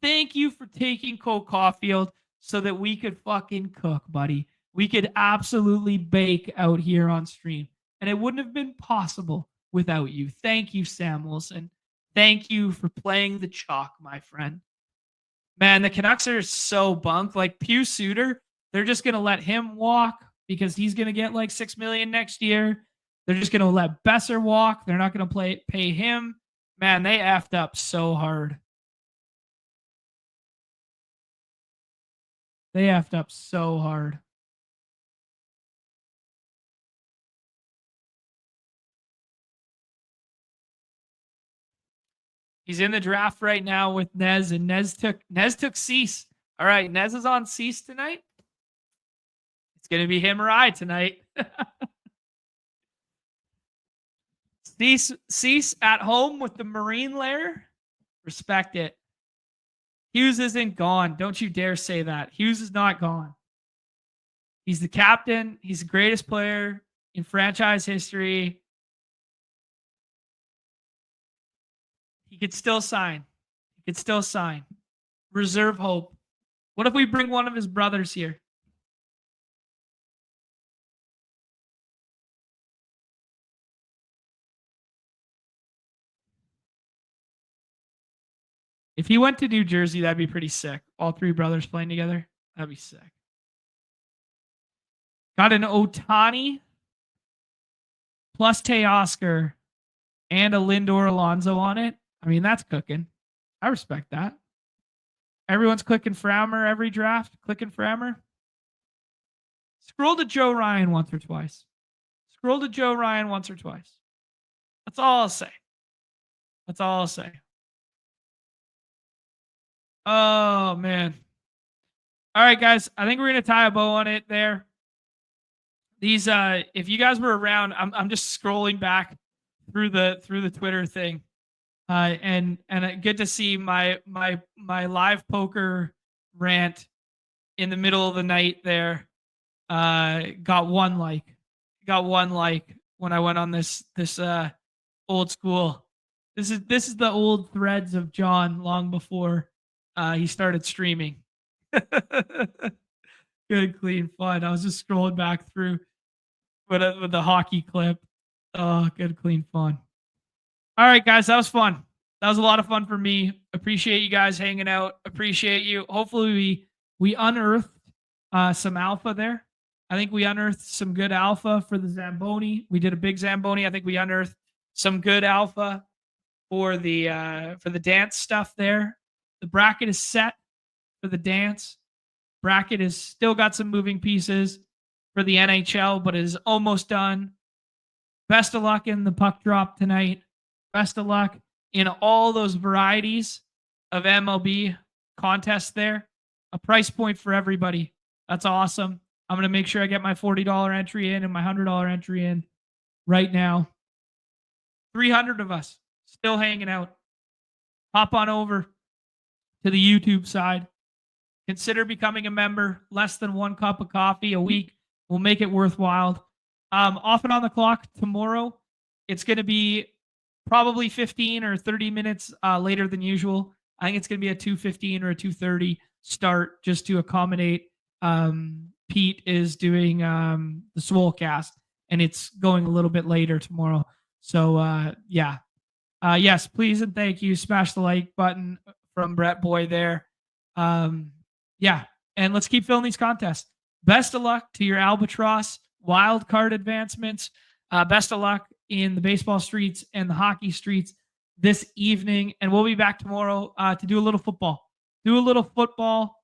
A: Thank you for taking Cole Caulfield so that we could fucking cook, buddy. We could absolutely bake out here on stream. And it wouldn't have been possible without you. Thank you, Sam Wilson. Thank you for playing the chalk, my friend. Man, the Canucks are so bunk. Like Pew Suter, they're just going to let him walk because he's going to get like $6 million next year. They're just going to let Besser walk. They're not going to pay him. Man, they effed up so hard. They effed up so hard. He's in the draft right now with Nez, and Nez took Cease. All right, Nez is on Cease tonight. It's gonna be him or I tonight. Cease at home with the Marine lair. Respect it. Hughes isn't gone. Don't you dare say that. Hughes is not gone. He's the captain. He's the greatest player in franchise history. He could still sign. He could still sign. Reserve hope. What if we bring one of his brothers here? If he went to New Jersey, that'd be pretty sick. All three brothers playing together. That'd be sick. Got an Ohtani plus Teoscar and a Lindor Alonso on it. I mean, that's cooking. I respect that. Everyone's clicking Frammer every draft. Clicking Frammer. Scroll to Joe Ryan once or twice. Scroll to Joe Ryan once or twice. That's all I'll say. That's all I'll say. Oh, man. All right, guys. I think we're going to tie a bow on it there. These, if you guys were around, I'm just scrolling back through the Twitter thing. And good to see my live poker rant in the middle of the night there. Got one like when I went on this old school. This is the old threads of John long before he started streaming. Good, clean fun. I was just scrolling back through with the hockey clip. Oh, good, clean fun. All right, guys, that was fun. That was a lot of fun for me. Appreciate you guys hanging out. Appreciate you. Hopefully we unearthed some alpha there. I think we unearthed some good alpha for the Zamboni. We did a big Zamboni. I think we unearthed some good alpha for the dance stuff there. The bracket is set for the dance. Bracket is still got some moving pieces for the NHL, but it is almost done. Best of luck in the puck drop tonight. Best of luck in all those varieties of MLB contests there. A price point for everybody. That's awesome. I'm going to make sure I get my $40 entry in and my $100 entry in right now. 300 of us still hanging out. Hop on over to the YouTube side. Consider becoming a member. Less than 1 cup of coffee a week will make it worthwhile. Off and on the clock tomorrow. It's going to be probably 15 or 30 minutes later than usual. I think it's going to be a 2:15 or a 2:30 start just to accommodate. Pete is doing the Swolecast, and it's going a little bit later tomorrow. So, yeah. Yes, please and thank you. Smash the like button from Brett Boy there. Yeah, and let's keep filling these contests. Best of luck to your Albatross wild card advancements. Best of luck in the baseball streets and the hockey streets this evening. And we'll be back tomorrow to do a little football.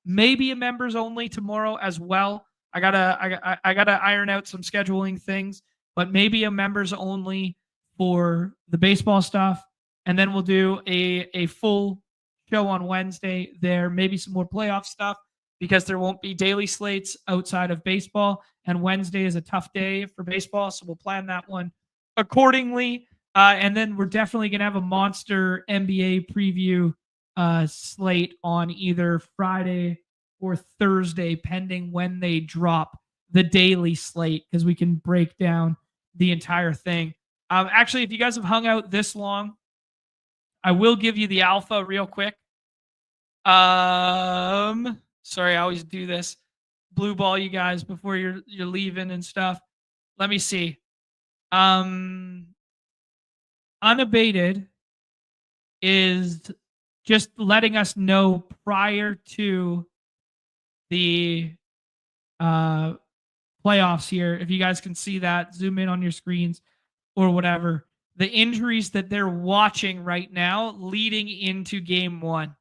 A: Maybe a members only tomorrow as well. I gotta iron out some scheduling things, but maybe a members only for the baseball stuff. And then we'll do a full show on Wednesday there. Maybe some more playoff stuff because there won't be daily slates outside of baseball. And Wednesday is a tough day for baseball, so we'll plan that one accordingly. And then we're definitely going to have a monster NBA preview slate on either Friday or Thursday, pending when they drop the daily slate, because we can break down the entire thing. Actually, if you guys have hung out this long, I will give you the alpha real quick. Sorry, I always do this. Blue ball you guys before you're leaving and stuff. Let me see. Unabated is just letting us know prior to the playoffs here. If you guys can see that, zoom in on your screens or whatever. The injuries that they're watching right now leading into game one.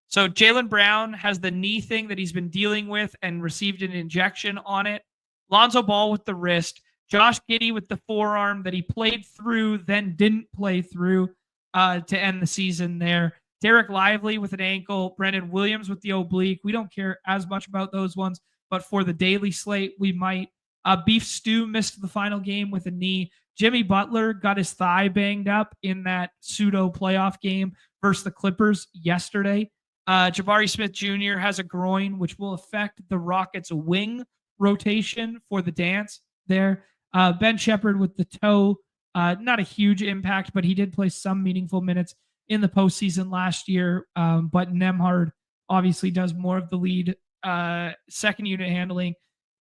A: So Jaylen Brown has the knee thing that he's been dealing with and received an injection on it. Lonzo Ball with the wrist. Josh Giddey with the forearm that he played through, then didn't play through. to end the season there. Derek Lively with an ankle, Brendan Williams with the oblique. We don't care as much about those ones, but for the daily slate, we might. Beef Stew missed the final game with a knee. Jimmy Butler got his thigh banged up in that pseudo playoff game versus the Clippers yesterday. Jabari Smith Jr. has a groin, which will affect the Rockets' wing rotation for the dance there. Ben Shepherd with the toe, not a huge impact, but he did play some meaningful minutes in the postseason last year. But Nemhard obviously does more of the lead second unit handling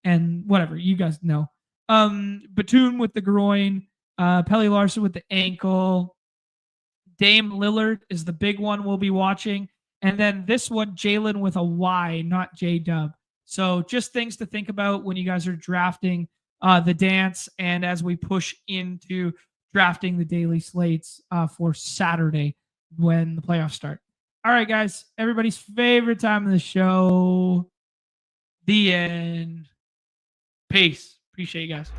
A: and whatever, you guys know. Batum with the groin, Pelly Larson with the ankle. Dame Lillard is the big one we'll be watching. And then this one, Jalen with a Y, not J-Dub. So just things to think about when you guys are drafting the dance and as we push into drafting the daily slates for Saturday when the playoffs start. All right, guys, everybody's favorite time of the show. The end. Peace. Appreciate you guys.